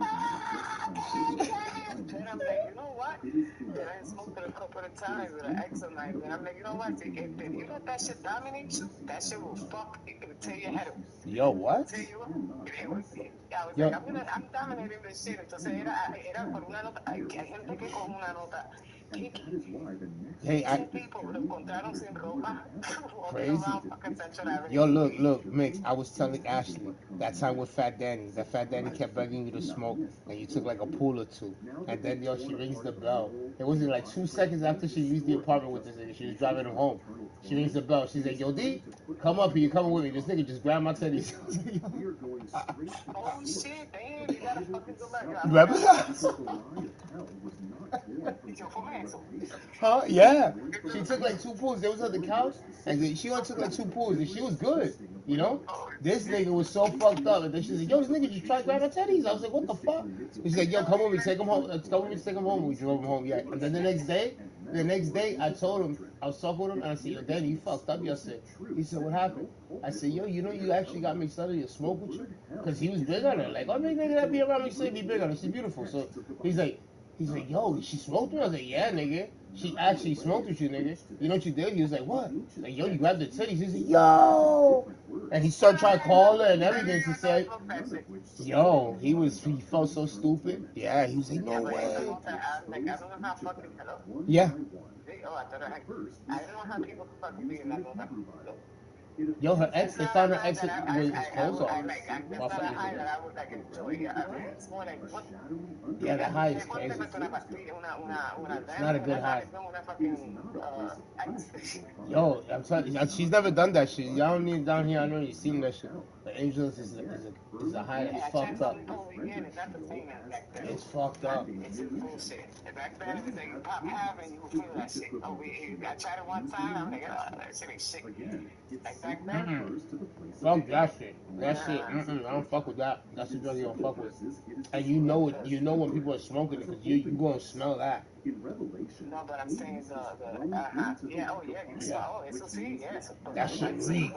fucking. And I'm like, you know what? And I smoked it a couple of times with an ex of mine. And I'm like, you know what? If you let that shit dominate you, that shit will fuck. It can tear your head up. Yo, what? I was like, I'm dominating this shit. Entonces era por una nota. Hay gente que con una nota. Hey, People lo encontraron sin ropa. Crazy. Yo, look, Mix. I was telling Ashley that time with Fat Danny. That Fat Danny kept begging you to smoke, and you took like a pull or two. And then, yo, she rings the bell. It wasn't like 2 seconds after she leaves the apartment with this nigga. She was driving him home. She rings the bell. She's like, yo, D, come up here. You coming with me? This nigga just grabbed my titties. Oh shit, damn, you gotta fucking go back. Remember that? Huh? Yeah. She took like 2 pulls. They was on the couch, and then she only took like 2 pulls, and she was good. You know? This nigga was so fucked up. And then she's like, yo, this nigga just tried to grab my teddies. I was like, what the fuck? She's like, yo, come with me, take him home. Come with me, take him home. We drove him home, yeah. And then the next day, The next day, I told him, I was talking with him, and I said, yo, Daddy, you fucked up yesterday. He said, what happened? I said, yo, you know you actually got me started to smoke with you? Because he was big on her. Like, oh, big nigga that be around me say be big on her. She's beautiful. So he's like, yo, she smoked with me? I was like, yeah, nigga. She actually smoked with you, nigga. You know what you did? He was like, what? Like, yo, you grabbed the titties. He's like, yo. And he started trying to call her and everything. She said, yo, he felt so stupid. Yeah, he was like, no way. Yeah. I don't know how people could fucking be in that mother. Yo, her ex, they found her ex with his clothes off. That's not a high that I would like enjoy. I mean, it's more like what? Yeah, that high is crazy. It's not a good high. Yo, I'm telling you, she's never done that shit. Y'all don't need down here. I know you've seen that shit. The Angels is a high that's fucked up. It's fucked up. It's bullshit. Back then, it's like you pop half and you feel that shit. Oh, you got tried it one time. I'm like, oh, that shit ain't shit. Like back then. Fuck that shit. That shit. I don't fuck with that. That's the drug you don't fuck with. And you know it. You know when people are smoking it because you gonna smell that. No, but I'm saying yeah, oh yeah, you smell. Oh, it's a see, yes. That shit reeks.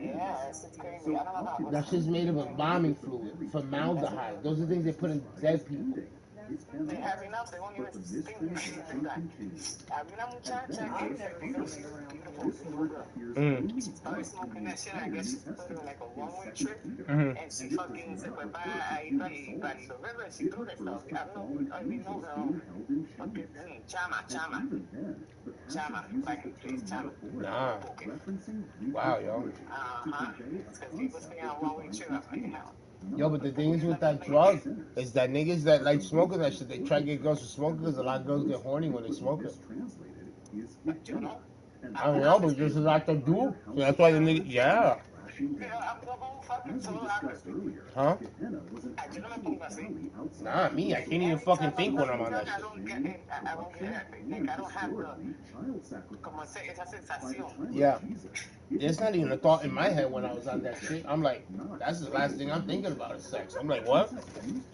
Yeah, it's crazy. I don't know how. That shit's made of embalming fluid, formaldehyde. Those are things they put in dead people. They have enough, they won't even think like that. Había una muchacha que se started smoking that shit. I guess she put her like a 1 week trip. And she fucking se fue para ahí, para the river, and she threw herself. I don't know, I mean, no, fucking Chama, like, please, Chama. Nah. Wow, yo. Because people stay on 1 week trip, I'm like, hell. Yo, but the thing is with that drug is that niggas that like smoking that shit, they try to get girls to smoke because a lot of girls get horny when they smoke it. I don't know, but just a lot to do. So that's why the niggas, yeah. Huh? Nah, me, I can't even fucking think when I'm on that shit. I don't get it. I don't have the, yeah. It's not even a thought in my head when I was on that shit. I'm like, that's the last thing I'm thinking about is sex. I'm like, what?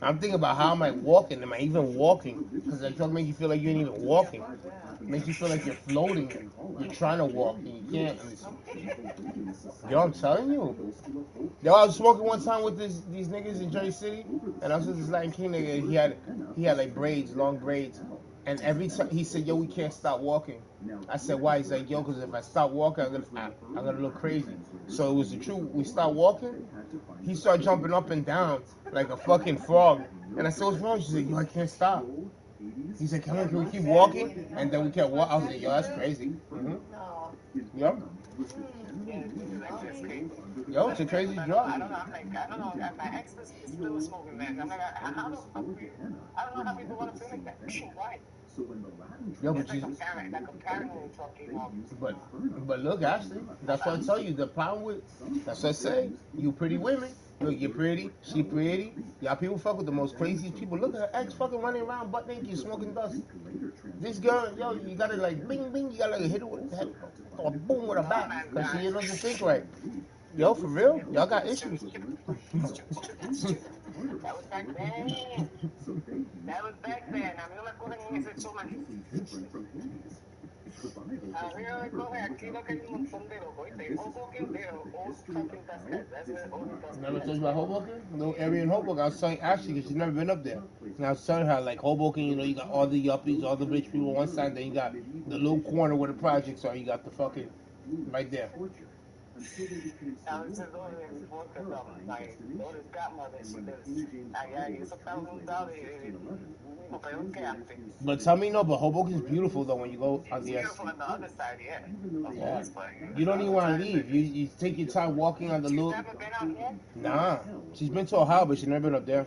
I'm thinking about how am I walking? Am I even walking? Because that drug makes you feel like you ain't even walking. It makes you feel like you're floating. You're trying to walk and you can't. Yo, I'm telling you. Yo, I was smoking one time with these niggas in Jersey City, and I was with this Latin King nigga. He had like braids, long braids. And every time he said, yo, we can't stop walking. I said, why? He's like, yo, because if I stop walking, I'm gonna look crazy. So it was the truth. We stopped walking. He started jumping up and down like a fucking frog. And I said, what's wrong? She said, yo, I can't stop. He said, come on, can we keep walking? And then we kept walking. I was like, yo, that's crazy. Yep. Yo, it's a crazy drug. I don't know. My ex is still smoking, man. I'm like, how the fuck I don't know how people want to feel like that. Why? Yo, but look, Ashley, that's what I tell you. The problem with, that's what I say. You pretty women. Look, you're pretty. She pretty. Y'all people fuck with the most crazy people. Look at her ex fucking running around butt naked, smoking dust. This girl, yo, you gotta like bing bing. You gotta hit her with the head, or boom with a bat, cause she doesn't think right. Yo, for real, y'all got issues. That was back then. That was back then. A mí no me cogen en ese show, man. A mí no me cogen. Aquí lo que hay un montón de locos. Hoboken, they're all fucking dust. That's where all the dust. Never told you about Hoboken? A little area in Hoboken. I was telling Ashley because she's never been up there. And I was telling her, like, Hoboken, you know, you got all the yuppies, all the rich people on one side, then you got the little corner where the projects are. You got the fucking, right there. I was just over there before because like, daughter's godmother, she lives, it's $1,000. But tell me no, but Hoboken's beautiful though when you go on the beautiful on the other side, yeah. Yeah. You don't even want to leave. You take your time walking on the little. She's never been out here? Nah. She's been to Ohio, but she's never been up there.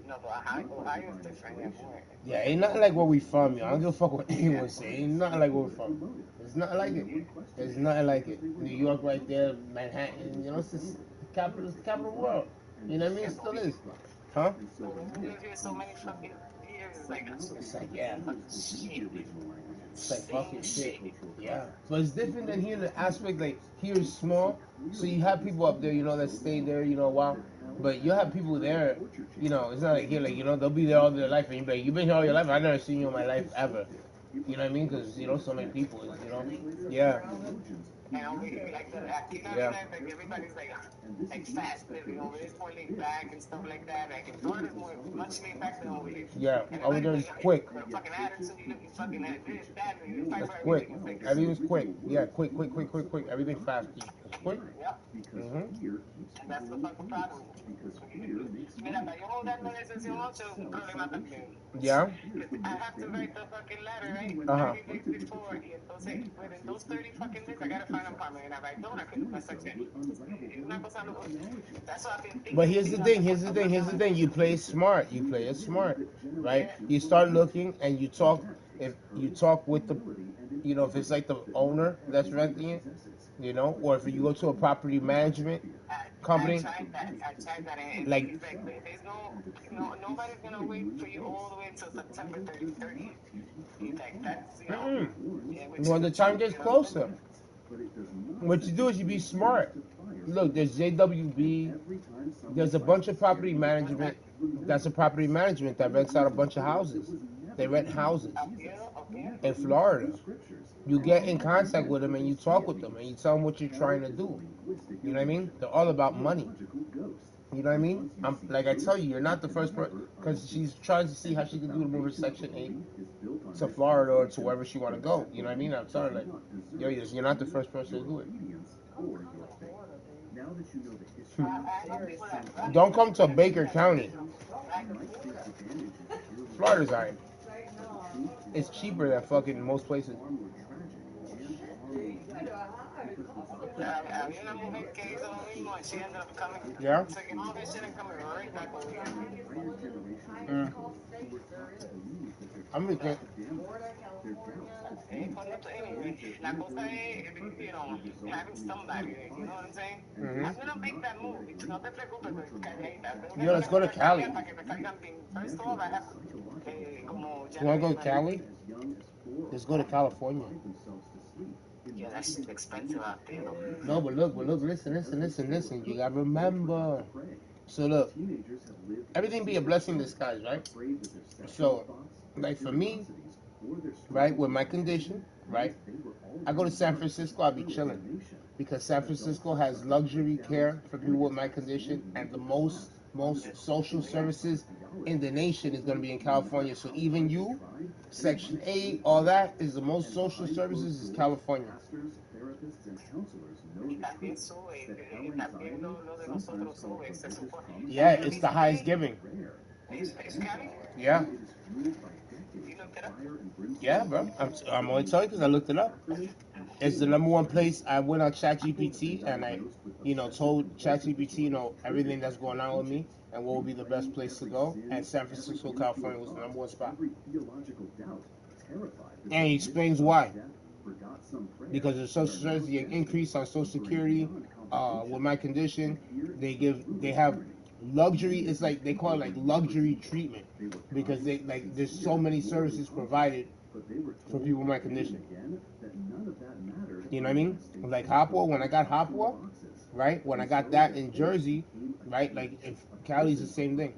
No, but Ohio's different, yeah, ain't nothing like where we from, yo. I don't give a fuck what anyone say. Ain't nothing like where we from. It's nothing like it. There's nothing like it. New York right there, Manhattan, you know, it's the capital of the world. You know what I mean? It still is. Huh? So many fucking years, it's like, yeah. It's like fucking shit. Yeah. But it's different than here in the aspect, like, here is small. So you have people up there, you know, that stay there, you know, a while. But you have people there, you know, it's not like here, like, you know, they'll be there all their life. And you'll be like, you've been here all your life? I've never seen you in my life ever. You know what I mean? Because you know so many people is yeah. And over here, like aquí la Yeah. vida, like everybody's like fast living. Over there is more laid back and stuff like that. Like in Florida is more much laid back than over here. Yeah. Over Everybody's there like is quick. got a fucking attitude. You fucking this, that, and you fight It's for quick. everything. It's like Everything's quick. Yeah, quick, quick, quick, quick, quick. Everything fast. It's quick. yeah. Mm-hmm. And that's the fucking problem. Mira, para yo mudarme de sesión 8 es un problema también. Yeah. I have to write the fucking letter, right? Uh-huh. 30 days before. Y entonces, within those 30 fucking days, I gotta find an apartment. And if I don't, I can do my section. Es una cosa loca. That's what I've been thinking. But here's the thing, here's the thing, here's the thing. You play it smart. You play it smart, right? You start looking and you talk. If you talk with the, you know, if it's like the owner that's renting it, you know, or if you go to a property management company, I tried that, and like, there's nobody's gonna wait for you all the way until September 30th. Like that's when the time gets closer, what you do is you be smart. Look, there's JWB. There's a bunch of property management. That's a property management that rents out a bunch of houses. They rent houses in Florida. You get in contact with them and you talk with them and you tell them what you're trying to do. You know what I mean? They're all about money. You know what I mean? Like I tell you, you're not the first person, because she's trying to see how she can do to move her Section 8 to Florida or to wherever she want to go. You know what I mean? I'm telling her, like, yo, you're not the first person to do it. Don't come to Baker County. Florida's alright. It's cheaper than fucking most places. Había una mujer que hizo lo mismo and she ended up coming, Yeah? taking all this shit and coming right back over here. I'm just Anyway, la cosa es, you know, having somebody, you know what I'm saying? I'm gonna make that move. No te preocupes, calladita. Yo, let's go to Cali. Para que me caigan bien. First of all, I have como You want to go to Cali? Let's go to California. Yeah, that shit's expensive out there. No, but look, listen. You gotta remember. So look, everything be a blessing in disguise, right? So, like for me, right, with my condition, right, I go to San Francisco, I'll be chilling. Because San Francisco has luxury care for people with my condition, and the most social services in the nation is going to be in California. So even you, Section 8, all that is the most social services is California. Yeah, it's the highest giving. Yeah. Yeah, bro. I'm only telling you because I looked it up. It's the #1 place. I went on ChatGPT and I, told ChatGPT, everything that's going on with me and what would be the best place to go. And San Francisco, California was the #1 spot. And he explains why. Because the Social Security increase on Social Security, with my condition, they have luxury. It's like they call it like luxury treatment because there's so many services provided for people with my condition. You know what I mean? Like Hopwa, when I got Hopwa, right? When I got that in Jersey, right? Like if Cali's the same thing.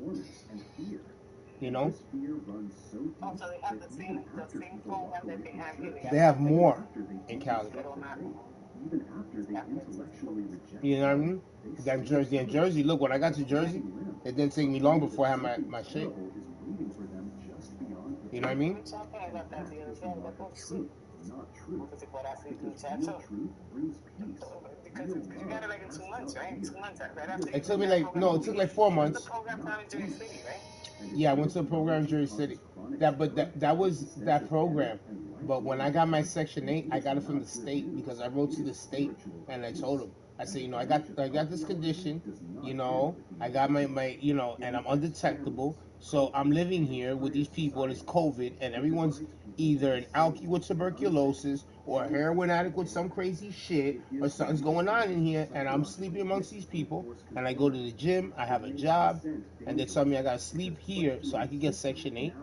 You know? Oh, so they have the same program that they have here. They have more in Cali. You know what I mean? Than Jersey. In Jersey, look, when I got to Jersey, it didn't take me long before I had my shit. You know what I mean? Because you got it like in 2 months, right? 2 months right after. It took me it took like 4 months. The program down in Jersey City, right? Yeah, I went to the program in Jersey City. That was that program. But when I got my Section 8, I got it from the state because I wrote to the state and I told them. I said, I got this condition, I got my and I'm undetectable. So I'm living here with these people and it's COVID and everyone's either an alky with tuberculosis or a heroin addict with some crazy shit or something's going on in here and I'm sleeping amongst these people and I go to the gym, I have a job, and they tell me I gotta sleep here so I can get Section 8.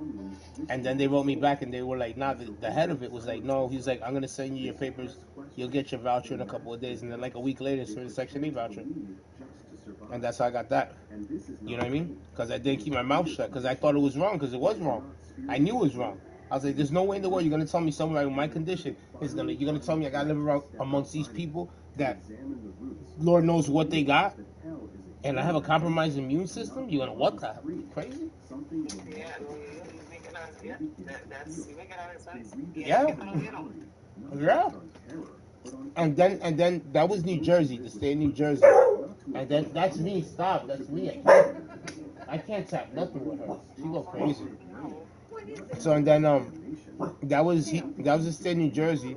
And then they wrote me back and they were like, nah, the head of it was like, no, he's like, I'm gonna send you your papers, you'll get your voucher in a couple of days, and then like a week later, it's for the Section 8 voucher. And that's how I got that. You know what I mean? Because I didn't keep my mouth shut, because I thought it was wrong, because it was wrong. I knew it was wrong. I was like, there's no way in the world you're gonna tell me someone like my condition is gonna. You're gonna tell me I gotta live around amongst these people that Lord knows what they got, and I have a compromised immune system. You're gonna what the hell? Crazy? Yeah, you make it out. Yeah, that's you make it out of sense. Yeah. Yeah. And then that was New Jersey, the state of New Jersey. And then that's me. Stop. That's me. I can't tap nothing with her. She go crazy. So and then that was the state of New Jersey.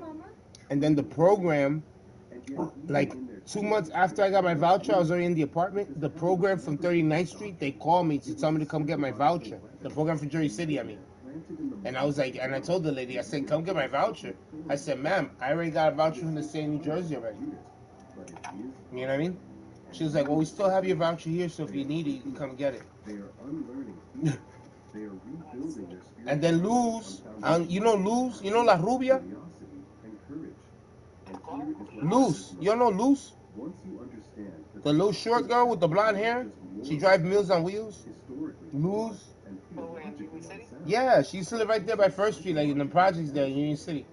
And then the program, like 2 months after I got my voucher, I was already in the apartment. The program from 39th Street, they called me to tell me to come get my voucher. The program from Jersey City, I mean. And I was like, and I told the lady, I said, come get my voucher. I said, ma'am, I already got a voucher from the state of New Jersey already. You know what I mean? She was like, well, we still have your voucher here, so if you need it, you can come get it. And then Luz, Luz, La Rubia? Luz, you don't know Luz? The little short girl with the blonde hair? She drives Meals on Wheels? Luz? Yeah, she used to live right there by First Street, like in the projects there in Union City.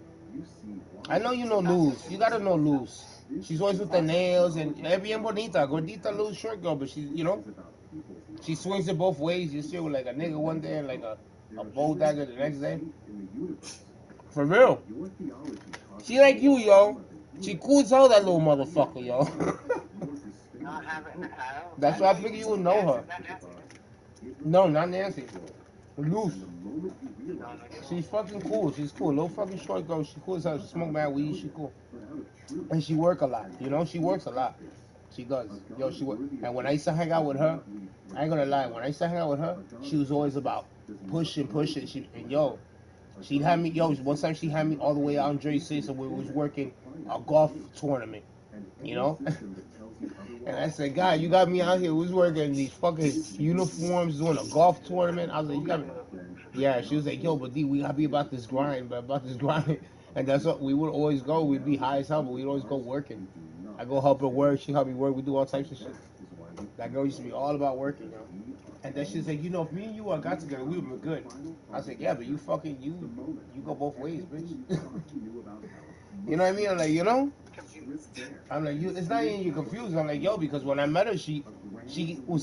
I know you know Luz. You gotta know Luz. She's always with the nails and bien bonita, gordita little short girl, but she swings it both ways. You see her with like a nigga one day and like a bow dagger the next day. For real. She like you, yo. She cool as hell, that little motherfucker, yo. That's why I figured you would know her. No, not Nancy. Luz. She's fucking cool. She's cool. Little fucking short girl. She cool as hell. She smoke mad weed. She cool. And she work a lot. She works a lot. She does. Yo, she work. And when I used to hang out with her, I ain't gonna lie. When I used to hang out with her, she was always about pushing. She'd have me. Yo, one time she had me all the way out in Jersey City, so we was working a golf tournament. And I said, God, you got me out here. We was working in these fucking uniforms doing a golf tournament. I was like, you got me. Yeah, she was like, yo, but D, we gotta be about this grind, And that's what we would always go. We'd be high as hell, but we'd always go working. I go help her work. She help me work. We do all types of shit. That girl used to be all about working, yo. And then she's like, if me and you got together, we would be good. I was like, yeah, but you go both ways, bitch. You know what I mean? I'm like, I'm like, it's not even you confused. I'm like, yo, because when I met her, she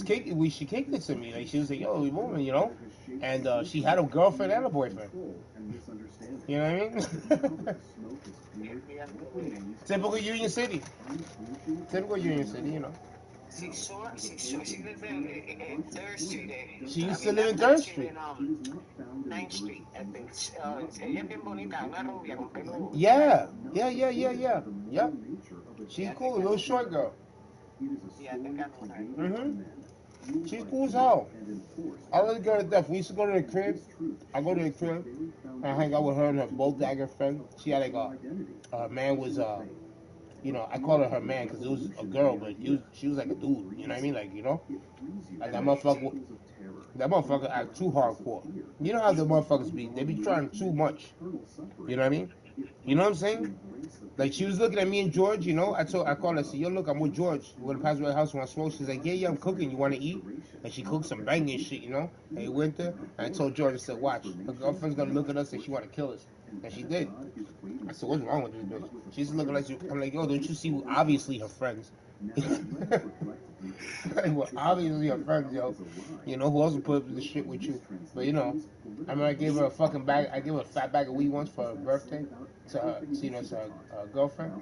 kicked it to me. Like, she was like, yo, we moving, and she had a girlfriend and a boyfriend. You know what I mean? Typical Union City. Typical Union City, She's short. She lives in 3rd Street. She used to live in 3rd Street. 9th Street, I think. Ella es bien bonita, una rubia con pelo. Yeah. Yep. She's cool, a little short girl. Yeah, I think I know her. She's cool as hell. I love the girl to death. We used to go to the crib. I go to the crib and I hang out with her and her bow dagger friend. She had like her man was I call her man because it was a girl, but she was like a dude. You know what I mean? Like that motherfucker act too hardcore. You know how the motherfuckers be? They be trying too much. You know what I mean? You know what I'm saying? Like, she was looking at me and George, I called her, I said, yo, look, I'm with George. We're gonna pass by the house when I smoke. She's like, yeah, I'm cooking. You wanna eat? And she cooked some banging shit, And we went there, and I told George, I said, watch, her girlfriend's gonna look at us and she wanna kill us. And she did. I said, what's wrong with this bitch? She's looking like you. I'm like, yo, don't you see, obviously her friends. Like, well, obviously her friends, yo. Who else would put up with this shit with you? But, I mean, I gave her a fucking bag, I gave her a fat bag of weed once for her birthday. To her, to her girlfriend.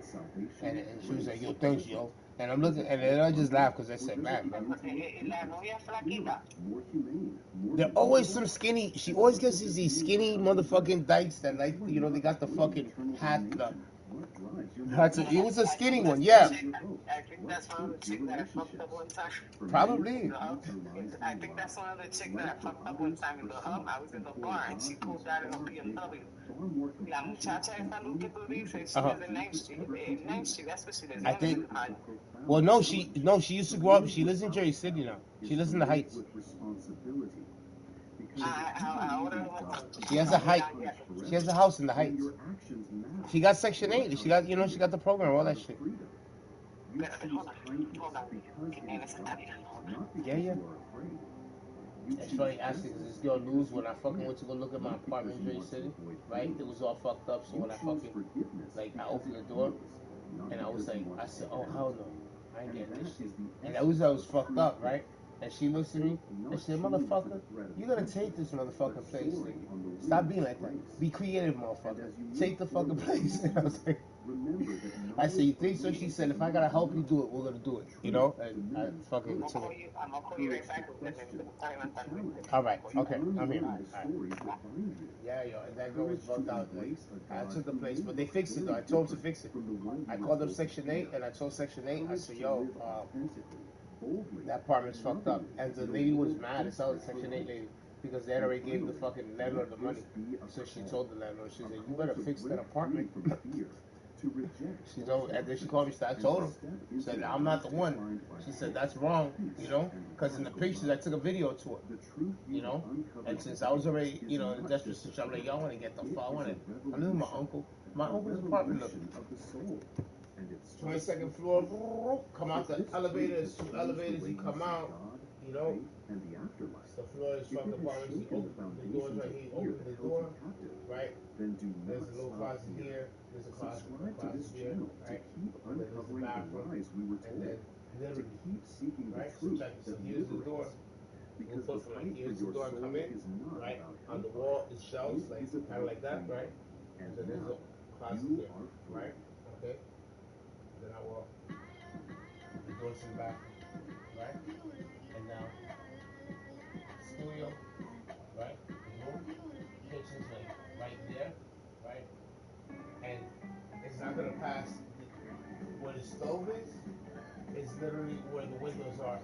And she was like, yo, thanks, yo. And I'm looking, and then I just laughed because I said, man, bro. There always some skinny, she always gets these skinny motherfucking dykes that they got the fucking hat, it was a skinny one, yeah. I think that's one of the chicks that I fucked up one time. Probably. I think that's one of the chicks that I fucked up one time in the hub. I was in the bar and she pulled out in a BMW. La muchacha esa luz que tú dices, she lives in 9th Street. In 9th Street, that's what she lives in. I think. Well, no, she used to grow up. She lives in Jersey City now. She lives in the Heights. She has a height. She has a house in the Heights. She got Section 8. She got, she got the program, all that shit. Hold on. Yeah. It's funny actually because this girl knows when I fucking went to go look at my apartment in Jersey City, right? It was all fucked up. So when I fucking, like, I opened the door and I was like, I said, oh, hell no. I ain't getting this shit. And I was fucked up, right? And she looks at me and she said, motherfucker, you're gonna take this motherfucking place, nigga. Stop being like that. Be creative, motherfucker. Take the fucking place. And I was like, I said, you think so? She said, if I gotta help you do it, we're gonna do it. You know? And I fucking took it. I'm gonna call you right back because me está levantando. Alright, okay, I'm here. Alright. Yeah, yo, and that girl was bugged out. Like, I took the place, but they fixed it though. I told them to fix it. I called up Section 8 and I told Section 8, I said, yo, that apartment's fucked up. And the lady was mad as hell, the Section 8 lady, because they had already gave the fucking landlord the money. So she told the landlord, she said, you better fix that apartment. She told, and then she called me, I told him, said, I'm not the one. She said, that's wrong, you know, because in the pictures I took a video to her, you know, and since I was already, you know, in a desperate situation, I'm like, yo, I want to get the fuck, I live with my uncle. My uncle's apartment, look, 22nd floor, come out the elevator, there's 2 elevators, you come out, you know, the floor is fucking apartments, you open the doors right here, you open the door, right, there's a little closet here, there's a closet here, right, and then there's the bathroom, and then literally, right, so check this, so here's the door, we'll put from like, here's the door and come in, right, on the wall is shelves, like, kind of like that, right, and then there's a closet here, right, okay, then I walk, the doors to the bathroom, right, and now, studio, right, room, kitchen's like, right there, right, and it's not gonna pass where the stove is literally where the windows are.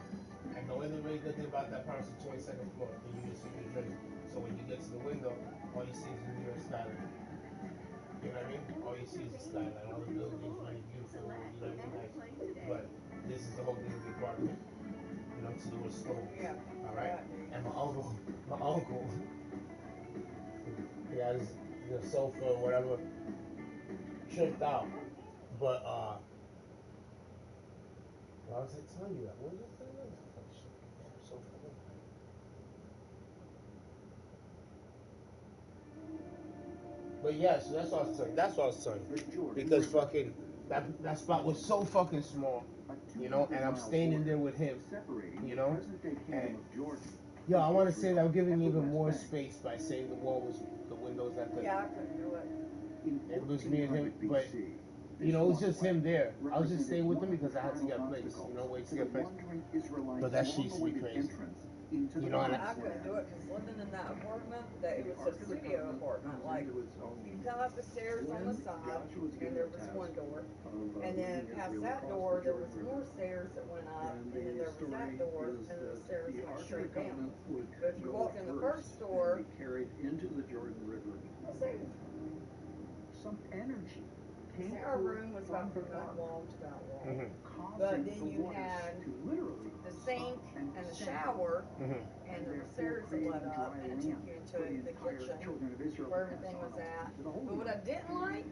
And the only really good thing about that part is the 22nd floor, and you just see New Jersey. So when you get to the window, all you see is the New York skyline. You know what I mean? All you see is the skyline, all the buildings, really beautiful, you know what I mean? Nice. But this is the whole thing of the apartment, you know, to do with stove. Yeah. Alright? And my uncle, he has the sofa or whatever tripped out. But why was I telling you that? What was I telling you that? Fuck shit. I'm so fucking. But yeah, so that's what I was telling you. That's what I was telling you. Because fucking that spot was so fucking small, you know, and I'm staying in there with him, you know, and yo, I want to say that I'm giving even more space by saying the windows that could. Yeah, I couldn't do it. It was me and him, but you know, it was just him there. I was just staying with him because I had to get a place, you know, wait to get a place. But that shit used to be crazy. You know, and I couldn't do it because living in that apartment, that it was a studio apartment. Like, you come up the stairs on the side, and there was one door, and then past that door there was more stairs that went up, and then there was that door, and then the stairs went straight down. But if you walked in the first door, let's see, Some energy came our room was about from that wall to that wall. But then you had the sink and the shower, and there were stairs that led up, and it took you into the kitchen where everything was at. But what I didn't like,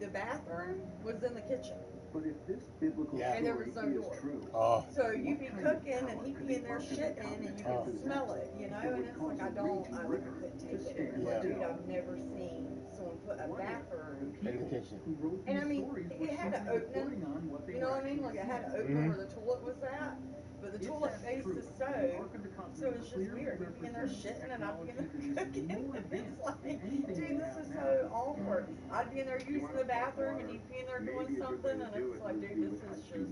the bathroom was in the kitchen. But if this biblical and there was no door. So you'd be cooking and he'd be in there shitting and you could smell it, you know, and it's like I couldn't take it. And it's like, dude, I've never seen someone put a bathroom in the kitchen. And I mean, it had an opening, you know what I mean? Like it had an opening where the toilet was at, but the toilet faced the stove, so it was just weird. He'd be in there shitting and I'd be in there cooking. It's like, dude, this is so awkward. I'd be in there using the bathroom and he'd be in there doing something, and it's like, dude, this is just,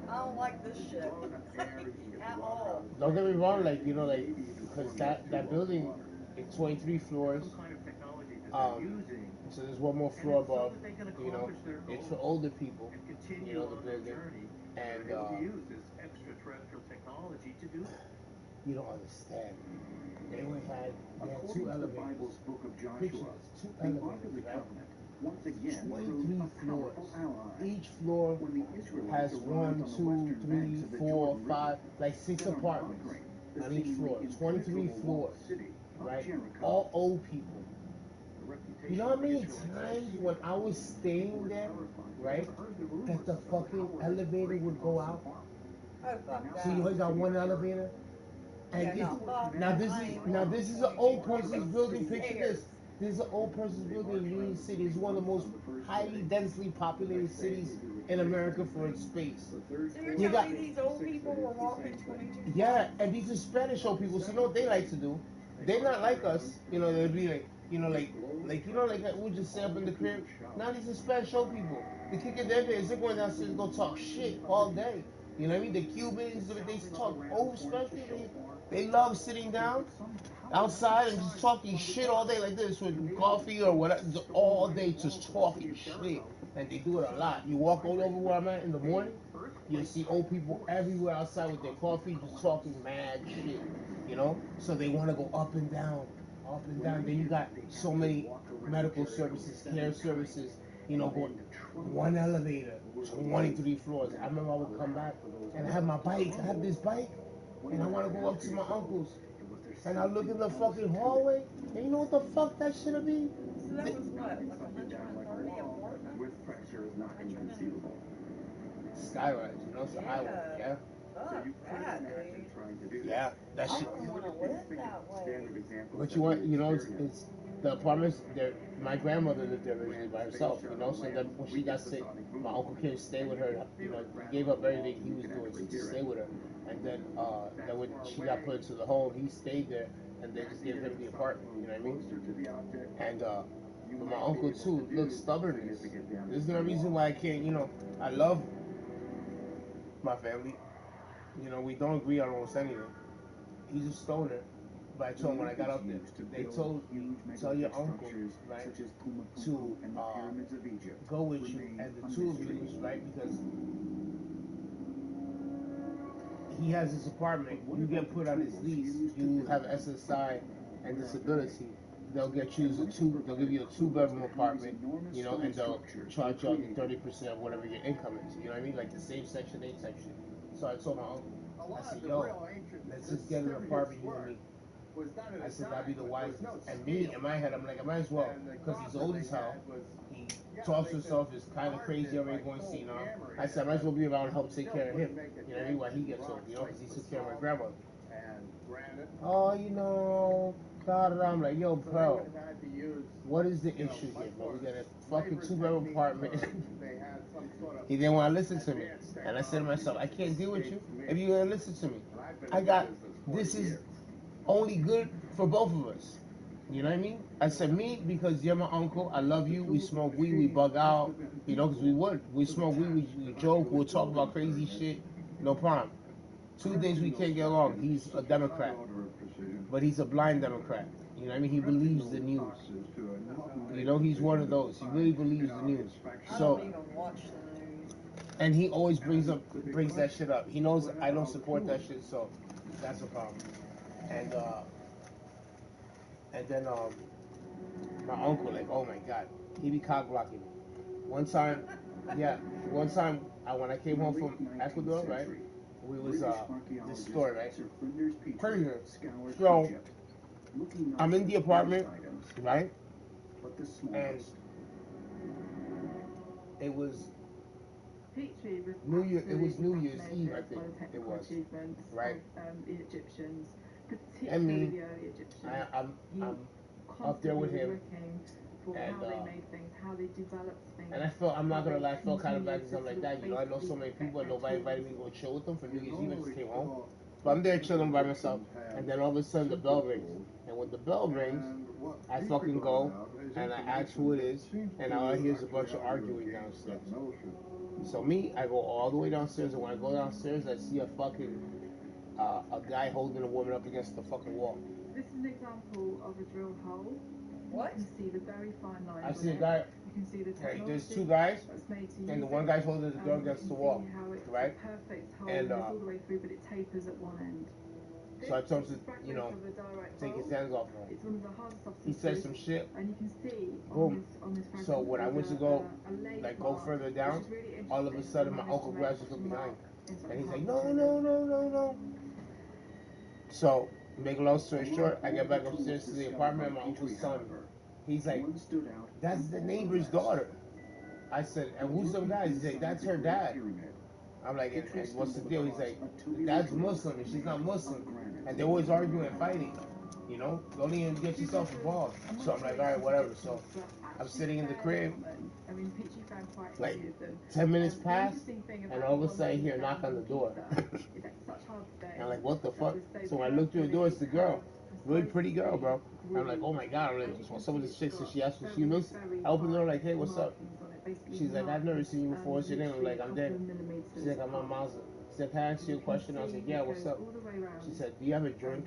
I don't like this shit at all. Don't get me wrong, like, you know, like, because that building, it's 23 floors. So there's one more floor above, you know, it's for older people, you know, the building, and extraterrestrial technology to do this. You don't understand. They had 2 elevators. Picture this, 2 elevators, right? Once again, 23 floors. Each floor has 1, 2, 3, 4, 5, like 6 apartments on each floor. 23 floors, right? All old people. You know how many times when I was staying there, right, that the fucking elevator would go out? Oh, fuck that. So you only got 1 elevator? And Yeah, if, no, fuck now that. this I is ain't now walking this is an 22 old flights person's of building. Picture this. stairs. This is an old person's building in Union City. It's one of the most highly densely populated cities in America for its space. So you're You telling got me these old people were walking 22 yeah, flights? and these are Spanish old people. So you know what they like to do? They're not like us. You know, they'll be like, like we just sit up in the crib. Now these are Spanish old people. The kick of their day is they're going downstairs and go talk shit all day. You know what I mean? The Cubans, they talk old Spanish people. They love sitting down outside and just talking shit all day like this with coffee or whatever, all day just talking shit. And they do it a lot. You walk all over where I'm at in the morning, you'll see old people everywhere outside with their coffee just talking mad shit. You know? So they want to go up and down, up and down. Then you got so many medical services, care services, going one elevator, 23 floors. I remember I would come back and I have my bike. I have this bike and I want to go up to my uncle's. And I look in the fucking hallway, and you know what the fuck that should have been? So that was what, like 130 apartments? Skyrise, it's a highway, yeah. Fuck that, dude. Yeah, that I shit. don't want to live that way. But it's the apartments. There, my grandmother lived there originally by herself, So then when she got sick, my uncle came to stay with her. He gave up everything he was doing to stay with her. And then when she got put into the home, he stayed there, and they just gave him the apartment. You know what I mean? And but my uncle too, look, stubbornness. There's no reason why I can't. I love my family. We don't agree on almost anything. He's a stoner. But I told him when I got up there, they told me, tell your uncle, right, to go with you and the two of you, right, because he has his apartment. You get put on his lease. You have SSI and disability. They'll get you They'll give you a two-bedroom apartment, and they'll charge you 30% of whatever your income is. You know what I mean? Like the same Section 8 section. So I told my uncle, I said, yo, let's just get an apartment, you and me. I said that'd be the wisest. And me, in my head, I'm like, I might as well, because he's old as hell. He talks to himself, is kind of crazy already, going senile. I said I might as well be around and help take care of him. You know what I mean? While he gets old, because he took care of my grandmother. Oh, da da da. I'm like, yo, bro, what is the issue here, bro? We got a fucking two-bedroom apartment. He didn't want to listen to me. And I said to myself, I can't deal with you if you're going to listen to me. This is only good for both of us. You know what I mean? I said me because you're my uncle. I love you. We smoke weed. We bug out. Because we would. We smoke weed. We joke. We'll talk about crazy shit. No problem. Two things we can't get along. He's a Democrat, but he's a blind Democrat. You know what I mean? He believes the news. He's one of those. He really believes the news. I don't even watch the news. And he always brings that shit up. He knows I don't support that shit, so that's a problem. And then my uncle, like, oh my god, he be cock blocking me. One time, when I came home from Ecuador, right, we was this store, right, Persian. So I'm in the apartment, right, and it was New Year's Eve, I think it was, right? I mean, I'm up there with him, and I felt, I'm not gonna lie, I felt kind of bad because I'm like that. I know so many people and nobody invited me to go chill with them for New Year's Eve. I just came home, but I'm there chilling by myself, and then all of a sudden the bell rings, and when the bell rings, I fucking go and I ask who it is, and all I hear is a bunch of arguing downstairs. So me, I go all the way downstairs, and when I go downstairs, I see a guy holding a woman up against the fucking wall. This is an example of a drill hole. What? You can see the very fine lines. I see a guy. You can see the there's two guys, and the one guy's it. holding the girl against the wall, right? A perfect hole And goes all the way through, but it tapers at one end. So I told him to, take his hands off her. It's one of the hardest He said some shit. And you can see boom. On this fragment, So when I went to go, go further down, really all of a sudden my uncle grabs me from behind, and he's like, no. So, make a long story short, I get back upstairs to the apartment, and my uncle's son, he's like, that's the neighbor's daughter. I said, and who's some guys? He's like, that's her dad. I'm like, and what's the deal? He's like, the dad's Muslim and she's not Muslim, and they're always arguing and fighting. You know, don't even get yourself involved. So I'm like, all right, whatever. So I'm sitting in the crib. Like 10 minutes pass, and all of a sudden I hear a knock on the door. And I'm like, what the fuck? So when I look through the door, it's the girl. Really pretty girl, bro. I'm like, oh my god. I'm like, well, some of this shit. So she asked me, she looks. I open the door, like, hey, what's up? She's like, I've never seen you before. What's your name? I'm like, I'm dead. She's like, I'm on Mazda. She said, can I ask you a question? I was like, yeah, what's up? She said, do you have a drink?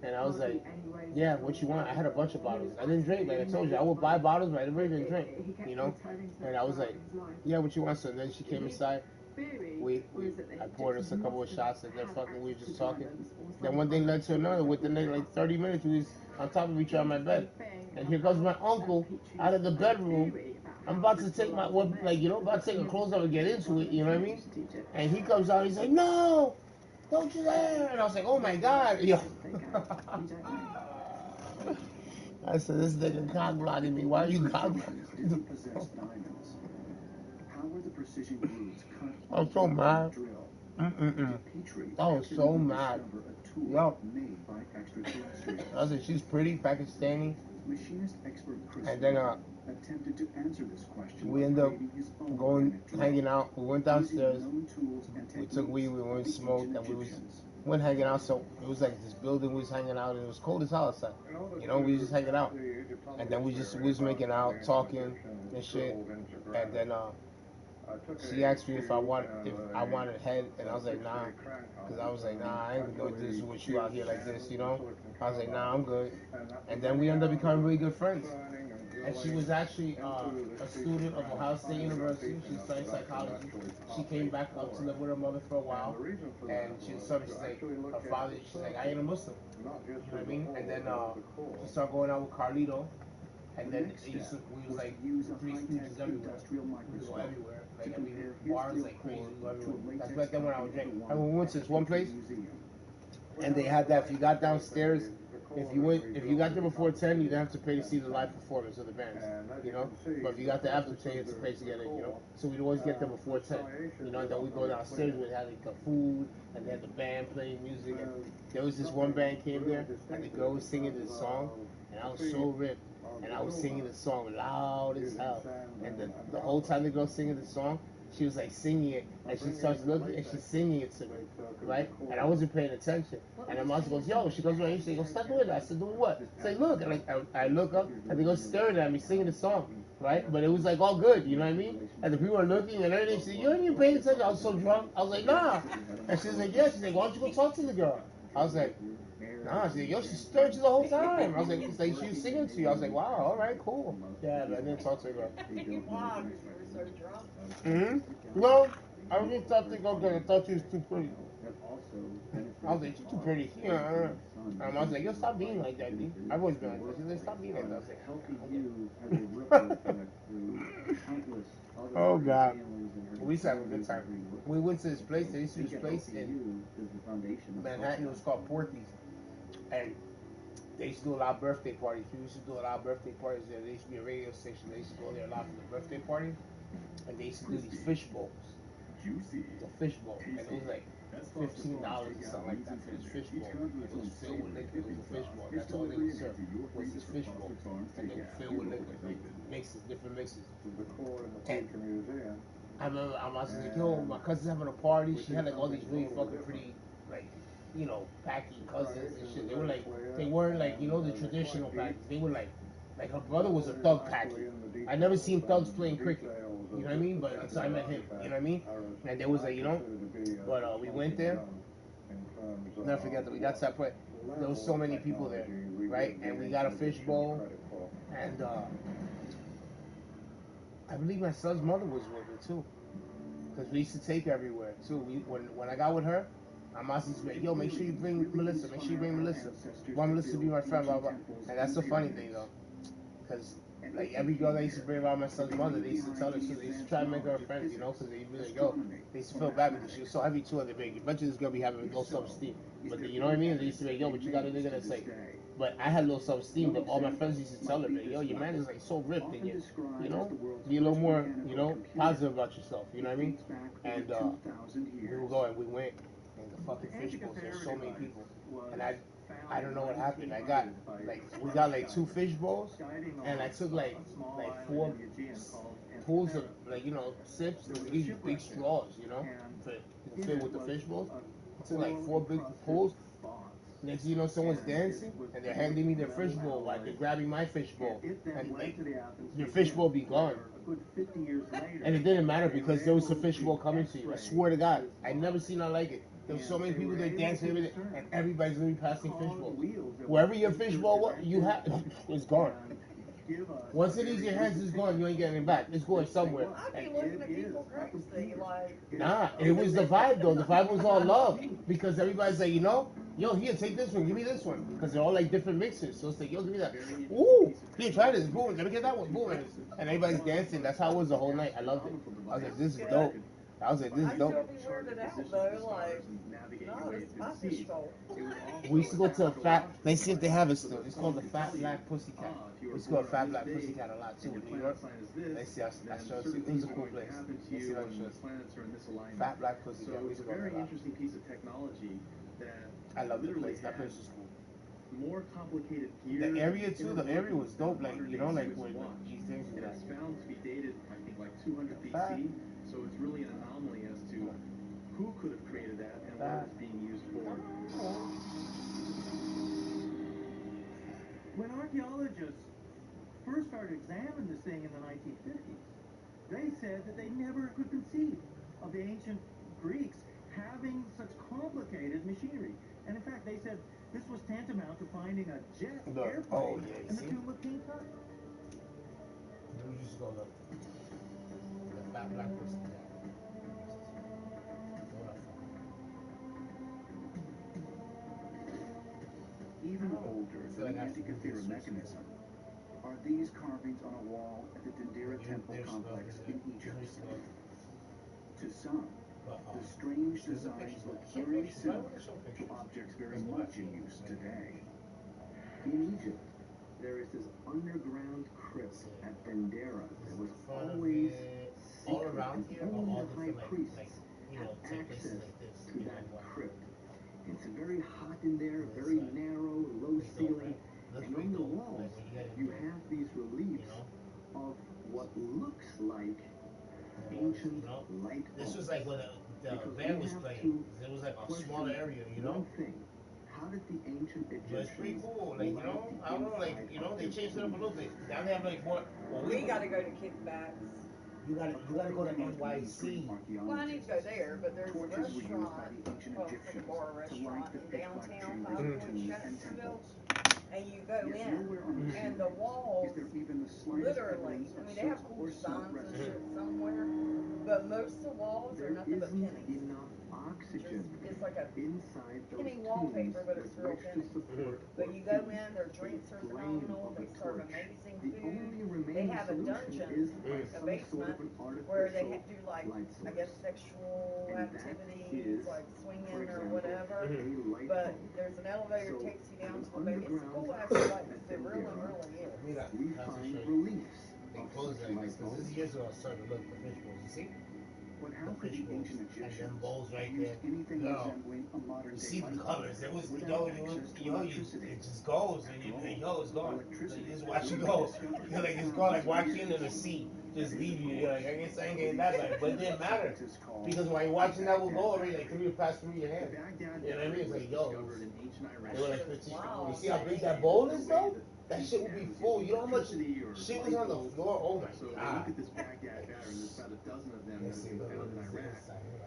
And I was like, yeah, what you want? I had a bunch of bottles. I didn't drink, like I told you. I would buy bottles, but I never didn't drink, you know? And I was like, yeah, what you want? So then she came inside. I poured us a couple of shots, and then fucking we were just talking. Then one thing led to another. Within like 30 minutes, we was on top of each other on my bed. And here comes my uncle out of the bedroom. I'm about to take my, like, you know, about to take a clothes off and get into it, you know what I mean? And he comes out, he's like, no, don't you dare. And I was like, oh my God. Yo. I said, this nigga cock blocking me. Why are you cock blocking me? I'm so mad. I was so mad. Yo. I said, she's pretty, Pakistani. And then we ended up going, hanging out. We went downstairs. We took weed, we went and smoked, and we went hanging out. So it was like this building we was hanging out, and it was cold as hell outside. You know, we was just hanging out. And then we was making out, talking and shit. And then she asked me if I wanted head, and I was like, nah, because I was like, nah, I ain't gonna do this with you out here like this, you know. I was like, nah, I'm good. And then we ended up becoming really good friends. And she was actually a student of Ohio State University. She studied psychology. She came back up to live with her mother for a while, and she's like, her father. She's like, I ain't a Muslim. You know what I mean? And then she started going out with Carlito. And then we was like the Three Stooges everywhere. We could go everywhere. Like, I mean, bars like crazy. We go everywhere. That's back then when I was drinking. I mean, we went to this one place, and they had that if you got downstairs, if you got there before 10, you didn't have to pay to see the live performance of the bands, you know. But if you got there after 10, you had to pay to get in, you know. So we'd always get there before 10, you know. And then we go downstairs, we had like the food, and they had the band playing music. And there was this one band came there, and the girl was singing this song, and I was so ripped. And I was singing the song loud as hell. And the whole time the girl singing the song, she was like singing it, and she starts looking, and she's singing it to me, right? And I wasn't paying attention. And the mouse goes, yo, she goes right here, she goes, stop doing that. I said, doing what? Say, look. And like, I look up, and they go staring at me, singing the song, right? But it was like all good, you know what I mean? And the people are looking, and everything. She said, you ain't even paying attention. I was so drunk. I was like, nah. And she was like, yeah. She's like, why don't you go talk to the girl? I was like, nah, she's like, yo, she stirred you the whole time. I was like, it's like she was singing to you. I was like, wow, all right, cool. Yeah, but I didn't talk to her. Wow, because you were so drunk. No, I just thought to go because I thought she was too pretty. I was like, she's too pretty. Yeah. I was like, yo, stop being like that, dude. I've always been like that. She's like, stop being like that. I was like, oh, God. We used to have a good time. We went to this place, there used to be this place in Manhattan, it was called Porky's. And they used to do a lot of birthday parties. We used to do a lot of birthday parties there. There used to be a radio station. They used to go there a lot for the birthday parties. And they used to do these fish bowls. The fish bowl. And it was like $15 or something like that for this fish bowl. It was filled with liquor. It was a fish bowl. That's all they would serve was this fish bowl. And they were filled with liquor. Like mixes, different mixes. And I remember I was like, yo, my cousin's having a party. She had like all these really fucking pretty, like, you know, packy cousins and shit. They were like, they weren't like, you know, the traditional packies. They were like her brother was a thug packy. I never seen thugs playing cricket. You know what I mean? But until I met him, you know what I mean? And there was like, you know, but we went there. Never forget that we got to that point. There was so many people there, right? And we got a fish bowl, and I believe my son's mother was with her too, because we used to take her everywhere too. When I got with her, my mom used to be like, yo, make sure you bring Melissa. Make sure you bring Melissa. Want Melissa to be my friend, blah blah. And that's the funny thing though, because like every girl that used to bring around my son's mother, they used to tell her, so they used to try to make her friends, you know, because they'd be like, yo, they used to feel bad because she was so heavy too, and they'd be like, eventually this girl be having low self-esteem. But you know what I mean? They used to be like, yo, but you got a nigga that's like But I had low self-esteem. But all my friends used to tell her, like, "Yo, your man is like so ripped, and you know, be a little more, positive about yourself." You know what I mean? And we would go and we went, and the fucking fish bowls. There's so many people, and I don't know what happened. I got like we got like 2 fish bowls, and I took like 4 pulls of like sips because they give you big straws, to fill with the fish bowls. I took like 4 big pulls. Next thing you know, someone's dancing and they're handing me their fish bowl while they're grabbing my fish bowl, and like your fish bowl be gone. And it didn't matter because there was a fish bowl coming to you. I swear to God, I never seen nothing like it. There was so many people there dancing and everything, and everybody's gonna be passing fish bowls. Wherever your fish bowl you have, it's gone. Once it leaves your hands, it's gone. You ain't getting it back. It's going somewhere. I'd be looking at people crazy, like. Nah, it was the vibe though. The vibe was all love because everybody's like, yo, here, take this one, give me this one, because they're all like different mixes. So it's like, yo, give me that. Ooh, here, try this. Boom, let me get that one. Boom, and everybody's dancing. That's how it was the whole night. I loved it. I was like, this is dope. I was like, this is I'd dope. still be weirded out though, like, no, this is my fish bowl. We used to go to a fat. Let's see if they have it still. It's called the Fat Black Pussycat. We used to go to Fat Black Pussycat a lot too in New York. Let's see. I show it to you. It was a cool place. Let's see if I can show it. Fat Black Pussycat. We used to go there a lot. I love the place. That place was cool. More complicated gear. The area too. The area was dope. Like like where these things and were. it's found to be dated, I think, like 200 BC. So it's really an anomaly as to who could have created that and what it's being used for. When archaeologists first started examining this thing in the 1950s, they said that they never could conceive of the ancient Greeks having such complicated machinery. And in fact, they said this was tantamount to finding a jet airplane in the tomb of King Tut. We just go the Fat Black Pussycat. Even older than the Antikythera mechanism are these carvings on a wall at the Dendera Temple complex in Egypt. To some, the strange designs look eerily similar to objects very much in use today. In Egypt, there is this underground crypt at Dendera that was always secret, and only the high priests have access to that crypt. It's very hot in there, very narrow, low ceiling, and on the walls you have these reliefs of what looks like ancient light bulbs. This was like when the band was playing. It was like a smaller area, One thing, how did the ancient Egyptians? But it's pretty cool. Like I don't know, like they changed it up a little bit. Now they have like more. Well, We gotta go to kickbacks. You gotta go to NYC. Well, I need to go there, but there's a restaurant, well, it's a bar restaurant in downtown Five Points, Jacksonville, and you go in, and the walls, literally, I mean, they have cool signs and shit somewhere, but most of the walls are nothing but pennies. It's like a penny wallpaper, but it's real pennies. But you go in, their drinks are phenomenal, they serve amazing food, they have a dungeon, a basement, where they do like, I guess, sexual activities, like swinging or whatever, but there's an elevator that takes you down to the basement. It's a cool ass place, it really, really is. We find reliefs. They closed like this because this is years ago I started to look for fish bowls. You see? But how could the ancient Egyptians and them bowls right use there? anything resembling a You modern day see the light colors? It was without it electricity? just goes and yo, it's gone. So you just watch it go. You're like it's gone, like watching it in the sea. Just leave you. You're like, I guess I ain't getting that back, but it didn't matter because while you're watching that will go already like pass through your hand. You know what I mean? It's like yo, they were like 15. You see how big that bowl is though? That shit would be full. You know how much shit was on the floor? Oh my god. Look at this Baghdad batter, and there's about a dozen of them that have been found in Iraq.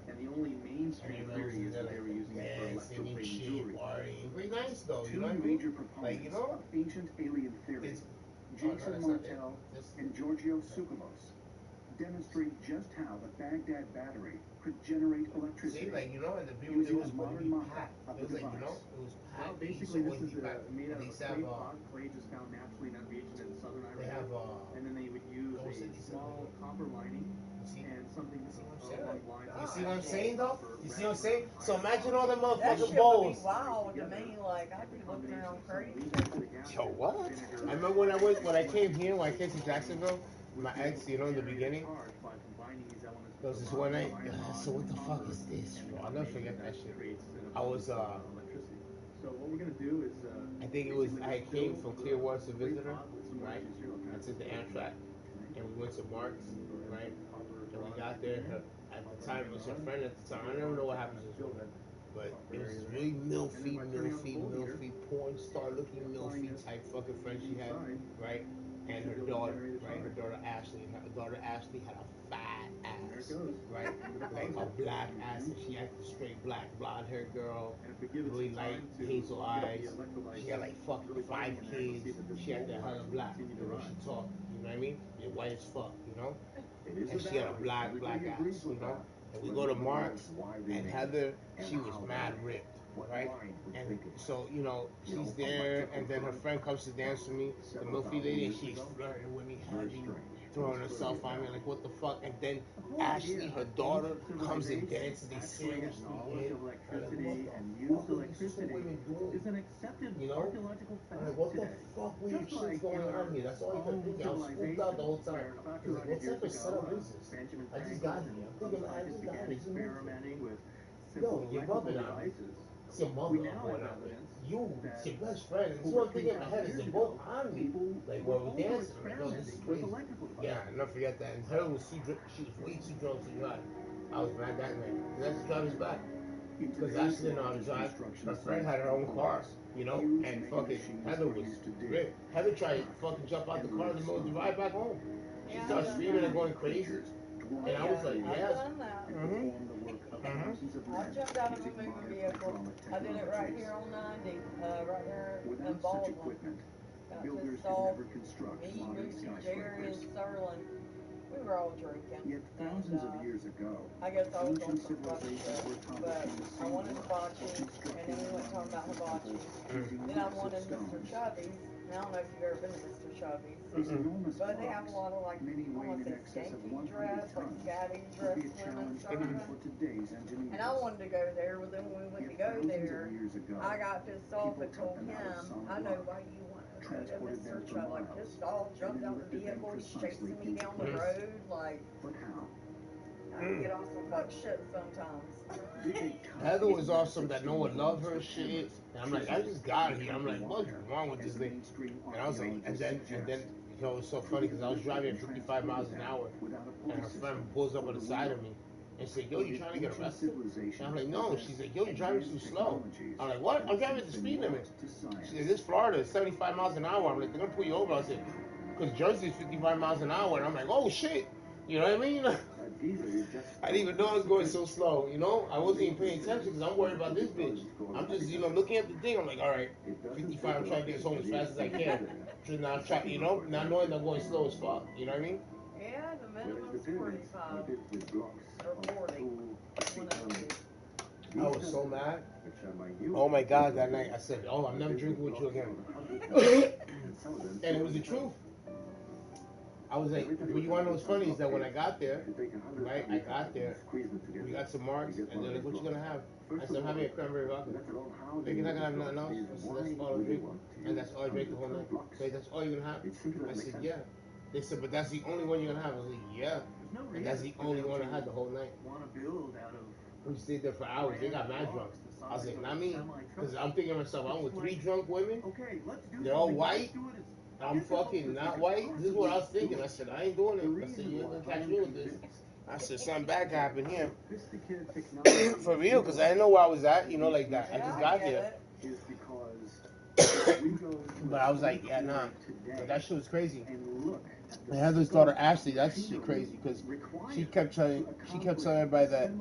And the only mainstream theory is that they were using it for electroplating jewelry. Pretty nice though, Two major proponents of ancient alien theories, Jason Martel and Giorgio Tsoukalos, demonstrate just how the Baghdad battery could generate electricity. See, like and the people using it was a modern mock-up of the it was device. it was packed. Well, basically, this is made out of clay pot. Clay just found naturally in that region in southern Iraq. And then they would use a small copper lining and something along the lines You of see what I'm actual saying, though? offer You see what I'm rather saying? So imagine all the That motherfucking shit would be bowls. wild to me. Like I'd be looking around crazy. Yo, what? I remember when I came here, when I came to Jacksonville, my ex, you know, in the beginning, there was this one night. So what the fuck is this, bro? I'll never forget that shit. I was electricity. So what we're gonna do is I think it was I came from Clearwater to visit her, right? I took the Amtrak, and we went to Mark's, right? And we got there. At the time, it was her friend at the time. I never know what happened to this woman, but it was this really milfy, porn star looking milfy type fucking friend she had, right? And her daughter, right? Her daughter Ashley, and her daughter Ashley had a fat ass, right? Like a black ass, and she acted straight black, blonde haired girl, really light hazel eyes. She had like fucking 5 kids. She had that hella black the way she talked. You know what I mean? You're white as fuck, you know? And she had a black ass, you know? And we go to Mark's, and Heather, she was mad ripped, right? And so, you know, she's there, and then her friend comes to dance with me, the milfy lady, and she's flirting with me heavy, throwing herself on me, like, what the fuck? And then Ashley, her daughter, comes and dances, they sandwich me in. I'm like, what the fuck are these two women doing? is an accepted You know? archaeological I'm fact like, what the today. fuck weird Just shit's like going in our on here? That's all I kept own thinking. I was spooked out the whole time. where about I was like, 200 what years type of ago, setup is this? Benjamin I just Franklin got and here. I'm other thinking, I scientists just got began here. Just move. experimenting with Yo, simple you're electrical rubbing on me. devices. It's your We mother now going have on me. evidence You, that it's your best friend. And this is over what I'm thinking in my 3,000 head is years they're ago, both on me. people Like, were while we're also dancing. I'm like, yo, this is experimenting with crazy. electrical devices. Yeah, I'll never forget that. And her was she was way too drunk to drive. I was mad that night. And I had to drive us back. Because Ashley didn't know how to drive. Her friend had her own car, you know, and fucking Heather was ripped. Heather tried to fucking jump out the car in the middle of the ride back home. She Yeah, I've started done screaming and that. going crazy. Oh And I was yeah, like, I've yeah. done that. I've jumped out of a moving vehicle. I did it right here on 90, right here in Baldwin. Got pissed off. Me, Lucy, Jerry, and Sterling. We were all drinking, and I guess I was on some fuck shit. But I wanted hibachi, and then we went talking about hibachi. Then I wanted Mr. Chubby's. And I don't know if you've ever been to Mr. Chubby's, but they have a lot of like, I want to say skanky dress, like scatty dress women serving. And I wanted to go there, but then when we went to go there, I got pissed off and told him, I know why you want to go to Mr. Chubb. Like pissed off, jumped out the vehicle, he's chasing me down the road, like I get on some fuck shit sometimes. Heather was awesome that no one loved her shit. And I'm like, I just got here. I'm like, what's wrong with this thing? And I was like, and then, you know, it was so funny because I was driving at 55 miles an hour, and her friend pulls up on the side of me and said, yo, you trying to get arrested? And I'm like, no. She's like, yo, you're driving too slow. I'm like, what? I'm driving at the speed limit. She said, this Florida is 75 miles an hour. I'm like, they're gonna pull you over. I said, because Jersey's 55 miles an hour, and I'm like, oh shit. You know what I mean? I didn't even know I was going so slow, you know? I wasn't even paying attention because I'm worried about this bitch. I'm just, you know, looking at the thing. I'm like, all right, 55, I'm trying to get home as fast as I can. Just not try, you know, not knowing I'm going slow as fuck. You know what I mean? Yeah, the minimum's 45 or 40. One of the two. I was so mad. Oh my God, that night I said, oh, I'm never drinking with you again. And it was the truth. I was like, but you want to know what's funny is that when I got there, right, we got some Marks, and they're like, what you going to have? I said, I'm having a cranberry vodka. Like, you're not going to have nothing else? I said, that's all I drink. And that's all I drank the whole night. Like, that's all you're going to have? I said, yeah. They said, but that's the only one you're going to have. I was like, yeah. And that's the only one I had the whole night. We stayed there for hours. They got mad drunk. I was like, not me. Because I'm thinking to myself, I'm with 3 drunk women. They're all white. I'm fucking not white. This is what I was thinking. I said, I ain't doing it. I said, you ain't gonna catch me with this. I said, something bad could happen here. For real, because I didn't know where I was at, you know, like that. I just got here. But I was like, yeah, nah. But that shit was crazy. And Heather's daughter Ashley, that's shit crazy because she kept telling everybody that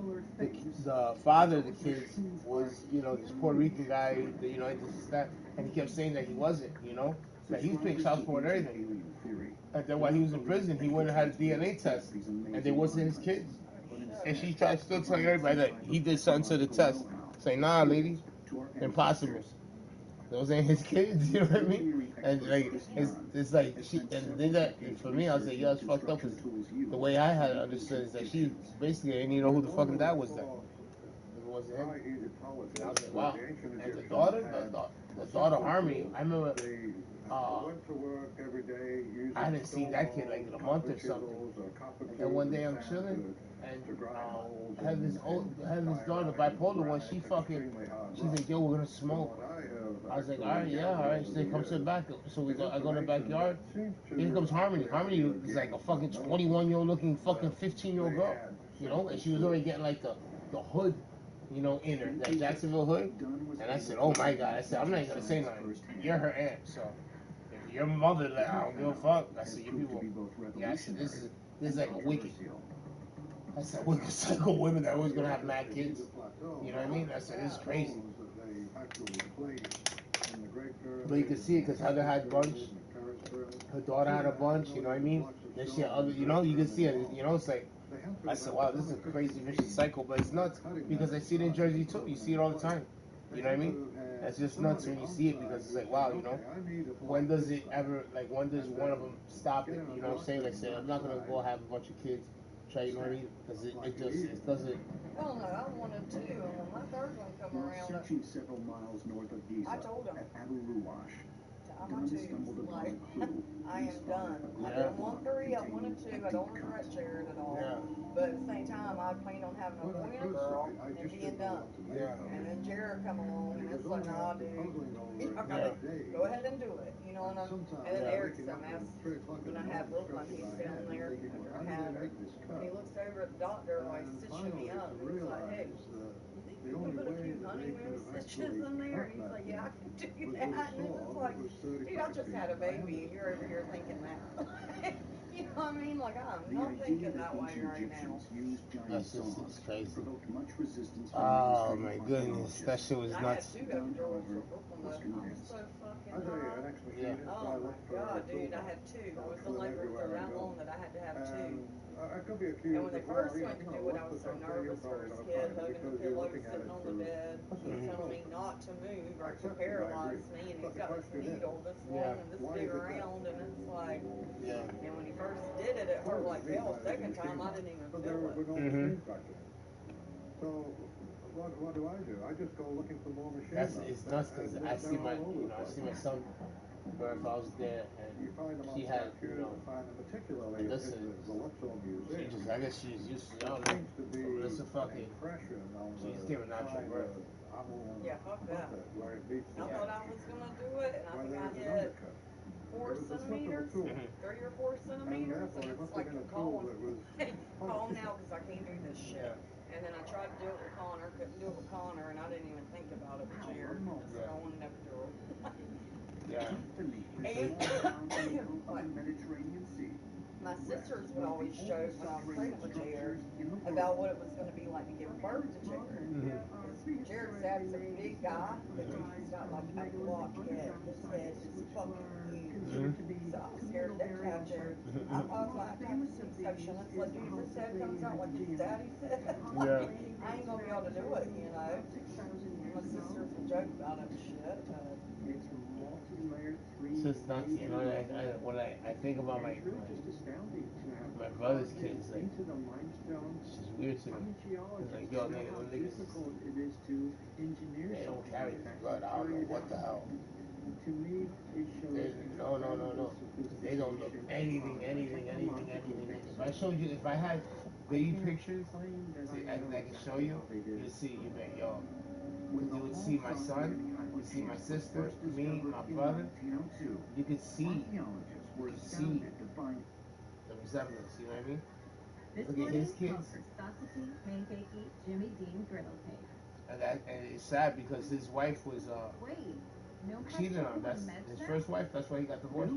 the father of the kids was, you know, this Puerto Rican guy, that, you know, this that, and he kept saying that he wasn't, you know, that he was paying child support and everything. And then while he was in prison, he went and had a DNA test, and they wasn't his kids. And she tried still telling everybody that he did something to the test. Say, nah, ladies, impossible. Those ain't his kids, you know what I mean? And like, it's like she, and the thing that for me, I was like, yo, it's fucked up because the way I had understood is that she basically didn't even know who the fucking dad was then. It wasn't him. And I was like, wow. And the daughter, the daughter Harmony, I remember. I hadn't seen that kid like in a month or something. And then one day I'm chilling, and had this daughter, the bipolar one. She's like, yo, we're gonna smoke. I was like, all right, yeah, all right. She said, come sit back. So I go to the backyard. Here comes Harmony. Harmony is like a fucking 21-year-old looking fucking 15-year-old girl, you know, and she was already getting like the hood, you know, in her, that Jacksonville hood. And I said, oh my God. I said, I'm not even gonna say nothing. You're her aunt, so if your mother, like, I don't give a fuck. I said, you people, yeah. I said, this is like a wicked. I said, wicked cycle women that always gonna have mad kids. You know what I mean? I said, this is crazy. But you can see it because Heather had a bunch, her daughter had a bunch. You know what I mean? Then she had other. You know, you can see it. You know, it's like. I said, wow, this is a crazy vicious cycle, but it's nuts because I see it in Jersey too. You see it all the time. You know what I mean? That's just nuts when you see it because it's like, wow, you know, when does it ever, like, when does one of them stop it? You know what I'm saying? Like, say, I'm not going to go have a bunch of kids try, you know what I mean? Because it doesn't. Well, no, I wanted to, and when my third one come around, Searching several miles north of Giza I told him, at Abu Ruwash, tie my Dunn tubes, stumbled upon like, a clue. I am done. I didn't want three, I wanted two. I don't regret Jared at all. Yeah. But at the same time, I planned on having a boy and a girl and being done. Yeah. And then Jared come along, and it's like, nah, dude, I gotta go ahead and do it. You know what I'm? And then Eric's dumbass, when I had Brooklyn, he's down there after I had her, and he looks over at the doctor like stitching me up, and he's like, hey, you think you can put a few honeymoon stitches in there? And he's like, yeah, I can do that. And it was like, dude, I just had a baby, and you're over here thinking that. You know what I mean? Like, I'm not thinking that way right now. That's just, it's crazy. Oh my goodness, that shit was I had nuts. two epidurals for Brooklyn, though. I'm so fucking high. Yeah. Oh my god, dude, I had two. I was in labor for that long that I had to have two. And when they first went to do it, I was so nervous. First kid, hugging the pillow, sitting on the bed. He's telling me not to move or it could paralyze me, and he's got this needle this long and this big around, and it's like, Yeah. and when he first did it, it hurt like hell. Second time, I didn't even feel it. So, what do? I just go looking for more machines. It's nuts because I see my son. But if I was there and she had, you know, Melissa, she just, I guess she's used to, I don't know, but Melissa fucking, she's giving natural birth. Yeah, fuck that. I thought I was gonna do it, and I think I hit 4 centimeters, 3 or 4 centimeters, and it's like, call now because I can't do this shit. And then I tried to do it with Connor, couldn't do it with Connor, and I didn't even think about it with Jared. I just said I want an epidural. Yeah. And my sisters would always joke when I was pregnant with Jared about what it was going to be like to give birth to Jared. Because Jared's dad's a big guy, but dude, he's got like a blockhead. His head is fucking huge. So I was scared to death to have Jared. I thought I was going to have a C-section. It's like, dude, if his head comes out like his daddy's head, Yeah. I ain't going to be able to do it, you know? My sisters would joke about it and shit, but... It's just nuts, you know. When I think about my brother's kids, like, it's just weird to me. It's like, yo, nigga, them niggas, they don't carry this blood. I don't know what the hell. No. They don't look anything. If I showed you, if I had baby pictures, I can show you, you'd see, you'd be like, yo. Because you would see my son, you see my sister, me, my brother. You could see the resemblance. You know what I mean? Look at his kids. And it's sad because his wife was cheated on. That's his first wife. That's why he got divorced.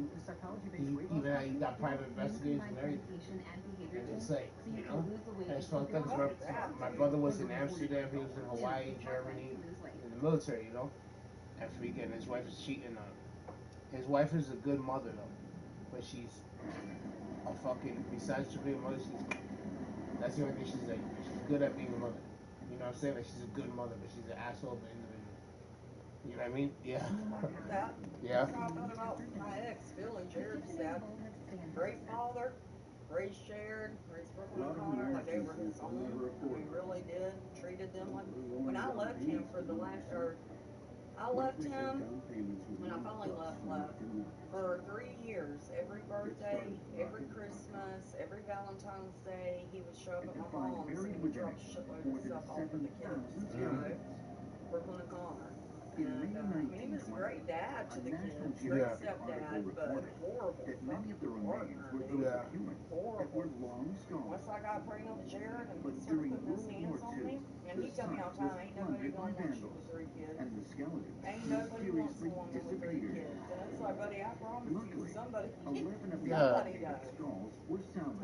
He got private investigators and everything. And it's like, you know, and it's fucked up. My brother was in Amsterdam. He was in Hawaii, Germany, in the military. You know, and freaking his wife is cheating on him. His wife is a good mother though, but she's a fucking. Besides being a mother, that's the only thing she's good at being a mother. You know what I'm saying? Like she's a good mother, but she's an asshole of an individual. You know what I mean? Yeah. That. Yeah. That's how I felt about my ex, Phil and Jared's dad. Great father, raised Jared, raised Brooklyn and Connor like they were his own. I mean, really did. Treated them like. When I left him for the last, or I left him when I finally left for 3 years. Every birthday, every Christmas, every Valentine's Day, he would show up at my mom's and he would drop a shitload of stuff off at the kids, you know, Brooklyn and Connor. And I mean, he was a great dad to the kids, great Yeah. stepdad, but horrible fucking partner, dude. Yeah. Horrible. Once I got pregnant with Jared and he started putting his hands on me, and he told me all the time, ain't nobody gonna want you with 3 kids. Ain't nobody wants a woman with 3 kids. And it's like, buddy, I promise you, somebody, somebody does. And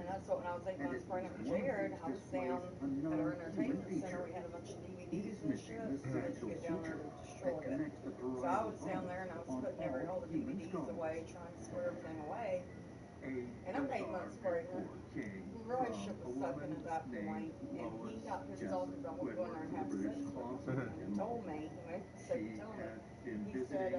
that's what, when I was 8 months pregnant with Jared, I was down at our entertainment center. We had a bunch of DVDs and shit, so they could get down there to destroy it. So I was down there and I was putting all the DVDs away, trying to square everything away. And I'm 8 months pregnant. The relationship was sucking at that point, and he got pissed off because I wouldn't go in there and have sex with him. And he told me, he made the mistake of telling me, he said,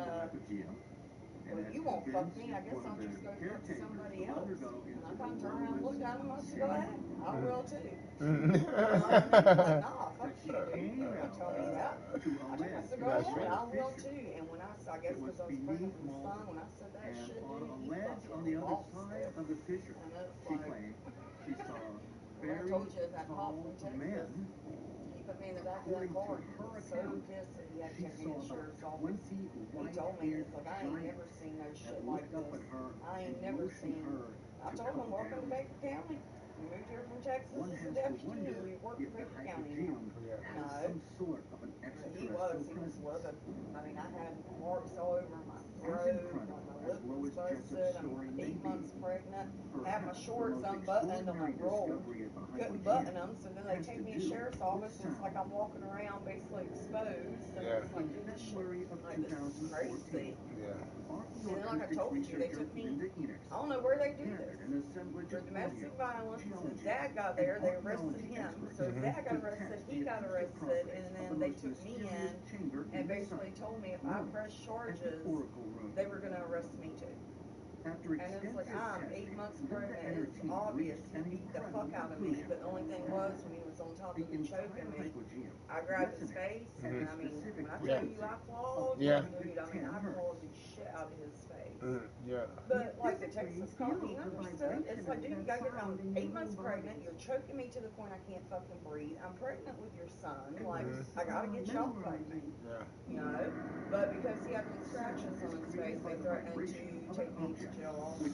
well, you won't fuck me. I guess I'll just go fuck somebody else. And I kind of turned around and looked at him. I said, go ahead. I will too. You know what I mean? Like, nah, fuck you, dude. You don't tell me that. I told him, I said, go ahead. I will too. And when I guess because I was pregnant with my son, when I said that shit, dude, he fucking lost it. And it's like, when I told you that cop from Texas, he put me in the back of that car and he was so pissed that he had to take me to the sheriff's office. He told me, he's like, I ain't never seen no shit like this. I ain't never seen. I told him, welcome to Baker County. You moved here from Texas as a deputy and you work for Baker County now. No. But he was livid. I mean, I had marks all over my throat, like my lip was busted. I'm 8 months pregnant. Had my shorts unbuttoned. I'm like, roll. Couldn't button them, so then they take me to the sheriff's office. And it's like I'm walking around basically exposed. And it's like, dude, this shit, like, this is crazy. Yeah. And then, like I told you, they took me, I don't know where they do this. For domestic violence, his dad got there, they arrested him. So his dad got arrested, he got arrested, and then they took me in and basically told me if I pressed charges, they were going to arrest me too. And it's like, I'm 8 months pregnant. It's obvious he beat the fuck out of me. But the only thing was, when he was on top of me choking me, I grabbed his face. And I mean, when I tell you I clawed, dude, I mean, I clawed the shit out of his face. Yeah. But like the Texas cop, he understood. It's like, dude, you gotta get. I'm 8 months pregnant. You're choking me to the point I can't fucking breathe. I'm pregnant with your son. Like, I gotta get you off of me. Yeah. You know. But because he had them scratches on his face, they threatened to take me to jail also.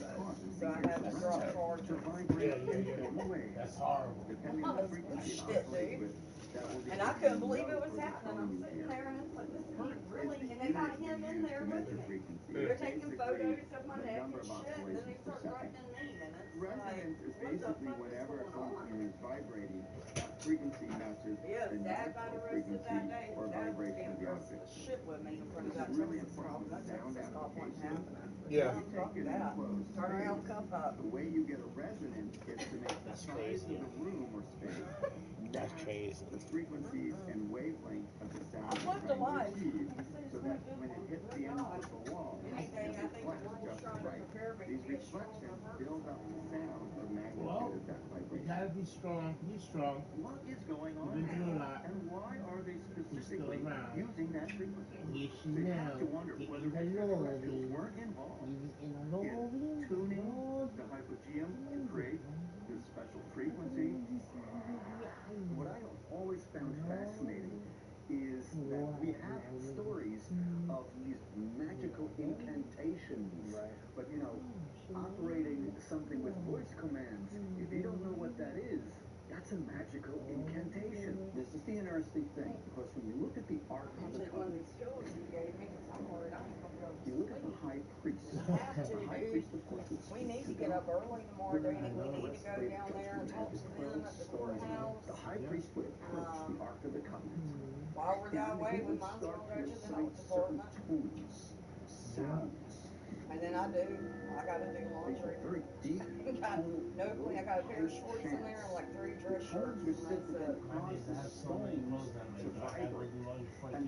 So I had to drop charges. Yeah. That's horrible. That's bullshit, dude. And I couldn't believe it was happening. I'm sitting there and it's like, this can't really. And they got him in there with me. They're taking photos of my neck and shit, and then they start threatening me. And it's like, what the fuck is going on? Yeah, his dad got arrested that day. His dad was being aggressive as shit with me in front of that Texas cop. And that Texas cop wasn't having it. But Yeah. fuck that. Turn around, cuff up. That's crazy. That's crazy. I've lived a life. I say it's been a good one. Good God. Anything, I think the world's trying to prepare me to be a stronger person. Well, you gotta be strong. Be strong. You've been through a lot. You're still around. And you should know. You're in the loving. You're in the loving. What I have always found fascinating is that we have stories of these magical incantations. But you know, operating something with voice commands, if you don't know what that is, that's a magical incantation. This is the interesting thing, because when you look at the Ark I'll of the take one of Covenant, these pills you gave me because I'm worried I ain't gonna be able to you look at the sleep. high priest. Have to, The high dude. priest, of course, would We speak need to to get God. up early tomorrow, Danny. We need to go Breastplate down of there and judgment talk has to them 12 at the stones in it. courthouse. The high priest would approach the Ark of the Covenant. While we're that And way, he we would might as start well to go to the recite health certain department. tones, sounds. And then I gotta do laundry. Very deep, Got cool, no clean. I got a pair of high shorts in there and chants. like 3 The dress tones shirts, were and said that's to then it. cause the stones to vibrate. And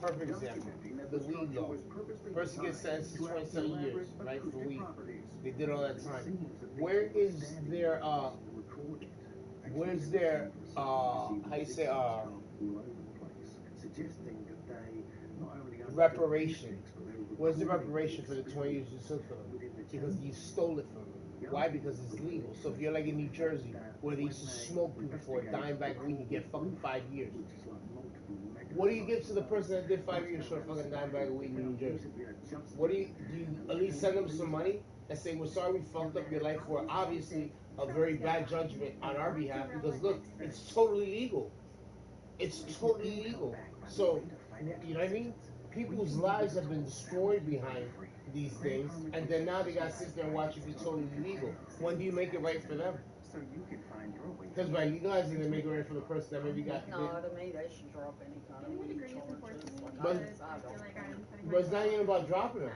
Perfect example. The weed law. Person gets sentenced to 27 years, right, for weed. They did all that time. Where is their where's their how you say reparation? Where's the reparation for the 20 years you took from them? Because you stole it from them. Why? Because it's legal. So if you're like in New Jersey, where they used to smoke people for a dime bag of weed, you get fucking 5 years. What do you give to the person that did 5 years for a fucking dime bag of weed in New Jersey? What do you at least send them some money and say, we're sorry we fucked up your life for obviously a very bad judgment on our behalf, because look, it's totally legal. It's totally legal. So, you know what I mean? People's lives have been destroyed behind these things, and then now they gotta sit there and watch it be totally legal. When do you make it right for them? Because by legalizing, they make it right for the person that maybe got. No, to me, they should drop any kind of weed charges. Like, But, I don't care. but it's not even about dropping them.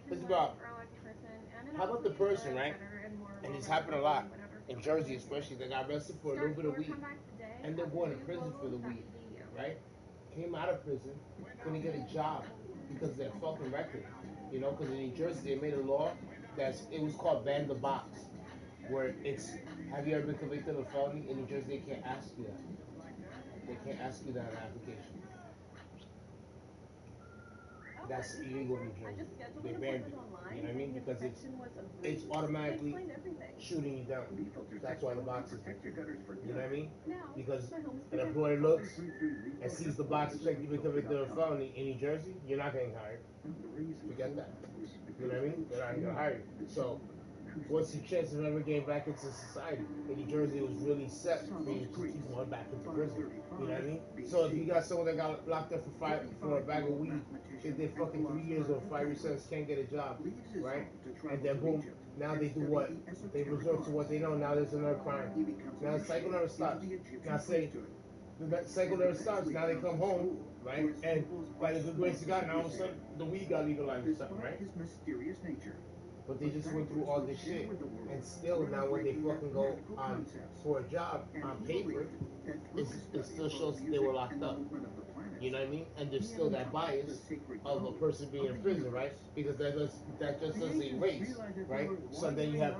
It's about how about the person, right? And it's happened a lot in Jersey, especially. They got arrested for a little bit of weed, ended up going to prison for the weed, right? Came out of prison, couldn't get a job because of their fucking record. You know, because in New Jersey they made a law that it was called ban the box, where it's have you ever been convicted of a felony? In New Jersey they can't ask you that. They can't ask you that on an application. That's illegal in New Jersey. They banned it. You know what I mean? Because it's automatically shooting you down. That's why the box is there. You know what I mean? Because an employer looks and sees the box check you've been convicted of a felony in New Jersey, you're not getting hired. Forget that. You know what I mean? They're not gonna hire you. So what's your chance of ever getting back into society? In New Jersey, it was really set for you to keep going back into prison. You know what I mean? So if you got someone that got locked up for a bag of weed, if they fucking 3 years or 5 year sentence can't get a job, right? And then boom, now they do what? They resort to what they know. Now there's another crime. Now the cycle never stops. Now say the cycle never stops. Now they come home, right? And by the good grace of God, now all of a sudden the weed got legalized or something, right? But they just went through all this shit, and still now when they fucking go on for a job on paper, it still shows that they were locked up. You know what I mean? And there's still that bias of a person being in prison, right? Because that just doesn't erase, right? So then you have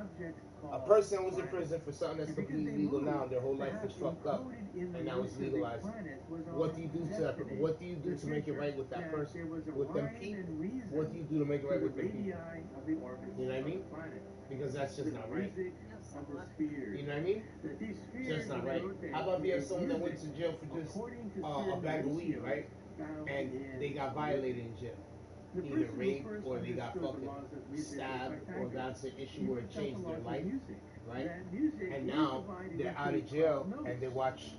a person that was in prison for something that's completely legal now, and their whole life was fucked up, and now it's legalized. What do you do to that? What do you do to make it right with that person, with them people? What do you do to make it right with them people? You know what I mean? Because that's just not right. You know what I mean? Just not right. How about if you have someone that went to jail for just a bag of weed, right? And they got violated in jail. Either raped or they got fucking stabbed or got to an issue where it changed their life, right? And now they're out of jail and they watch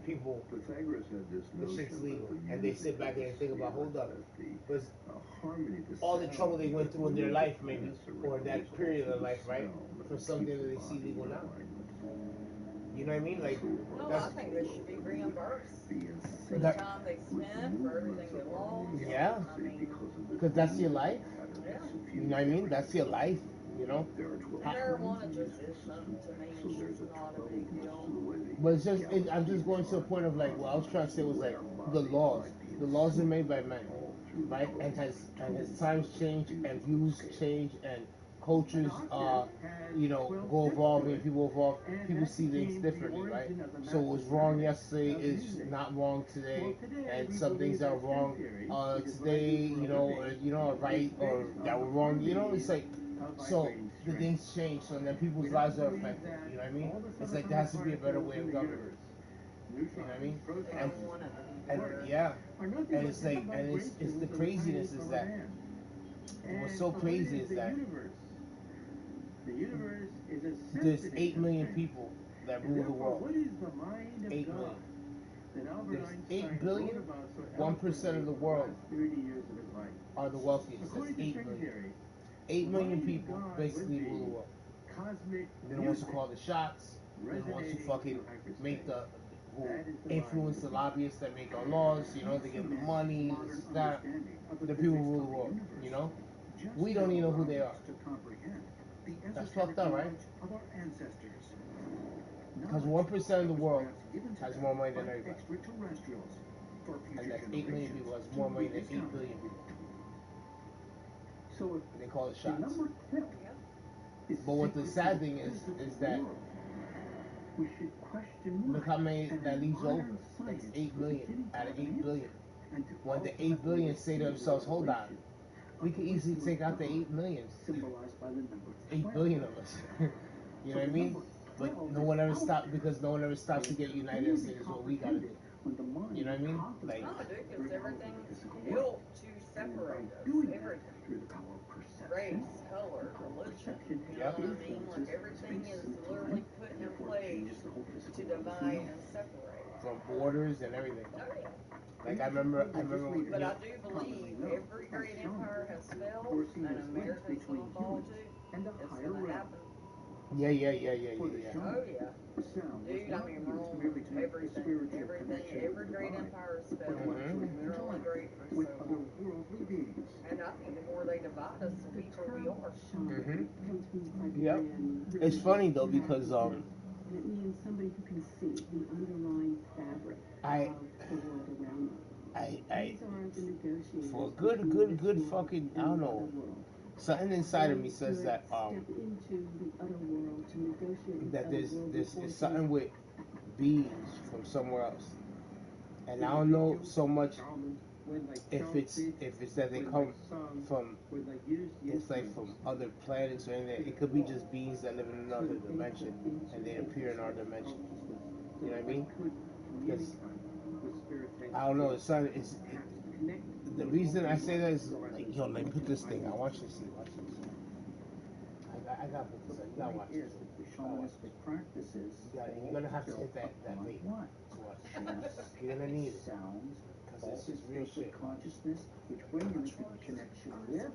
people, the shit's legal, and they sit back and think about, hold up, was all the trouble they went through in their life, maybe, or that period of life, right, for something that they see legal now. You know what I mean? Like, no, I think they should be reimbursed for the time they spent, for everything they lost. Yeah, I mean, because that's your life. yeah. You know what I mean? That's your life. You know. Marijuana just is something to me. It's just not a big deal. But it's just, I'm just going to a point of like, what I was trying to say was like, the laws. The laws are made by men, right? And as times change and views change and cultures, go evolving, people evolve, people see things differently, right? So what was wrong yesterday is not wrong today, and some things that are wrong today, are right, or that were wrong, it's like, so the things change, so then people's lives are affected. You know what I mean? It's like there has to be a better way of government. You know what I mean? And yeah, and it's like, and it's the craziness is that what's so crazy is that there's 8 million people that rule the world. 8 million. There's 8 billion. 1% of the world are the wealthiest. That's 8 million. 8 million people basically rule the world. They're the ones who call the shots. They're the ones who fucking make who influence the lobbyists that make our laws. They give the money, this, that. The people who rule the world. We don't even know who they are. That's fucked up, right? Because 1% of the world has more money than everybody. And that's 8 million people has more money than 8 billion people. They call it shots. But what the sad thing is that we should question why. look how many And that leaves modern over. That's science 8 was million beginning to out of have an 8 billion. answer. And to When the 8 ultimately billion say to receive themselves, hold on, revelation we of could the easily wisdom take of out the God, 8 million. symbolized by the number 8 12. billion of us. You know what I mean? But no one ever stopped because no one ever stops to get united and say this is what we gotta do. You know what I mean? Like, No, dude, because everything's physical built world. to And separate by us. doing that, Everything. through the power of perception, Race, color, the power of religion. perception You know what I mean? influences Like everything space is and literally time, put and in therefore place changes the whole physical to world as we divide know and it. separate. from borders and everything. Oh yeah. Like I remember But I do believe every great empire has failed, and America's gonna fall too. It's gonna happen. Yeah. Oh yeah. Dude, I mean Rome, everything. Every great empire has failed. Literally great for so long. And I think the more they divide us, the weaker we are. Yep. It's funny though because And it means somebody who can see the underlying fabric of the world around them. These are the negotiators for a good fucking, I don't know, something inside of me says that step into the other world to negotiate with that other there's world forces. something with beings from somewhere else, and I don't know so much if it's that they come from, it's like from other planets or anything. It could be just beings that live in another dimension and they appear in our dimension. You know what I mean? Because I don't know. The reason I say that is like, yo, let me put this thing. I want you to see. Watch this. I gotta put this up. You gotta watch this. You're gonna have to hit that bait to watch. You're gonna need it because this is real shit. Consciousness, which regulates the connection with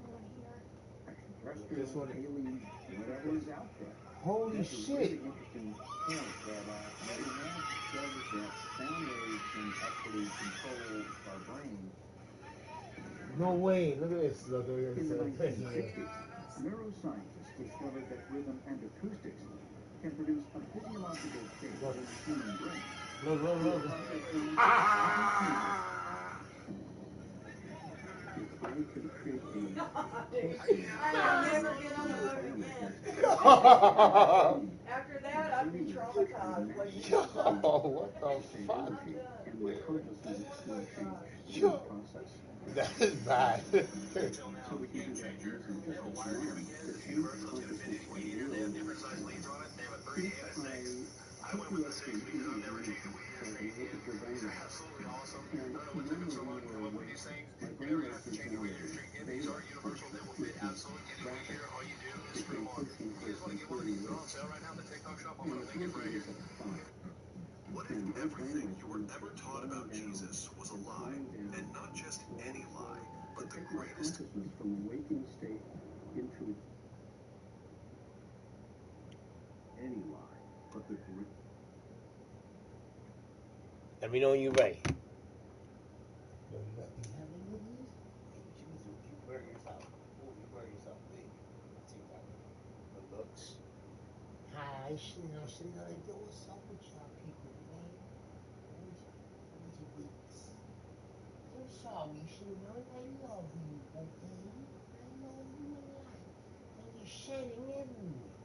extraterrestrial, alien, whatever is out there. Holy That's shit! a really interesting point that we have discovered that sound waves can actually control our brain. No way! Look at this. Look at In the this. 1960s, neuroscientists discovered that rhythm and acoustics can produce a physiological state in the human brain. Look. If I could create a I'll never get on a boat again. After that, I'd be traumatized. What the fuck? And my consciousness will change in the process. That is bad. So we can do that using just a drum to change the consciousness of the world. I hook you up to an EEG so I can look at your brainwaves. And normally when you're awake, my brainwaves are generated beta frequency, which is rapid, between 13 hertz and 30 hertz. And the time period is at 5. And those brainwaves are going to start slowing down and slowing down and slow to take my consciousness from a waking state into any lie, but the great. Let me know when you're ready. Hi, you know, like, yo, what's up with y'all people, man? Where's your beats? I'm sorry, I love you, okay? I love you a lot. And you're shining everywhere.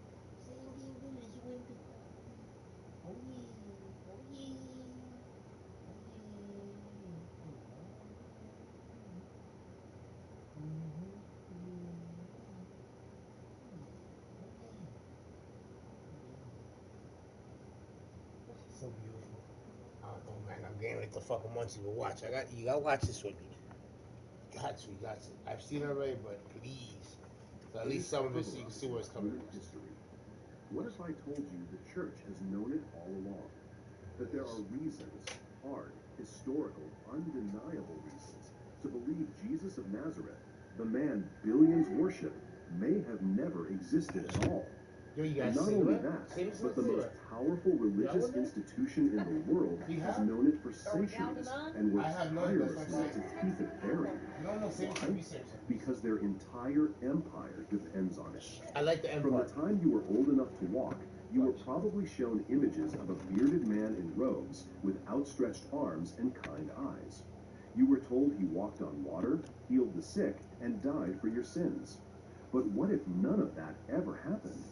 Singing through this winter. Oh yeah, oh yeah, so beautiful. I don't know, man. I'm getting ready to fucking munchies, but watch. You gotta watch this with me. Got to. I've seen it already, but please. So at least some of it so you can see where it's coming from. What if I told you the church has known it all along? That there are reasons, hard, historical, undeniable reasons, to believe Jesus of Nazareth, the man billions worship, may have never existed at all. And not only that, but the most powerful religious institution in the world has known it for centuries and works tirelessly to keep it buried. Why? Because their entire empire depends on it. I like the empire. From the time you were old enough to walk, you were probably shown images of a bearded man in robes with outstretched arms and kind eyes. You were told he walked on water, healed the sick, and died for your sins. But what if none of that ever happened?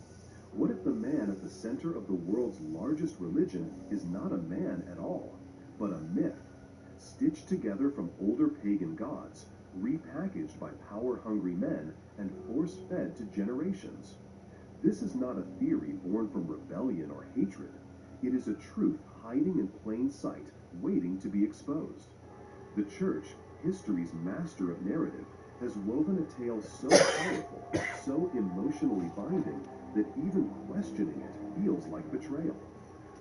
What if the man at the center of the world's largest religion is not a man at all, but a myth, stitched together from older pagan gods, repackaged by power-hungry men, and force-fed to generations? This is not a theory born from rebellion or hatred. It is a truth hiding in plain sight, waiting to be exposed. The church, history's master of narrative, has woven a tale so powerful, so emotionally binding, that even questioning it feels like betrayal.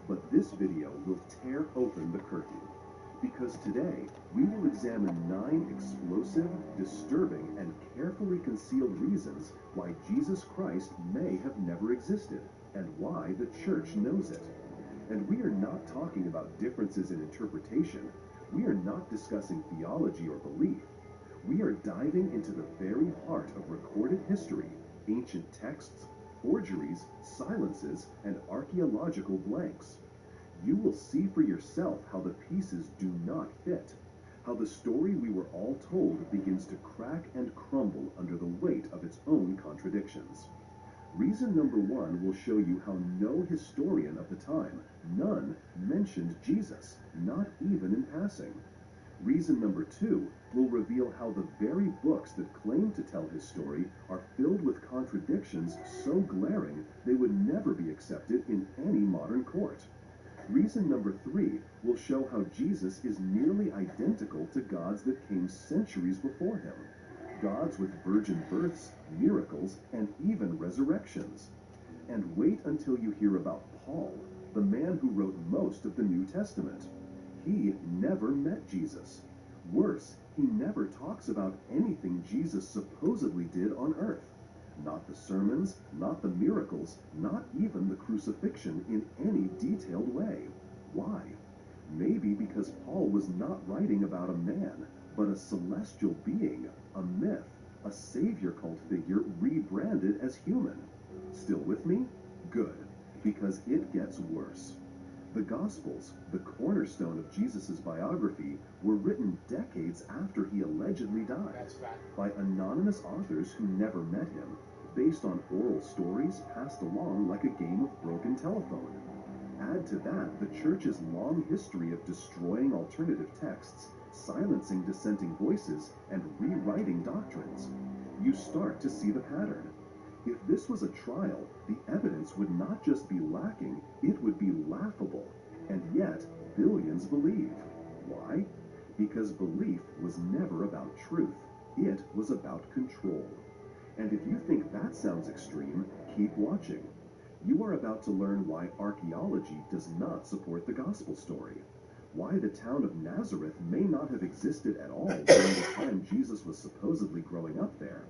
But this video will tear open the curtain. Because today, we will examine 9 explosive, disturbing, and carefully concealed reasons why Jesus Christ may have never existed, and why the church knows it. And we are not talking about differences in interpretation. We are not discussing theology or belief. We are diving into the very heart of recorded history, ancient texts, forgeries, silences, and archaeological blanks. You will see for yourself how the pieces do not fit, how the story we were all told begins to crack and crumble under the weight of its own contradictions. Reason number 1 will show you how no historian of the time, none, mentioned Jesus, not even in passing. Reason number 2 will reveal how the very books that claim to tell his story are filled with contradictions so glaring they would never be accepted in any modern court. Reason number 3 will show how Jesus is nearly identical to gods that came centuries before him. Gods with virgin births, miracles, and even resurrections. And wait until you hear about Paul, the man who wrote most of the New Testament. He never met Jesus. Worse, he never talks about anything Jesus supposedly did on earth. Not the sermons, not the miracles, not even the crucifixion in any detailed way. Why? Maybe because Paul was not writing about a man, but a celestial being, a myth, a savior cult figure rebranded as human. Still with me? Good, because it gets worse. The Gospels, the cornerstone of Jesus' biography, were written decades after he allegedly died. That's fact. By anonymous authors who never met him, based on oral stories passed along like a game of broken telephone. Add to that the church's long history of destroying alternative texts, silencing dissenting voices, and rewriting doctrines. You start to see the pattern. If this was a trial, the evidence would not just be lacking, it would be laughable. And yet, billions believe. Why? Because belief was never about truth. It was about control. And if you think that sounds extreme, keep watching. You are about to learn why archaeology does not support the gospel story. Why the town of Nazareth may not have existed at all during the time Jesus was supposedly growing up there.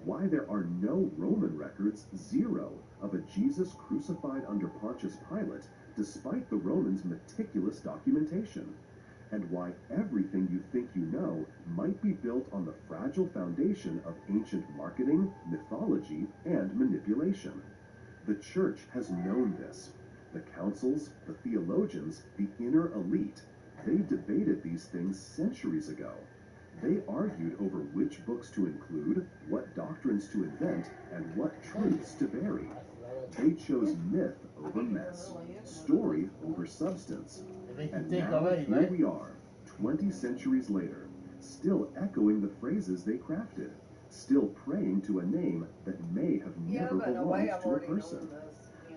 Why there are no Roman records, 0, of a Jesus crucified under Pontius Pilate, despite the Romans' meticulous documentation. And why everything you think you know might be built on the fragile foundation of ancient marketing, mythology, and manipulation. The church has known this. The councils, the theologians, the inner elite, they debated these things centuries ago. They argued over which books to include, what doctrines to invent, and what truths to bury. They chose myth over mess, story over substance. And now here we are, 20 centuries later, still echoing the phrases they crafted, still praying to a name that may have never belonged to a person.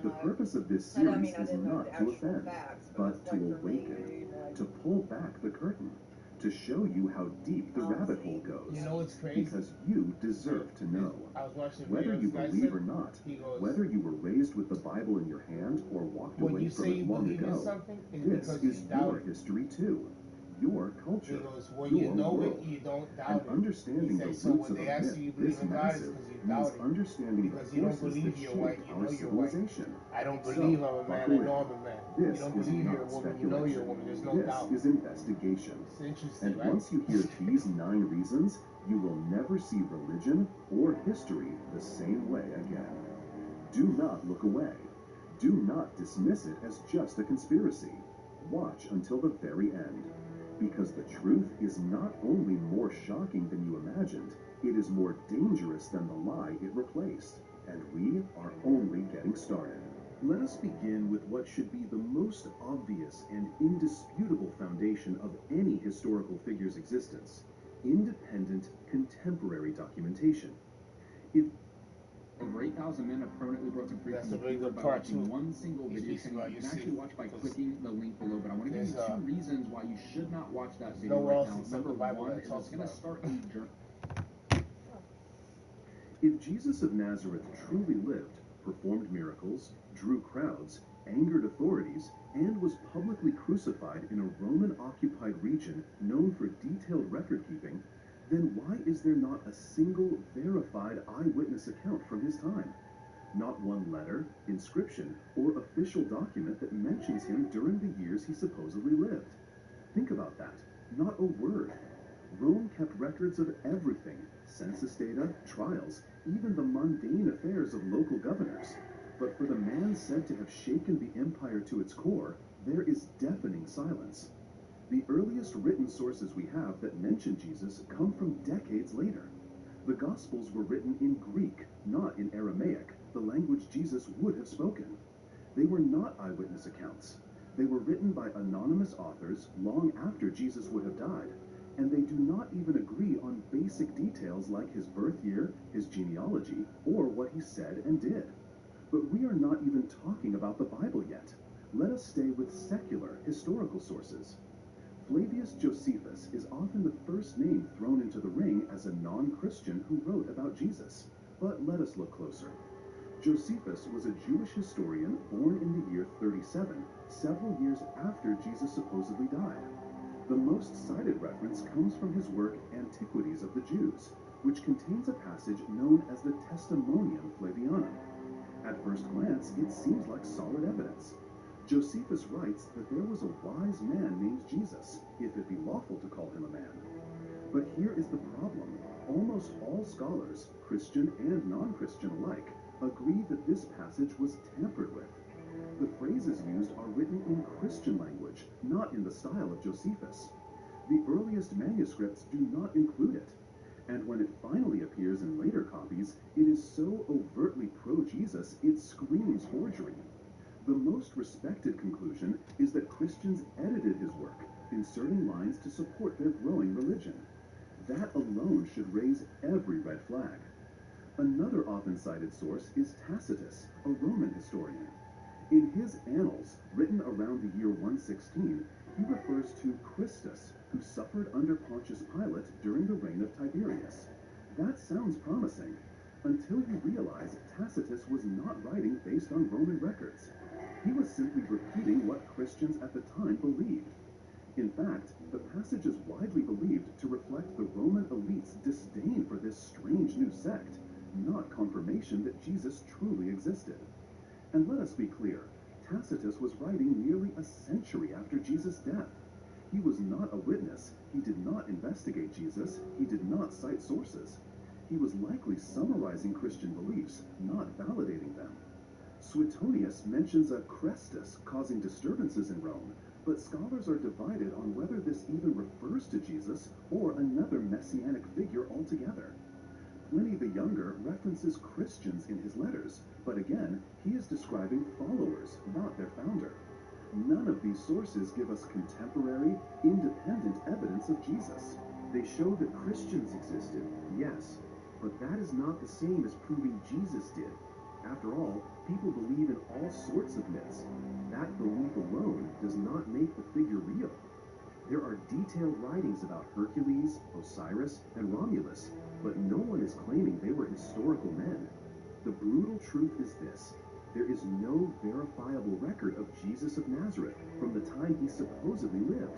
The purpose of this series is not to offend, but to awaken, to pull back the curtain, to show you how deep the rabbit hole goes. You know what's crazy? Because you deserve to know. I was watching Whether you believe or not, goes, whether you were raised with the Bible in your hand or walked away from it long ago, this is your history too. Your culture, he goes, when your you know world. it, you don't doubt And it. understanding the So roots when of they a ask myth you you believe this in God, it's massive because you means doubt it. understanding Because the you don't forces believe that you're shape white, you our know you're white. civilization. I don't So, believe I'm a man, buckle I know in. I'm a man. This You don't is believe you're a not woman, you know you're a speculation. woman. There's no This doubt. is investigation. It's interesting, And right? once you hear these 9 reasons, you will never see religion or history the same way again. Do not look away. Do not dismiss it as just a conspiracy. Watch until the very end. Because the truth is not only more shocking than you imagined, It is more dangerous than the lie it replaced, and we are only getting started. Let us begin with what should be the most obvious and indisputable foundation of any historical figure's existence: independent, contemporary documentation. If over 8,000 men have permanently broken free That's from a the very fever good by part watching too. one single He video speaks channel. about, You you can see, actually watch by because clicking the link below, but I want to give you there's two reasons why you should not watch that video nowhere right else now. except Number the Bible one that is talks it's going to about start a journey. If Jesus of Nazareth truly lived, performed miracles, drew crowds, angered authorities, and was publicly crucified in a Roman-occupied region known for detailed record-keeping, then why is there not a single verified eyewitness account from his time? Not one letter, inscription, or official document that mentions him during the years he supposedly lived. Think about that. Not a word. Rome kept records of everything: census data, trials, even the mundane affairs of local governors. But for the man said to have shaken the empire to its core, there is deafening silence. The earliest written sources we have that mention Jesus come from decades later. The Gospels were written in Greek, not in Aramaic, the language Jesus would have spoken. They were not eyewitness accounts. They were written by anonymous authors long after Jesus would have died, and they do not even agree on basic details like his birth year, his genealogy, or what he said and did. But we are not even talking about the Bible yet. Let us stay with secular, historical sources. Flavius Josephus is often the first name thrown into the ring as a non-Christian who wrote about Jesus. But let us look closer. Josephus was a Jewish historian born in the year 37, several years after Jesus supposedly died. The most cited reference comes from his work Antiquities of the Jews, which contains a passage known as the Testimonium Flavianum. At first glance, it seems like solid evidence. Josephus writes that there was a wise man named Jesus, if it be lawful to call him a man. But here is the problem. Almost all scholars, Christian and non-Christian alike, agree that this passage was tampered with. The phrases used are written in Christian language, not in the style of Josephus. The earliest manuscripts do not include it. And when it finally appears in later copies, it is so overtly pro-Jesus it screams forgery. The most respected conclusion is that Christians edited his work, inserting lines to support their growing religion. That alone should raise every red flag. Another often cited source is Tacitus, a Roman historian. In his Annals, written around the year 116, he refers to Christus, who suffered under Pontius Pilate during the reign of Tiberius. That sounds promising, until you realize Tacitus was not writing based on Roman records. He was simply repeating what Christians at the time believed. In fact, the passage is widely believed to reflect the Roman elite's disdain for this strange new sect, not confirmation that Jesus truly existed. And let us be clear, Tacitus was writing nearly a century after Jesus' death. He was not a witness, he did not investigate Jesus, he did not cite sources. He was likely summarizing Christian beliefs, not validating them. Suetonius mentions a Chrestus causing disturbances in Rome, but scholars are divided on whether this even refers to Jesus or another messianic figure altogether. Pliny the Younger references Christians in his letters, but again, he is describing followers, not their founder. None of these sources give us contemporary, independent evidence of Jesus. They show that Christians existed, yes, but that is not the same as proving Jesus did. After all, people believe in all sorts of myths. That belief alone does not make the figure real. There are detailed writings about Hercules, Osiris, and Romulus, but no one is claiming they were historical men. The brutal truth is this: there is no verifiable record of Jesus of Nazareth from the time he supposedly lived.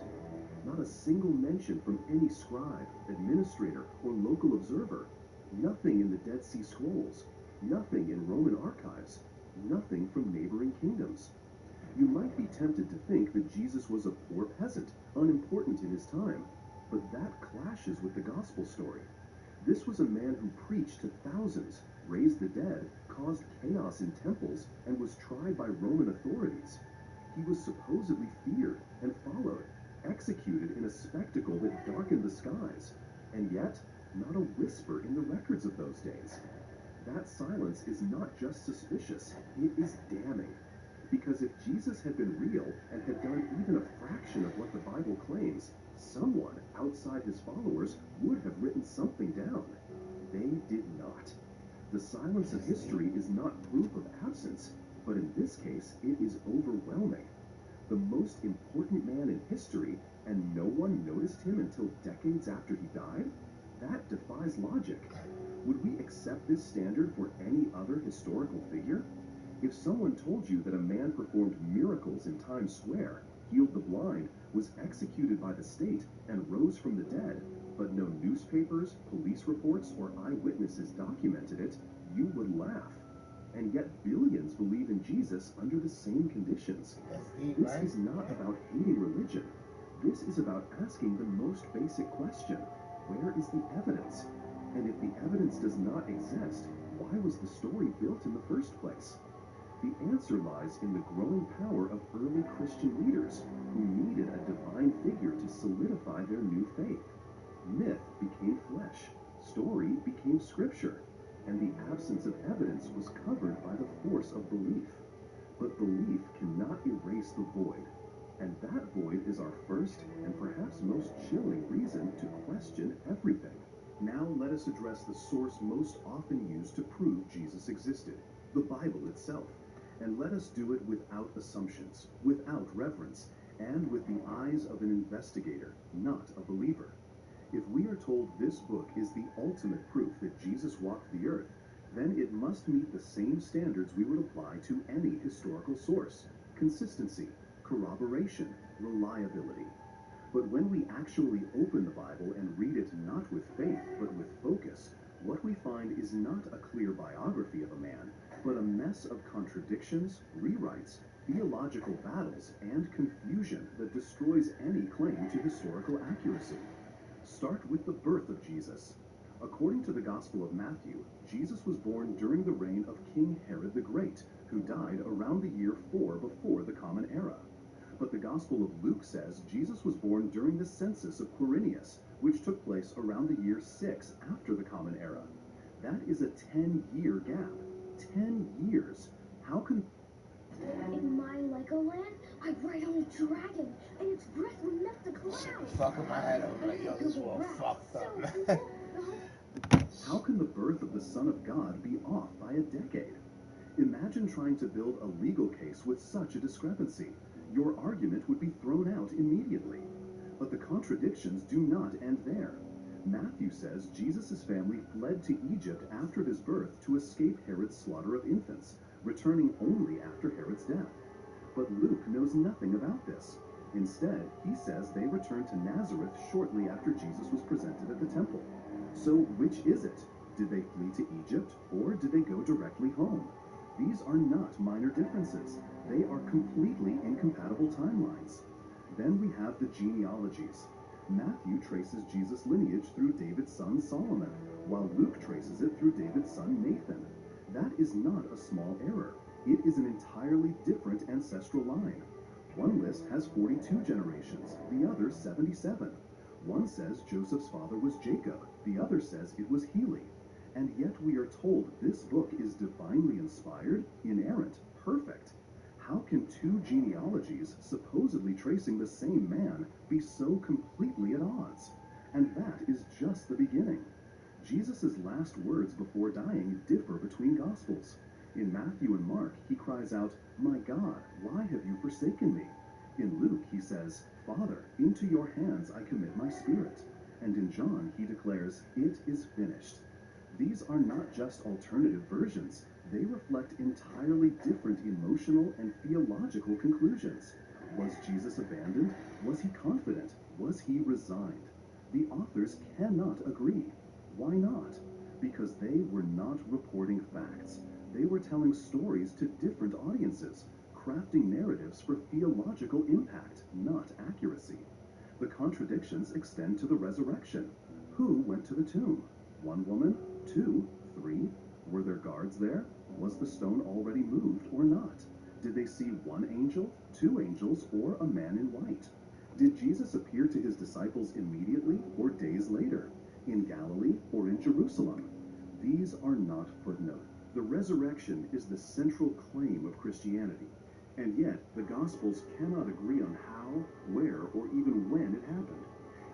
Not a single mention from any scribe, administrator, or local observer. Nothing in the Dead Sea Scrolls. Nothing in Roman archives. Nothing from neighboring kingdoms. You might be tempted to think that Jesus was a poor peasant, unimportant in his time, but that clashes with the gospel story. This was a man who preached to thousands, raised the dead, caused chaos in temples, and was tried by Roman authorities. He was supposedly feared and followed, executed in a spectacle that darkened the skies. And yet, not a whisper in the records of those days. That silence is not just suspicious, it is damning. Because if Jesus had been real and had done even a fraction of what the Bible claims, someone outside his followers would have written something down. They did not. The silence of history is not proof of absence, but in this case, it is overwhelming. The most important man in history, and no one noticed him until decades after he died? That defies logic. Would we accept this standard for any other historical figure? If someone told you that a man performed miracles in Times Square, healed the blind, was executed by the state, and rose from the dead, but no newspapers, police reports, or eyewitnesses documented it, you would laugh. And yet billions believe in Jesus under the same conditions. This is not about hating religion. This is about asking the most basic question: where is the evidence? And if the evidence does not exist, why was the story built in the first place? The answer lies in the growing power of early Christian leaders who needed a divine figure to solidify their new faith. Myth became flesh, story became scripture, and the absence of evidence was covered by the force of belief. But belief cannot erase the void, and that void is our first and perhaps most chilling reason to question everything. Now let us address the source most often used to prove Jesus existed, the Bible itself. And let us do it without assumptions, without reverence, and with the eyes of an investigator, not a believer. If we are told this book is the ultimate proof that Jesus walked the earth, then it must meet the same standards we would apply to any historical source: consistency, corroboration, reliability. But when we actually open the Bible and read it not with faith, but with focus, what we find is not a clear biography of a man, but a mess of contradictions, rewrites, theological battles, and confusion that destroys any claim to historical accuracy. Start with the birth of Jesus. According to the Gospel of Matthew, Jesus was born during the reign of King Herod the Great, who died around the year 4 before the Common Era. But the Gospel of Luke says Jesus was born during the census of Quirinius, which took place around the year 6 after the Common Era. That is a 10-year gap. 10 years. How can... In my Legoland, I ride on a dragon, and its breath will melt the clouds. Fucking my head over like, yo, this world fucked up, man. How can the birth of the Son of God be off by a decade? Imagine trying to build a legal case with such a discrepancy. Your argument would be thrown out immediately. But the contradictions do not end there. Matthew says Jesus' family fled to Egypt after his birth to escape Herod's slaughter of infants, returning only after Herod's death. But Luke knows nothing about this. Instead, he says they returned to Nazareth shortly after Jesus was presented at the temple. So which is it? Did they flee to Egypt, or did they go directly home? These are not minor differences. They are completely incompatible timelines. Then we have the genealogies. Matthew traces Jesus' lineage through David's son Solomon, while Luke traces it through David's son Nathan. That is not a small error. It is an entirely different ancestral line. One list has 42 generations, the other 77. One says Joseph's father was Jacob, the other says it was Heli. And yet we are told this book is divinely inspired, inerrant, perfect. How can two genealogies, supposedly tracing the same man, be so completely at odds? And that is just the beginning. Jesus' last words before dying differ between Gospels. In Matthew and Mark, he cries out, "My God, why have you forsaken me?" In Luke, he says, "Father, into your hands I commit my spirit." And in John, he declares, "It is finished." These are not just alternative versions. They reflect entirely different emotional and theological conclusions. Was Jesus abandoned? Was he confident? Was he resigned? The authors cannot agree. Why not? Because they were not reporting facts. They were telling stories to different audiences, crafting narratives for theological impact, not accuracy. The contradictions extend to the resurrection. Who went to the tomb? One woman? 2? 3? Were there guards there? Was the stone already moved or not? Did they see one angel, 2 angels, or a man in white? Did Jesus appear to his disciples immediately or days later? in Galilee, or in Jerusalem? These are not footnotes. The resurrection is the central claim of Christianity, and yet the Gospels cannot agree on how, where, or even when it happened.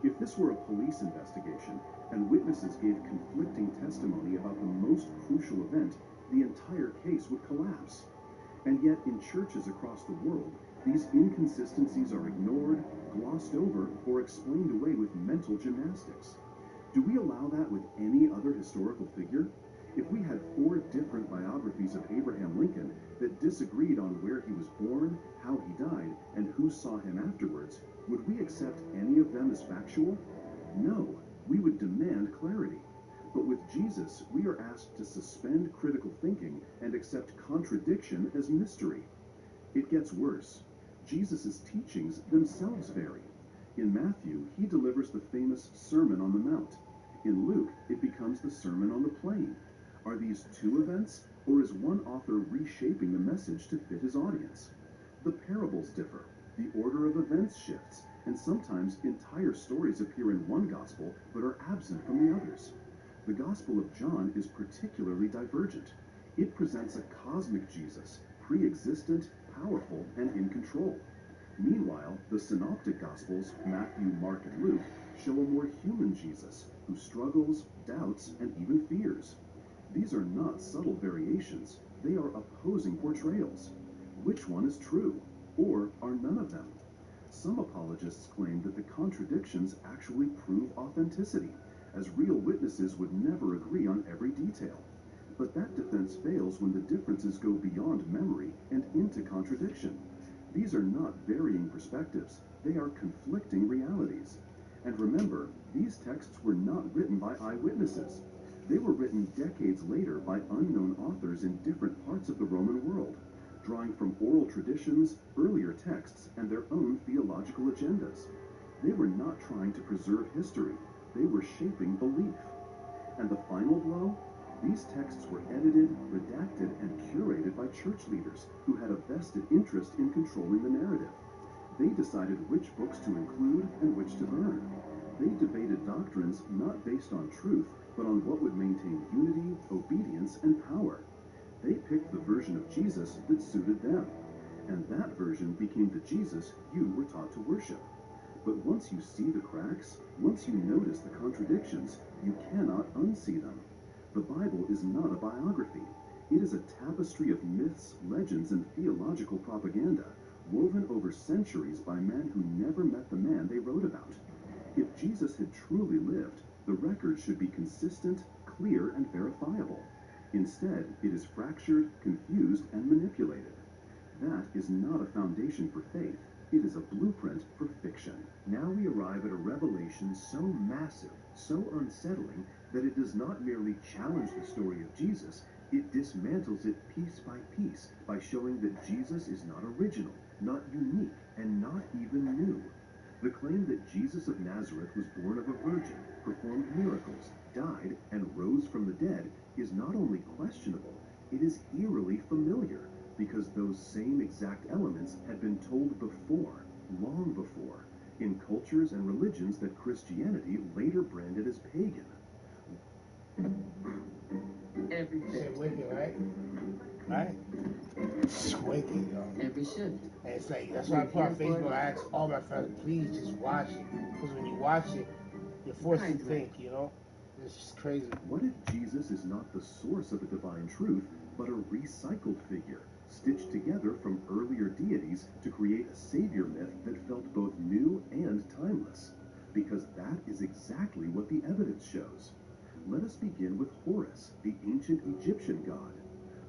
If this were a police investigation, and witnesses gave conflicting testimony about the most crucial event, the entire case would collapse. And yet, in churches across the world, these inconsistencies are ignored, glossed over, or explained away with mental gymnastics. Do we allow that with any other historical figure? If we had 4 different biographies of Abraham Lincoln that disagreed on where he was born, how he died, and who saw him afterwards, would we accept any of them as factual? No, we would demand clarity. But with Jesus, we are asked to suspend critical thinking and accept contradiction as mystery. It gets worse. Jesus' teachings themselves vary. In Matthew, he delivers the famous Sermon on the Mount. In Luke, it becomes the Sermon on the Plain. Are these 2 events, or is one author reshaping the message to fit his audience? The parables differ, the order of events shifts, and sometimes entire stories appear in one gospel but are absent from the others. The Gospel of John is particularly divergent. It presents a cosmic Jesus, pre-existent, powerful, and in control. Meanwhile, the synoptic Gospels, Matthew, Mark, and Luke, show a more human Jesus who struggles, doubts, and even fears. These are not subtle variations. They are opposing portrayals. Which one is true? Or are none of them? Some apologists claim that the contradictions actually prove authenticity, as real witnesses would never agree on every detail. But that defense fails when the differences go beyond memory and into contradiction. These are not varying perspectives. They are conflicting realities. And remember, these texts were not written by eyewitnesses. They were written decades later by unknown authors in different parts of the Roman world, drawing from oral traditions, earlier texts, and their own theological agendas. They were not trying to preserve history. They were shaping belief. And the final blow? These texts were edited, redacted, and curated by church leaders who had a vested interest in controlling the narrative. They decided which books to include and which to burn. They debated doctrines not based on truth, but on what would maintain unity, obedience, and power. They picked the version of Jesus that suited them, and that version became the Jesus you were taught to worship. But once you see the cracks, once you notice the contradictions, you cannot unsee them. The Bible is not a biography. It is a tapestry of myths, legends, and theological propaganda, woven over centuries by men who never met the man they wrote about. If Jesus had truly lived, the record should be consistent, clear, and verifiable. Instead, it is fractured, confused, and manipulated. That is not a foundation for faith. It is a blueprint for fiction. Now we arrive at a revelation so massive, so unsettling, that it does not merely challenge the story of Jesus, it dismantles it piece by piece by showing that Jesus is not original, not unique, and not even new. The claim that Jesus of Nazareth was born of a virgin, performed miracles, died, and rose from the dead is not only questionable, it is eerily familiar, because those same exact elements had been told before, long before, in cultures and religions that Christianity later branded as pagan. Every shift. Wicked, right? Right? It's wicked, yo. Every shift. And it's like, that's why I put on Facebook, I ask all my friends, please just watch it. Because when you watch it, you're forced to think, you know? It's just crazy. What if Jesus is not the source of the divine truth, but a recycled figure, stitched together from earlier deities to create a savior myth that felt both new and timeless? Because that is exactly what the evidence shows. Let us begin with Horus, the ancient Egyptian god.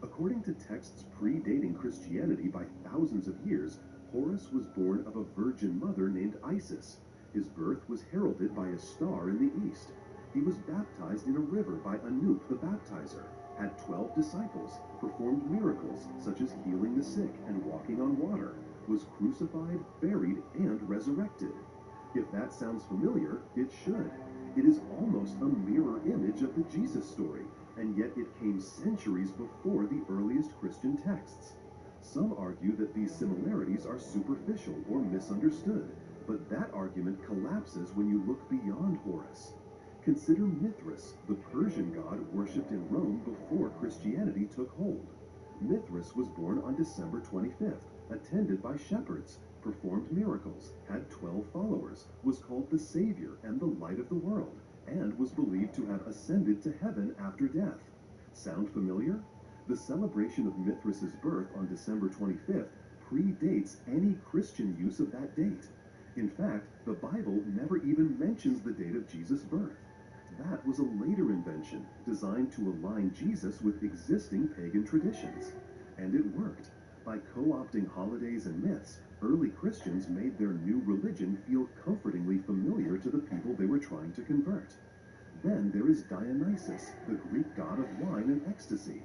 According to texts predating Christianity by thousands of years, Horus was born of a virgin mother named Isis. His birth was heralded by a star in the east. He was baptized in a river by Anu the baptizer, had 12 disciples, performed miracles such as healing the sick and walking on water, was crucified, buried, and resurrected. If that sounds familiar, it should. It is almost a mirror image of the Jesus story, and yet it came centuries before the earliest Christian texts. Some argue that these similarities are superficial or misunderstood, but that argument collapses when you look beyond Horus. Consider Mithras, the Persian god worshipped in Rome before Christianity took hold. Mithras was born on December 25th, attended by shepherds, performed miracles, had 12 followers, was called the Savior and the light of the world, and was believed to have ascended to heaven after death. Sound familiar? The celebration of Mithras' birth on December 25th predates any Christian use of that date. In fact, the Bible never even mentions the date of Jesus' birth. That was a later invention designed to align Jesus with existing pagan traditions. And it worked. By co-opting holidays and myths, early Christians made their new religion feel comfortingly familiar to the people they were trying to convert. Then there is Dionysus, the Greek god of wine and ecstasy.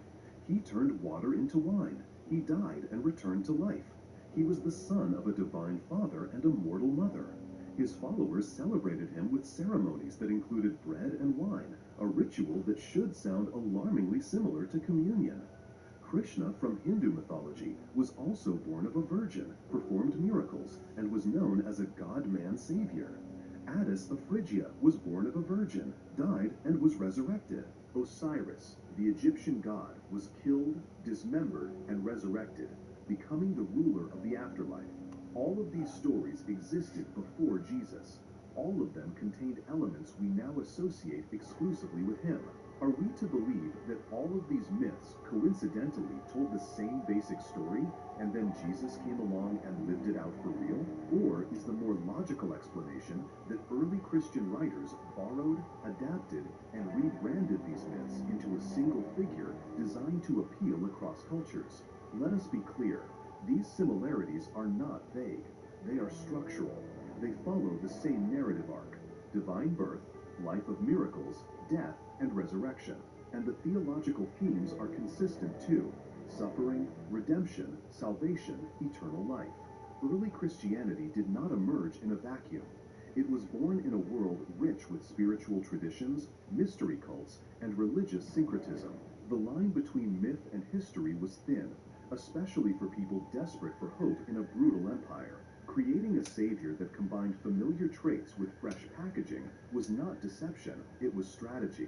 He turned water into wine. He died and returned to life. He was the son of a divine father and a mortal mother. His followers celebrated him with ceremonies that included bread and wine, a ritual that should sound alarmingly similar to communion. Krishna from Hindu mythology was also born of a virgin, performed miracles, and was known as a god-man savior. Attis of Phrygia was born of a virgin, died, and was resurrected. Osiris, the Egyptian god, was killed, dismembered, and resurrected, becoming the ruler of the afterlife. All of these stories existed before Jesus. All of them contained elements we now associate exclusively with him. Are we to believe that all of these myths coincidentally told the same basic story, and then Jesus came along and lived it out for real? Or is the more logical explanation that early Christian writers borrowed, adapted, and rebranded these myths into a single figure designed to appeal across cultures? Let us be clear. These similarities are not vague. They are structural. They follow the same narrative arc: divine birth, life of miracles, death, and resurrection. And the theological themes are consistent too: suffering, redemption, salvation, eternal life. Early Christianity did not emerge in a vacuum. It was born in a world rich with spiritual traditions, mystery cults, and religious syncretism. The line between myth and history was thin, especially for people desperate for hope in a brutal empire. Creating a savior that combined familiar traits with fresh packaging was not deception, it was strategy.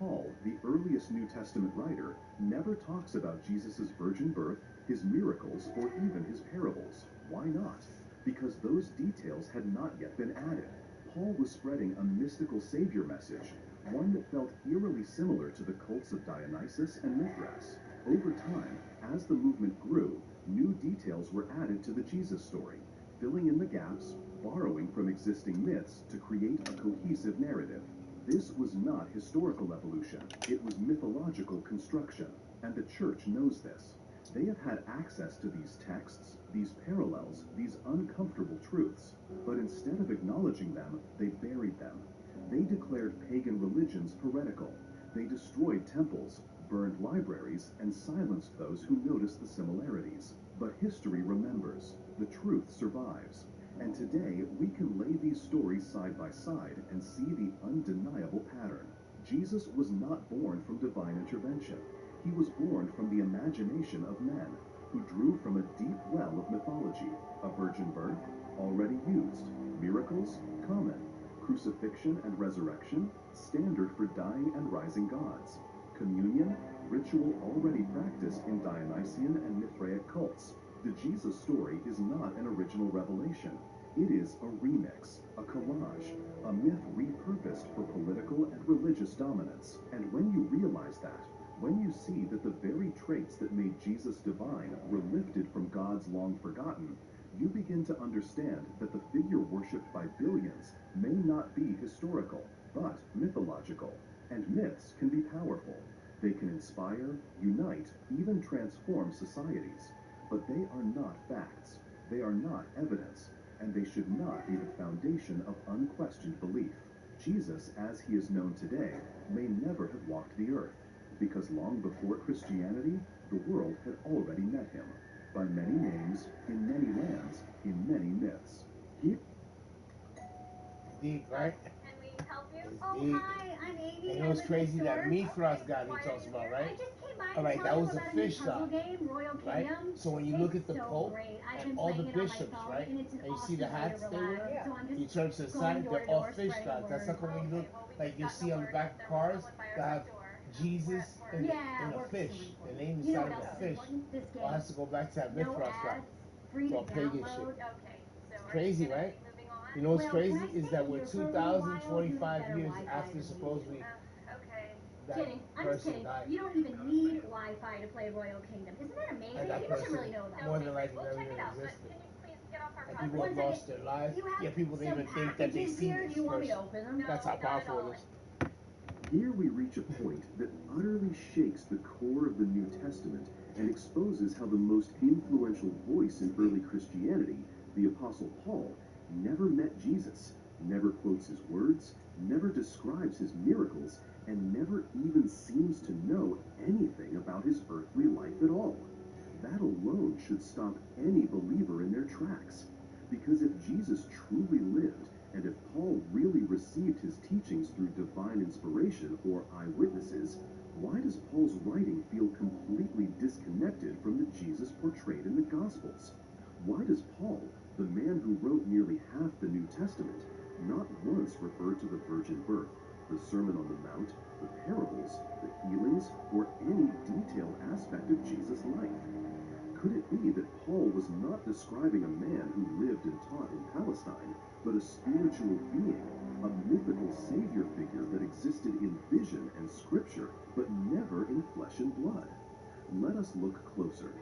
Paul, the earliest New Testament writer, never talks about Jesus' virgin birth, his miracles, or even his parables. Why not? Because those details had not yet been added. Paul was spreading a mystical savior message, one that felt eerily similar to the cults of Dionysus and Mithras. Over time, as the movement grew, new details were added to the Jesus story, filling in the gaps, borrowing from existing myths to create a cohesive narrative. This was not historical evolution, it was mythological construction, and the church knows this. They have had access to these texts, these parallels, these uncomfortable truths, but instead of acknowledging them, they buried them. They declared pagan religions heretical. They destroyed temples, burned libraries, and silenced those who noticed the similarities. But history remembers. The truth survives. And today, we can lay these stories side by side and see the undeniable pattern. Jesus was not born from divine intervention. He was born from the imagination of men, who drew from a deep well of mythology. A virgin birth, already used. Miracles, common. Crucifixion and resurrection, standard for dying and rising gods. Communion, ritual already practiced in Dionysian and Mithraic cults. The Jesus story is not an original revelation. It is a remix, a collage, a myth repurposed for political and religious dominance. And when you realize that, when you see that the very traits that made Jesus divine were lifted from gods long forgotten, you begin to understand that the figure worshipped by billions may not be historical, but mythological. And myths can be powerful. They can inspire, unite, even transform societies. But they are not facts. They are not evidence. And they should not be the foundation of unquestioned belief. Jesus, as he is known today, may never have walked the earth, because long before Christianity, the world had already met him. By many names, in many lands, in many myths. Deep, right? Can we help you? It's Oh, deep. hi, I'm Amy. And it was crazy that Mithras got he talks about, right? I just came All right, that was a fish puzzle shop, game, Royal right? Kingdom. So when you look It's at the so Pope great. I've and been all the playing it on my bishops, phone, right? and it's an And you see awesome the way to hats they relax. wear, So I'm you just turn to the going side, door they're to all door, fish spreading the guards. That's word. like when you look, like you see on the back of cars, they have Jesus in, Yeah, in a we're fish. super The important. name You know inside what of else a is fish. important? This game. Well, it has to go back to that No Mithras ads, crap. free It's to all pagan download. shit. Okay, so Crazy, right? You know what's well, crazy can I is stay that in we're here for a little while? You have 2,025 better years Wi-Fi after than we supposedly do. that Kidding. I'm just person kidding. died. You don't even need Wi-Fi to play Royal Kingdom. Isn't that amazing? And that People should person really know that. more than likely never even existed. And people have lost their lives. Yeah, people didn't even think that they seen here. this Do you want me to person. open them? That's how powerful it is. Here we reach a point that utterly shakes the core of the New Testament and exposes how the most influential voice in early Christianity, the Apostle Paul, never met Jesus, never quotes his words, never describes his miracles, and never even seems to know anything about his earthly life at all. That alone should stop any believer in their tracks. Because if Jesus truly lived, and if Paul really received his teachings through divine inspiration or eyewitnesses, why does Paul's writing feel completely disconnected from the Jesus portrayed in the Gospels? Why does Paul, the man who wrote nearly half the New Testament, not once refer to the virgin birth, the Sermon on the Mount, the parables, the healings, or any detailed aspect of Jesus' life? Could it be that Paul was not describing a man who lived and taught in Palestine, but a spiritual being, a mythical savior figure that existed in vision and scripture, but never in flesh and blood? Let us look closer.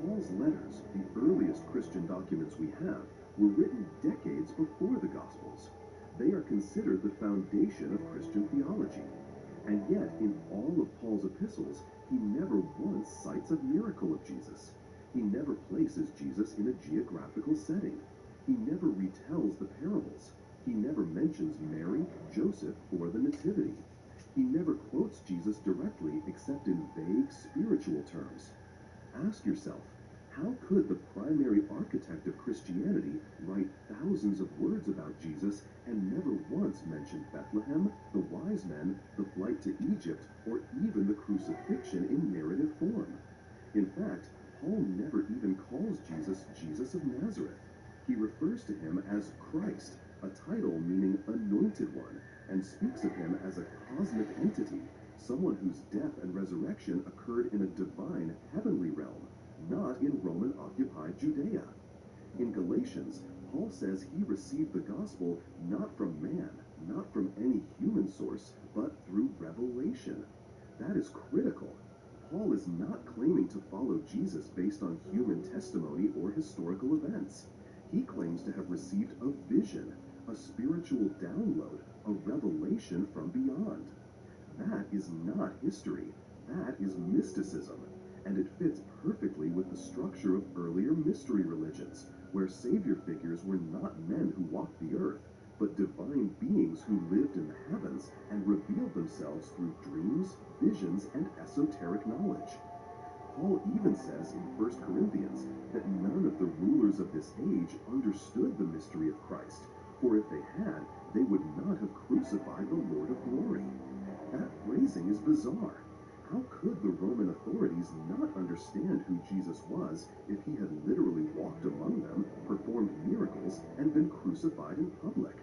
Paul's letters, the earliest Christian documents we have, were written decades before the Gospels. They are considered the foundation of Christian theology. And yet, in all of Paul's epistles, he never once cites a miracle of Jesus. He never places Jesus in a geographical setting. He never retells the parables. He never mentions Mary, Joseph, or the Nativity. He never quotes Jesus directly except in vague spiritual terms. Ask yourself, how could the primary architect of Christianity write thousands of words about Jesus and never once mention Bethlehem, the wise men, the flight to Egypt, or even the crucifixion in narrative form? In fact, Paul never even calls Jesus Jesus of Nazareth. He refers to him as Christ, a title meaning anointed one, and speaks of him as a cosmic entity, someone whose death and resurrection occurred in a divine heavenly realm, not in Roman-occupied Judea. In Galatians, Paul says he received the gospel not from man, not from any human source, but through revelation. That is critical. Paul is not claiming to follow Jesus based on human testimony or historical events. He claims to have received a vision, a spiritual download, a revelation from beyond. That is not history. That is mysticism. And it fits perfectly with the structure of earlier mystery religions, where savior figures were not men who walked the earth, but divine beings who lived in the heavens and revealed themselves through dreams, visions, and esoteric knowledge. Paul even says in 1 Corinthians that none of the rulers of this age understood the mystery of Christ, for if they had, they would not have crucified the Lord of glory. That phrasing is bizarre. How could the Roman authorities not understand who Jesus was if he had literally walked among them, performed miracles, and been crucified in public?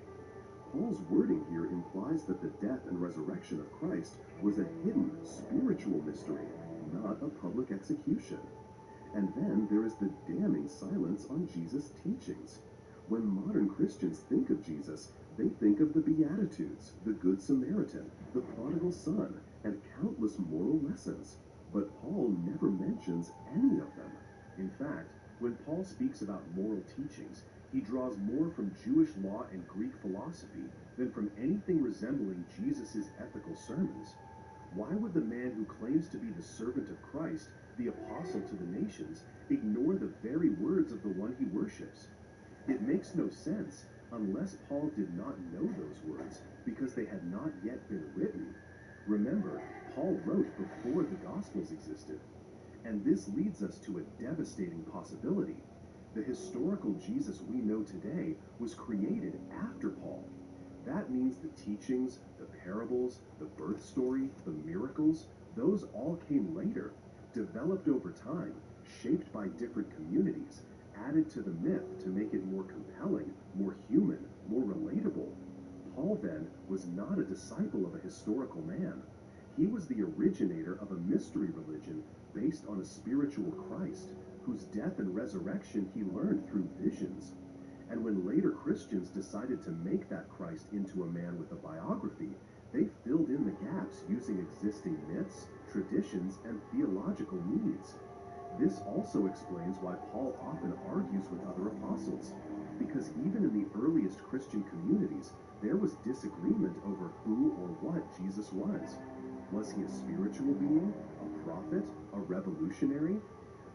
Paul's wording here implies that the death and resurrection of Christ was a hidden spiritual mystery, not a public execution. And then there is the damning silence on Jesus' teachings. When modern Christians think of Jesus, they think of the Beatitudes, the Good Samaritan, the prodigal son, and countless moral lessons. But Paul never mentions any of them. In fact, when Paul speaks about moral teachings, he draws more from Jewish law and Greek philosophy than from anything resembling Jesus' ethical sermons. Why would the man who claims to be the servant of Christ, the apostle to the nations, ignore the very words of the one he worships? It makes no sense unless Paul did not know those words because they had not yet been written. Remember, Paul wrote before the Gospels existed. And this leads us to a devastating possibility. The historical Jesus we know today was created after Paul. That means the teachings, the parables, the birth story, the miracles, Those all came later, developed over time, shaped by different communities, added to the myth to make it more compelling, more human, more relatable. Paul, then, was not a disciple of a historical man. He was the originator of a mystery religion based on a spiritual Christ, whose death and resurrection he learned through visions. And when later Christians decided to make that Christ into a man with a biography, they filled in the gaps using existing myths, traditions, and theological needs. This also explains why Paul often argues with other apostles, because even in the earliest Christian communities, there was disagreement over who or what Jesus was. Was he a spiritual being, a prophet, a revolutionary?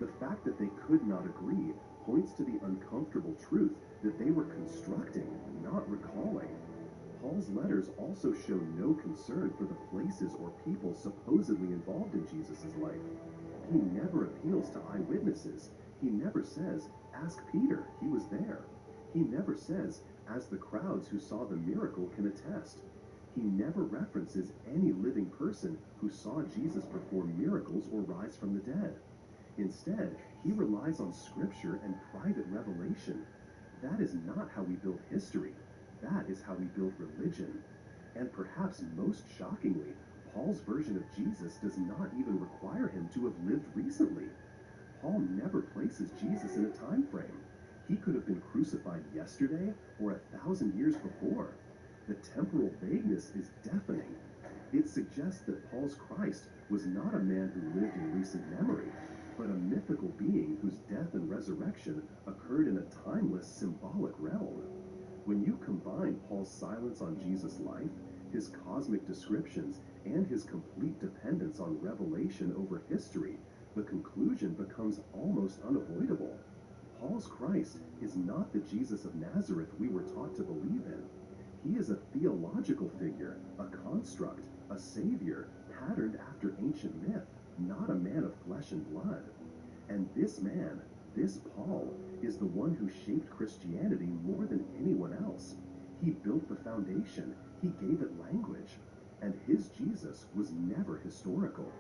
The fact that they could not agree points to the uncomfortable truth that they were constructing, not recalling. Paul's letters also show no concern for the places or people supposedly involved in Jesus' life. He never appeals to eyewitnesses. He never says, "Ask Peter, he was there." He never says, "As the crowds who saw the miracle can attest." He never references any living person who saw Jesus perform miracles or rise from the dead. Instead, he relies on scripture and private revelation. That is not how we build history. That is how we build religion. And perhaps most shockingly, Paul's version of Jesus does not even require him to have lived recently. Paul never places Jesus in a time frame. He could have been crucified yesterday or 1,000 years before. The temporal vagueness is deafening. It suggests that Paul's Christ was not a man who lived in recent memory, but a mythical being whose death and resurrection occurred in a timeless, symbolic realm. When you combine Paul's silence on Jesus' life, his cosmic descriptions, and his complete dependence on revelation over history, the conclusion becomes almost unavoidable. Paul's Christ is not the Jesus of Nazareth we were taught to believe in. He is a theological figure, a construct, a savior, patterned after ancient myth, not a man of flesh and blood. And this man, this Paul, is the one who shaped Christianity more than anyone else. He built the foundation, he gave it language, and his Jesus was never historical.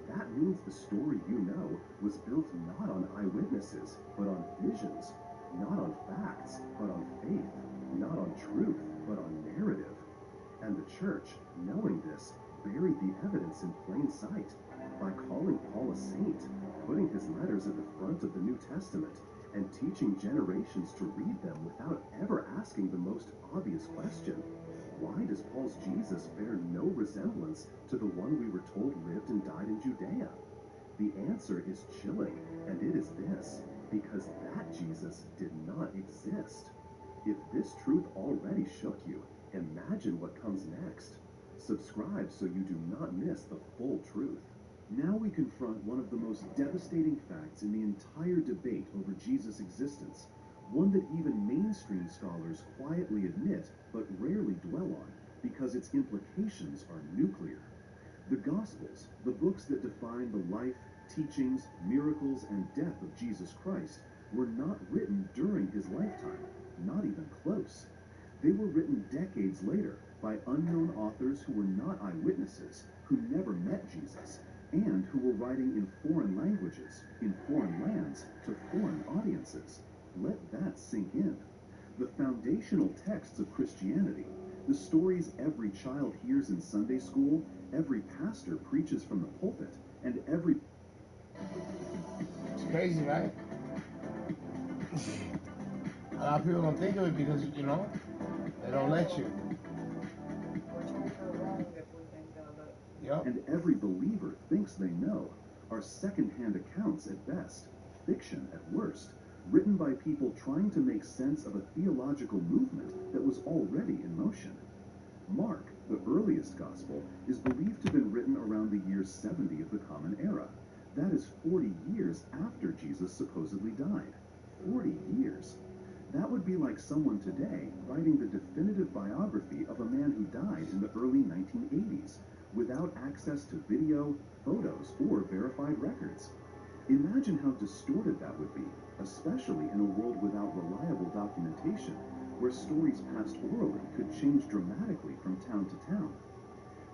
That means the story you know was built not on eyewitnesses, but on visions, not on facts, but on faith, not on truth, but on narrative. And the church, knowing this, buried the evidence in plain sight by calling Paul a saint, putting his letters at the front of the New Testament, and teaching generations to read them without ever asking the most obvious question: why does Paul's Jesus bear no resemblance to the one we were told lived and died in Judea? The answer is chilling, and it is this: because that Jesus did not exist. If this truth already shook you, imagine what comes next. Subscribe so you do not miss the full truth. Now we confront one of the most devastating facts in the entire debate over Jesus' existence, one that even mainstream scholars quietly admit but rarely dwell on because its implications are nuclear. The Gospels, the books that define the life, teachings, miracles, and death of Jesus Christ, were not written during his lifetime, not even close. They were written decades later by unknown authors who were not eyewitnesses, who never met Jesus, and who were writing in foreign languages, in foreign lands, to foreign audiences. Let that sink in. The foundational texts of Christianity, the stories every child hears in Sunday school, every pastor preaches from the pulpit, and every... It's crazy, right? A lot of people don't think of it because, you know, they don't let you. Yep. And every believer thinks they know, are second-hand accounts at best, fiction at worst, written by people trying to make sense of a theological movement that was already in motion. Mark, the earliest gospel, is believed to have been written around the year 70 of the Common Era. That is 40 years after Jesus supposedly died. 40 years. That would be like someone today writing the definitive biography of a man who died in the early 1980s, without access to video, photos, or verified records. Imagine how distorted that would be, especially in a world without reliable documentation, where stories passed orally could change dramatically from town to town.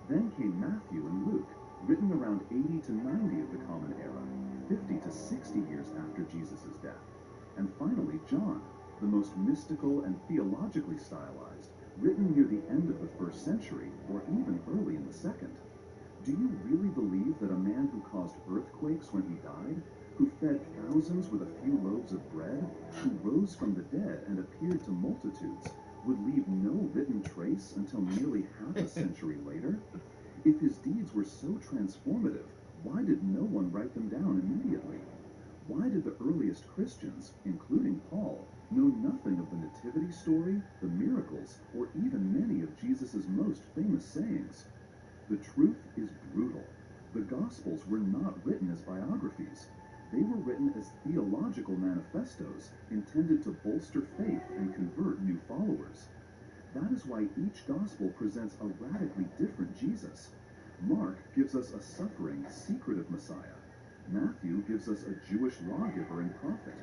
Then came Matthew and Luke, written around 80 to 90 of the Common Era, 50 to 60 years after Jesus' death. And finally, John, the most mystical and theologically stylized, written near the end of the 1st century, or even early in the 2nd. Do you really believe that a man who caused earthquakes when he died, who fed thousands with a few loaves of bread, who rose from the dead and appeared to multitudes, would leave no written trace until nearly half a century later? If his deeds were so transformative, why did no one write them down immediately? Why did the earliest Christians, including Paul, know nothing of the nativity story, the miracles, or even many of Jesus' most famous sayings? The truth is brutal. The Gospels were not written as biographies. They were written as theological manifestos intended to bolster faith and convert new followers. That is why each Gospel presents a radically different Jesus. Mark gives us a suffering, secretive Messiah. Matthew gives us a Jewish lawgiver and prophet.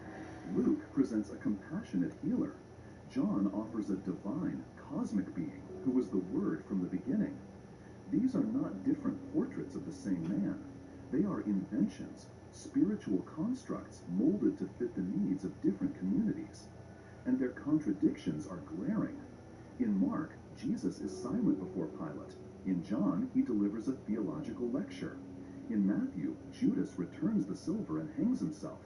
Luke presents a compassionate healer. John offers a divine, cosmic being who was the Word from the beginning. These are not different portraits of the same man. They are inventions, spiritual constructs molded to fit the needs of different communities. And their contradictions are glaring. In Mark, Jesus is silent before Pilate. In John, he delivers a theological lecture. In Matthew, Judas returns the silver and hangs himself.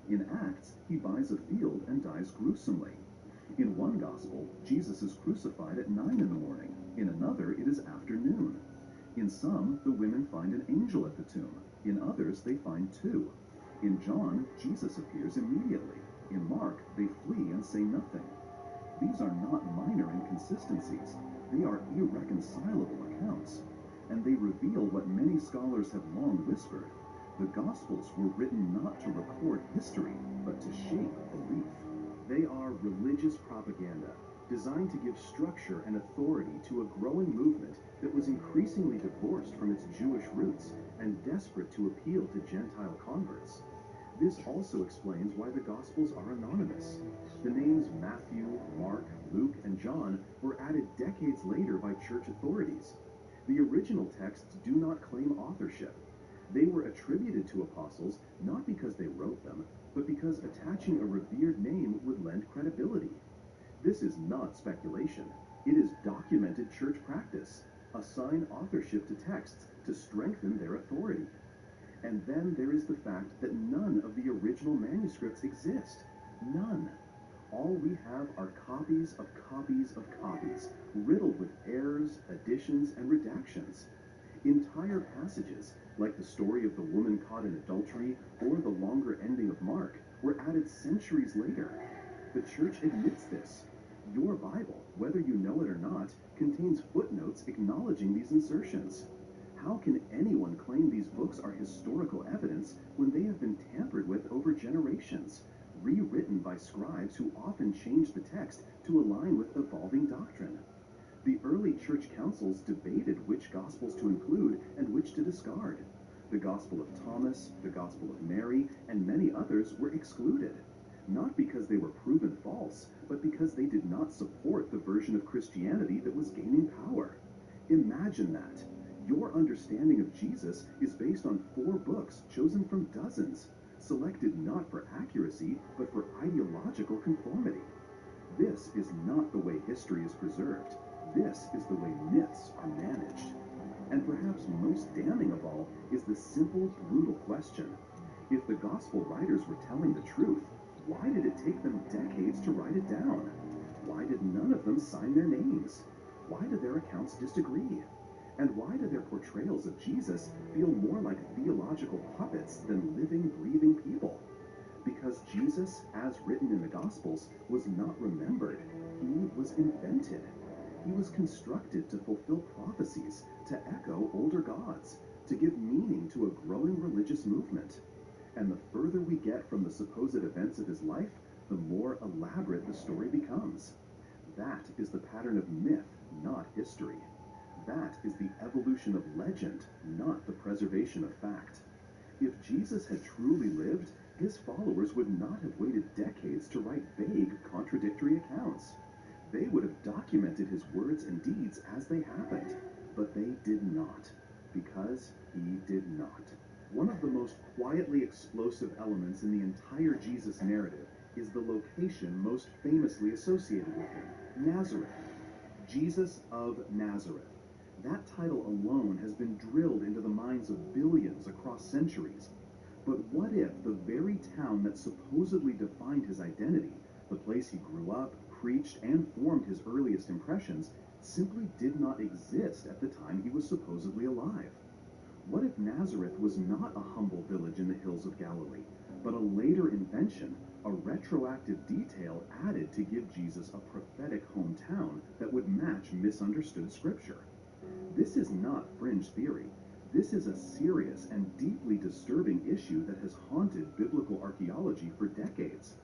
In Acts, he buys a field and dies gruesomely. In one gospel, Jesus is crucified at 9 in the morning. In another, it is afternoon. In some, the women find an angel at the tomb. In others, they find two. In John, Jesus appears immediately. In Mark, they flee and say nothing. These are not minor inconsistencies. They are irreconcilable accounts. And they reveal what many scholars have long whispered. The Gospels were written not to record history, but to shape belief. They are religious propaganda, designed to give structure and authority to a growing movement that was increasingly divorced from its Jewish roots and desperate to appeal to Gentile converts. This also explains why the Gospels are anonymous. The names Matthew, Mark, Luke, and John were added decades later by church authorities. The original texts do not claim authorship. They were attributed to apostles not because they wrote them, but because attaching a revered name would lend credibility. This is not speculation. It is documented church practice. Assign authorship to texts to strengthen their authority. And then there is the fact that none of the original manuscripts exist. None. All we have are copies of copies of copies, riddled with errors, additions, and redactions. Entire passages, like the story of the woman caught in adultery or the longer ending of Mark, were added centuries later. The church admits this. Your Bible, whether you know it or not, contains footnotes acknowledging these insertions. How can anyone claim these books are historical evidence when they have been tampered with over generations, rewritten by scribes who often change the text to align with evolving doctrine? The early church councils debated which gospels to include and which to discard. The Gospel of Thomas, the Gospel of Mary, and many others were excluded, not because they were proven false, but because they did not support the version of Christianity that was gaining power. Imagine that. Your understanding of Jesus is based on 4 books chosen from dozens, selected not for accuracy, but for ideological conformity. This is not the way history is preserved. This is the way myths are managed. And perhaps most damning of all is the simple, brutal question. If the gospel writers were telling the truth, why did it take them decades to write it down? Why did none of them sign their names? Why did their accounts disagree? And why do their portrayals of Jesus feel more like theological puppets than living, breathing people? Because Jesus, as written in the Gospels, was not remembered. He was invented. He was constructed to fulfill prophecies, to echo older gods, to give meaning to a growing religious movement. And the further we get from the supposed events of his life, the more elaborate the story becomes. That is the pattern of myth, not history. That is the evolution of legend, not the preservation of fact. If Jesus had truly lived, his followers would not have waited decades to write vague, contradictory accounts. They would have documented his words and deeds as they happened, but they did not, because he did not. One of the most quietly explosive elements in the entire Jesus narrative is the location most famously associated with him, Nazareth. Jesus of Nazareth. That title alone has been drilled into the minds of billions across centuries. But what if the very town that supposedly defined his identity, the place he grew up, preached, and formed his earliest impressions, simply did not exist at the time he was supposedly alive? What if Nazareth was not a humble village in the hills of Galilee, but a later invention, a retroactive detail added to give Jesus a prophetic hometown that would match misunderstood scripture? This is not fringe theory. This is a serious and deeply disturbing issue that has haunted biblical archaeology for decades.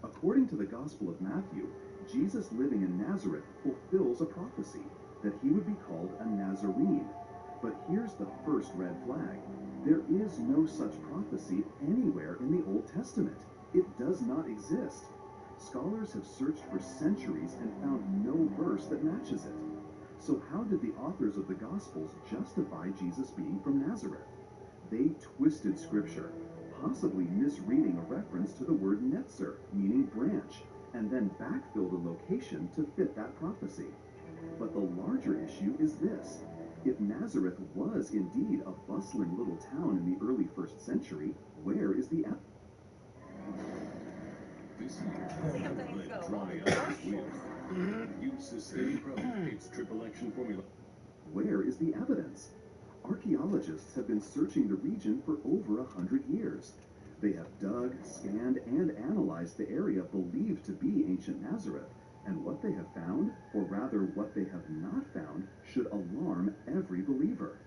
According to the Gospel of Matthew, Jesus living in Nazareth fulfills a prophecy that he would be called a Nazarene. But here's the first red flag. There is no such prophecy anywhere in the Old Testament. It does not exist. Scholars have searched for centuries and found no verse that matches it. So how did the authors of the Gospels justify Jesus being from Nazareth? They twisted scripture, possibly misreading a reference to the word netzer, meaning branch, and then backfilled a location to fit that prophecy. But the larger issue is this. If Nazareth was indeed a bustling little town in the early 1st century, where is the This year, let dry up wheel. Use Sustain Pro, its triple action formula. Where is the evidence? Archaeologists have been searching the region for over 100 years. They have dug, scanned, and analyzed the area believed to be ancient Nazareth, and what they have found, or rather what they have not found, should alarm every believer.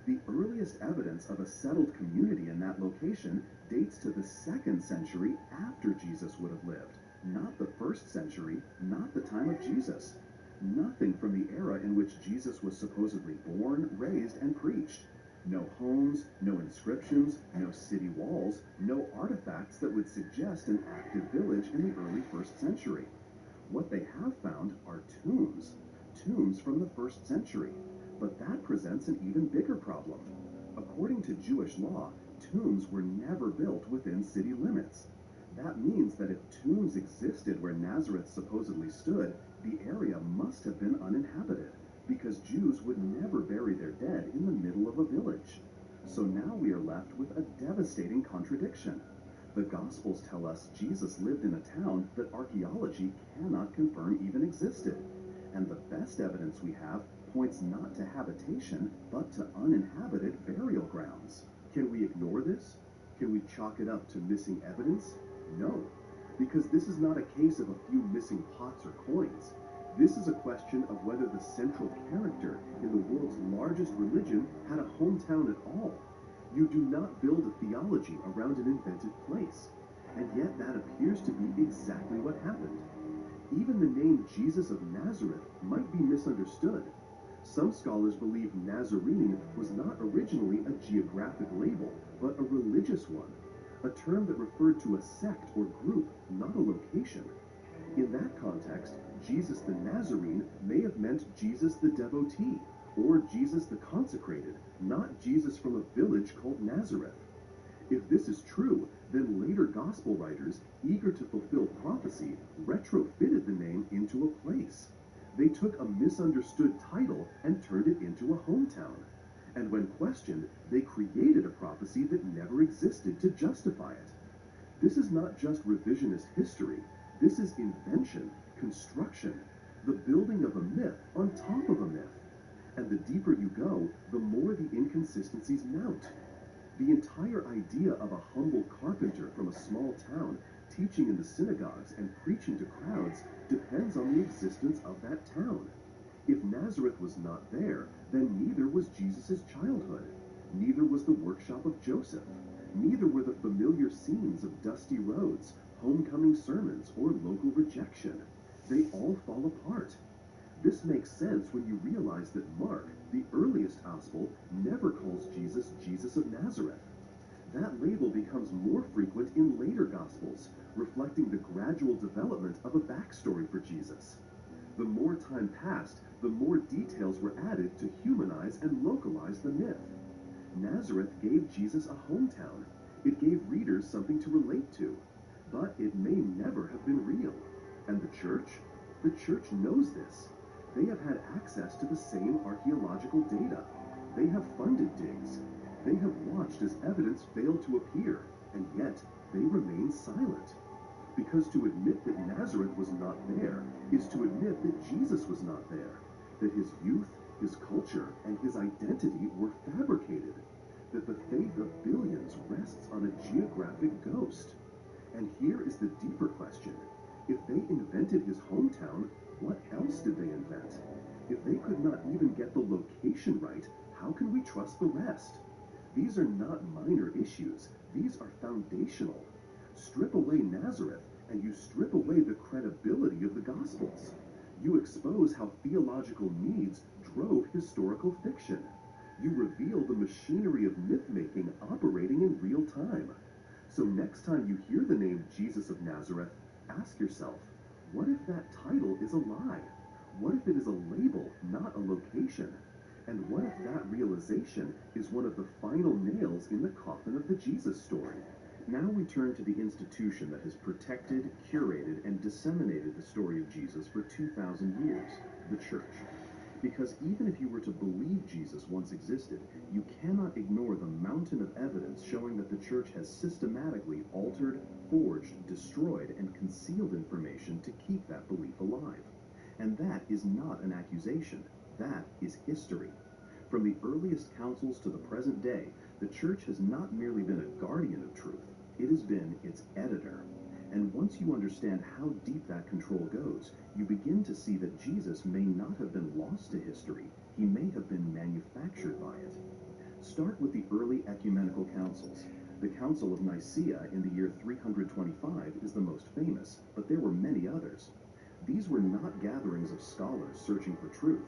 The earliest evidence of a settled community in that location dates to the 2nd century after Jesus would have lived, not the 1st century, not the time of Jesus. Nothing from the era in which Jesus was supposedly born, raised, and preached. No homes, no inscriptions, no city walls, no artifacts that would suggest an active village in the early 1st century. What they have found are tombs, tombs from the 1st century. But that presents an even bigger problem. According to Jewish law, tombs were never built within city limits. That means that if tombs existed where Nazareth supposedly stood, the area must have been uninhabited, because Jews would never bury their dead in the middle of a village. So now we are left with a devastating contradiction. The Gospels tell us Jesus lived in a town that archaeology cannot confirm even existed. And the best evidence we have points not to habitation, but to uninhabited burial grounds. Can we ignore this? Can we chalk it up to missing evidence? No, because this is not a case of a few missing pots or coins. This is a question of whether the central character in the world's largest religion had a hometown at all. You do not build a theology around an invented place, and yet that appears to be exactly what happened. Even the name Jesus of Nazareth might be misunderstood. Some scholars believe Nazarene was not originally a geographic label, but a religious one, a term that referred to a sect or group, not a location. In that context, Jesus the Nazarene may have meant Jesus the devotee, or Jesus the consecrated, not Jesus from a village called Nazareth. If this is true, then later gospel writers, eager to fulfill prophecy, retrofitted the name into a place. They took a misunderstood title and turned it into a hometown. And when questioned, they created a prophecy that never existed to justify it. This is not just revisionist history. This is invention, construction, the building of a myth on top of a myth. And the deeper you go, the more the inconsistencies mount. The entire idea of a humble carpenter from a small town teaching in the synagogues and preaching to crowds depends on the existence of that town. If Nazareth was not there, then neither was Jesus' childhood. Neither was the workshop of Joseph. Neither were the familiar scenes of dusty roads, homecoming sermons, or local rejection. They all fall apart. This makes sense when you realize that Mark, the earliest gospel, never calls Jesus Jesus of Nazareth. That label becomes more frequent in later gospels, reflecting the gradual development of a backstory for Jesus. The more time passed, the more details were added to humanize and localize the myth. Nazareth gave Jesus a hometown. It gave readers something to relate to. But it may never have been real. And the church? The church knows this. They have had access to the same archaeological data. They have funded digs. They have watched as evidence failed to appear, and yet they remain silent. Because to admit that Nazareth was not there is to admit that Jesus was not there, that his youth, his culture, and his identity were fabricated, that the faith of billions rests on a geographic ghost. And here is the deeper question. If they invented his hometown, what else did they invent? If they could not even get the location right, how can we trust the rest? These are not minor issues. These are foundational. Strip away Nazareth, and you strip away the credibility of the Gospels. You expose how theological needs drove historical fiction. You reveal the machinery of myth-making operating in real time. So next time you hear the name Jesus of Nazareth, ask yourself, what if that title is a lie? What if it is a label, not a location? And what if that realization is one of the final nails in the coffin of the Jesus story? Now we turn to the institution that has protected, curated, and disseminated the story of Jesus for 2,000 years, the church. Because even if you were to believe Jesus once existed, you cannot ignore the mountain of evidence showing that the church has systematically altered, forged, destroyed, and concealed information to keep that belief alive. And that is not an accusation. That is history. From the earliest councils to the present day, the church has not merely been a guardian of truth, it has been its editor. And once you understand how deep that control goes, you begin to see that Jesus may not have been lost to history, he may have been manufactured by it. Start with the early ecumenical councils. The Council of Nicaea in the year 325 is the most famous, but there were many others. These were not gatherings of scholars searching for truth.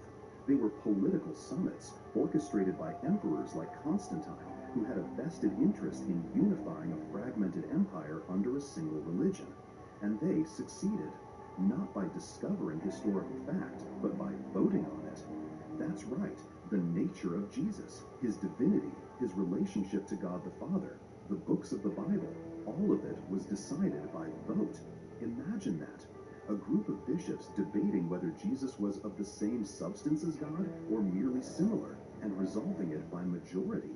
They were political summits orchestrated by emperors like Constantine, who had a vested interest in unifying a fragmented empire under a single religion. And they succeeded, not by discovering historical fact, but by voting on it. That's right, the nature of Jesus, his divinity, his relationship to God the Father, the books of the Bible, all of it was decided by vote. Imagine that. A group of bishops debating whether Jesus was of the same substance as God or merely similar, and resolving it by majority.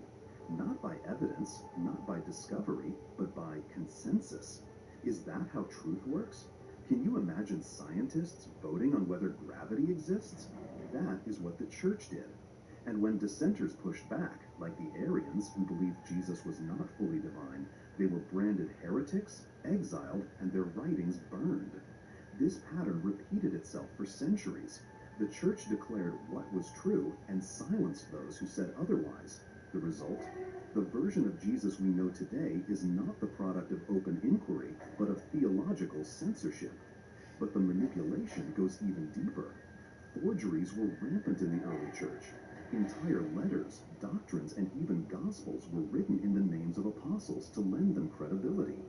Not by evidence, not by discovery, but by consensus. Is that how truth works? Can you imagine scientists voting on whether gravity exists? That is what the church did. And when dissenters pushed back, like the Arians who believed Jesus was not fully divine, they were branded heretics, exiled, and their writings burned. This pattern repeated itself for centuries. The church declared what was true and silenced those who said otherwise. The result? The version of Jesus we know today is not the product of open inquiry, but of theological censorship. But the manipulation goes even deeper. Forgeries were rampant in the early church. Entire letters, doctrines, and even gospels were written in the names of apostles to lend them credibility.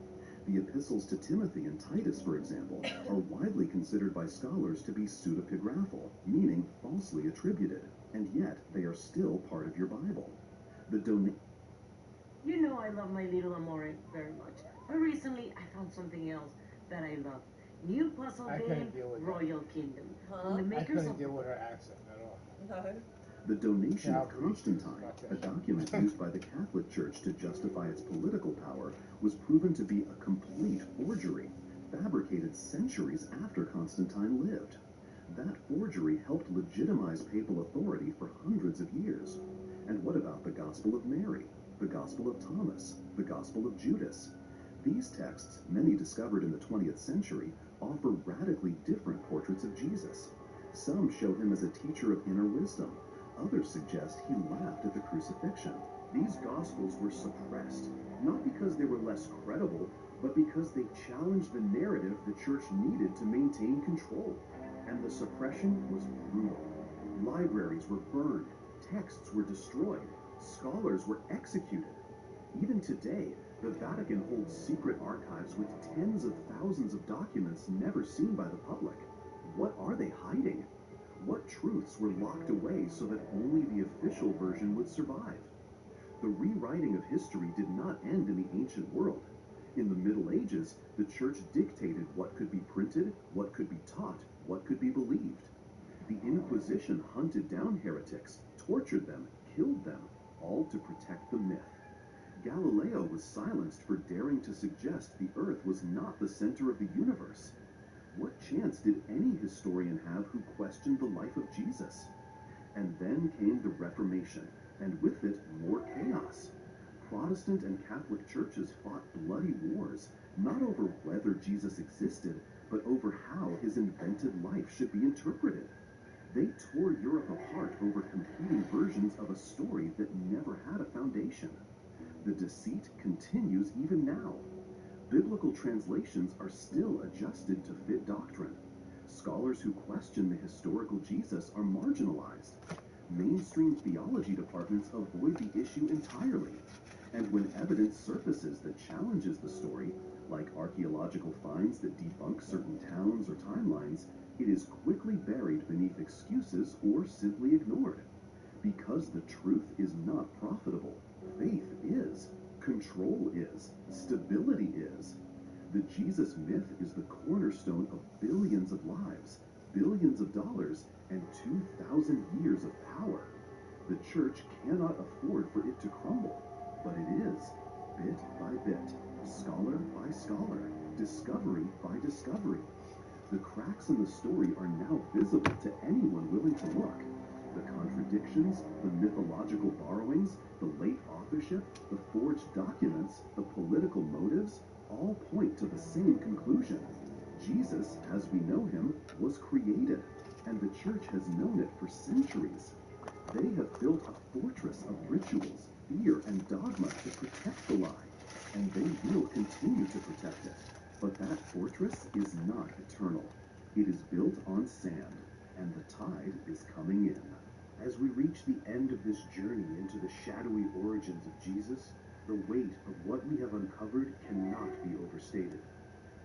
The epistles to Timothy and Titus, for example, are widely considered by scholars to be pseudepigraphal, meaning falsely attributed, and yet they are still part of your Bible. You know I love my little Amore very much, but recently I found something else that I love. New puzzle game, Royal Kingdom. From the makers couldn't of deal with her accent at all. No. The donation of Constantine, a document used by the Catholic Church to justify its political power, was proven to be a complete forgery, fabricated centuries after Constantine lived. That forgery helped legitimize papal authority for hundreds of years. And what about the Gospel of Mary, the Gospel of Thomas, the Gospel of Judas? These texts, many discovered in the 20th century, offer radically different portraits of Jesus. Some show him as a teacher of inner wisdom. Others suggest he laughed at the crucifixion. These Gospels were suppressed, not because they were less credible, but because they challenged the narrative the church needed to maintain control. And the suppression was brutal. Libraries were burned, texts were destroyed, scholars were executed. Even today, the Vatican holds secret archives with tens of thousands of documents never seen by the public. What are they hiding? What truths were locked away so that only the official version would survive? The rewriting of history did not end in the ancient world. In the Middle Ages, the church dictated what could be printed, what could be taught, what could be believed. The Inquisition hunted down heretics, tortured them, killed them, all to protect the myth. Galileo was silenced for daring to suggest the Earth was not the center of the universe. What chance did any historian have who questioned the life of Jesus? And then came the Reformation, and with it, more chaos. Protestant and Catholic churches fought bloody wars, not over whether Jesus existed, but over how his invented life should be interpreted. They tore Europe apart over competing versions of a story that never had a foundation. The deceit continues even now. Biblical translations are still adjusted to fit doctrine. Scholars who question the historical Jesus are marginalized. Mainstream theology departments avoid the issue entirely. And when evidence surfaces that challenges the story, like archaeological finds that debunk certain towns or timelines, it is quickly buried beneath excuses or simply ignored. Because the truth is not profitable, faith is, control is, stability is. The Jesus myth is the cornerstone of billions of lives, billions of dollars, and 2,000 years of power. The church cannot afford for it to crumble, but it is, bit by bit, scholar by scholar, discovery by discovery. The cracks in the story are now visible to anyone willing to look. The contradictions, the mythological borrowings, the late authorship, the forged documents, the political motives, all point to the same conclusion. Jesus, as we know him, was created, and the church has known it for centuries. They have built a fortress of rituals, fear, and dogma to protect the lie, and they will continue to protect it. But that fortress is not eternal. It is built on sand, and the tide is coming in. As we reach the end of this journey into the shadowy origins of Jesus, the weight of what we have uncovered cannot be overstated.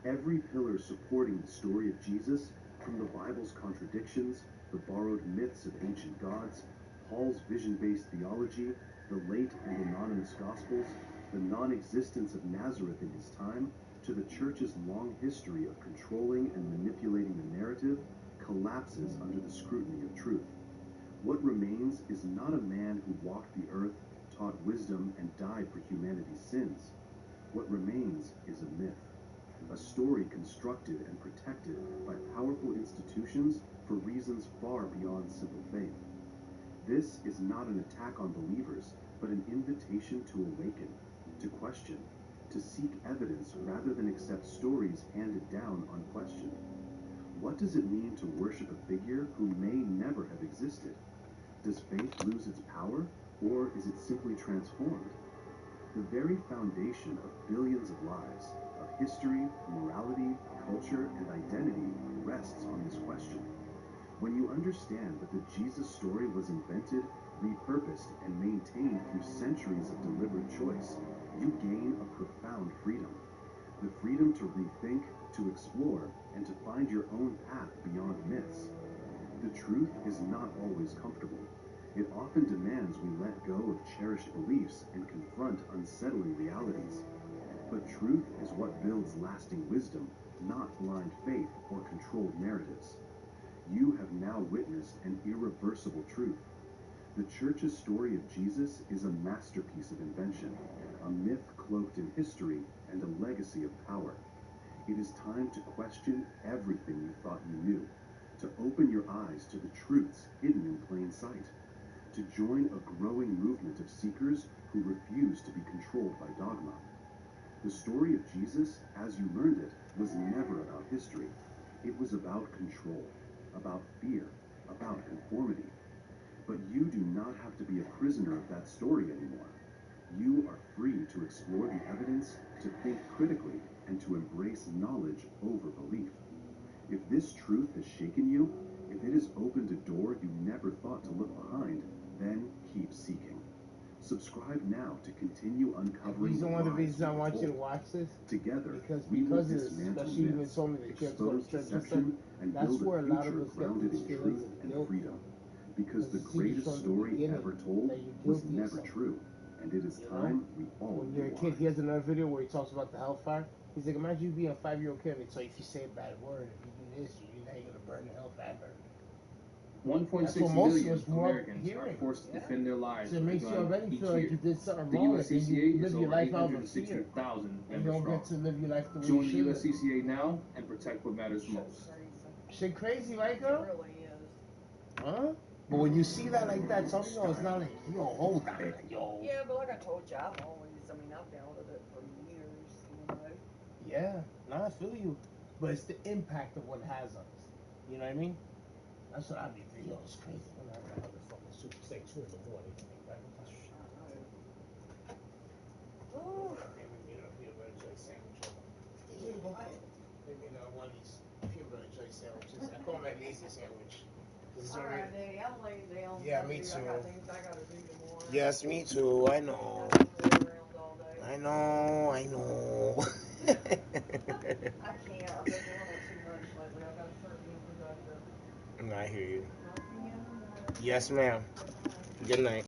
Every pillar supporting the story of Jesus, from the Bible's contradictions, the borrowed myths of ancient gods, Paul's vision-based theology, the late and anonymous Gospels, the non-existence of Nazareth in his time, to the church's long history of controlling and manipulating the narrative, collapses under the scrutiny of truth. What remains is not a man who walked the earth, taught wisdom, and died for humanity's sins. What remains is a myth, a story constructed and protected by powerful institutions for reasons far beyond simple faith. This is not an attack on believers, but an invitation to awaken, to question, to seek evidence rather than accept stories handed down unquestioned. What does it mean to worship a figure who may never have existed? Does faith lose its power, or is it simply transformed? The very foundation of billions of lives, of history, morality, culture, and identity rests on this question. When you understand that the Jesus story was invented, repurposed, and maintained through centuries of deliberate choice, you gain a profound freedom. The freedom to rethink, to explore, and to find your own path beyond myths. The truth is not always comfortable. It often demands we let go of cherished beliefs and confront unsettling realities. But truth is what builds lasting wisdom, not blind faith or controlled narratives. You have now witnessed an irreversible truth. The church's story of Jesus is a masterpiece of invention, a myth cloaked in history, and a legacy of power. It is time to question everything you thought you knew, to open your eyes to the truths hidden in plain sight, to join a growing movement of seekers who refuse to be controlled by dogma. The story of Jesus, as you learned it, was never about history. It was about control, about fear, about conformity. But you do not have to be a prisoner of that story anymore. You are free to explore the evidence, to think critically, and to embrace knowledge over belief. If this truth has shaken you, if it has opened a door you never thought to look behind, then keep seeking. Subscribe now to continue uncovering These the are one of the lies reasons I we want you to told. watch this. Together, Because we will of this, dismantle especially you even myths, told me that you have to go to expose church and stuff. deception, and That's build where a a lot of future us get grounded these in feelings truth of and guilt. freedom. Because the It seems greatest from the story beginning ever told that you're was guilty of never something. true, and it is You time know? we all When be you're a kid, wise. he has another video where he talks about the hellfire. He's like, imagine you being a 5-year-old kid, and so if you say a bad word, if you do this, you're gonna burn in hellfire. 1.6 million Americans are forced to defend their lives So it with a makes you gun already each feel like year. you did something The wrong, and then USCCA you is live your over life out of fear. 860,000 And you members don't strong. get to live your life the way Join you the should live. USCCA now and protect what matters most. Shit crazy, right, girl? It really is. Huh? But when you see that like that, some you know it's not like, yo, hold on, yo. Yeah, but like I told you, I've downloaded it for years, you know. Yeah, no, I feel you. But it's the impact of what it has on us. You know what I mean? That's what I mean. Yo, it's crazy. When I have the fucking super say 2 in the morning. Right? Ooh. Maybe me a peanut butter jelly sandwich. Maybe one of these peanut butter jelly sandwiches. I call them a lazy sandwich. Alright, Daddy, I'm laying down. Yeah, me too. I got things I gotta do tomorrow. Yes, me too. I know. I know. I know. I can't. I've been doing it too much lately. I gotta start being productive. I hear you. I'll see you in the morning. Yes, ma'am. Good night. Good night.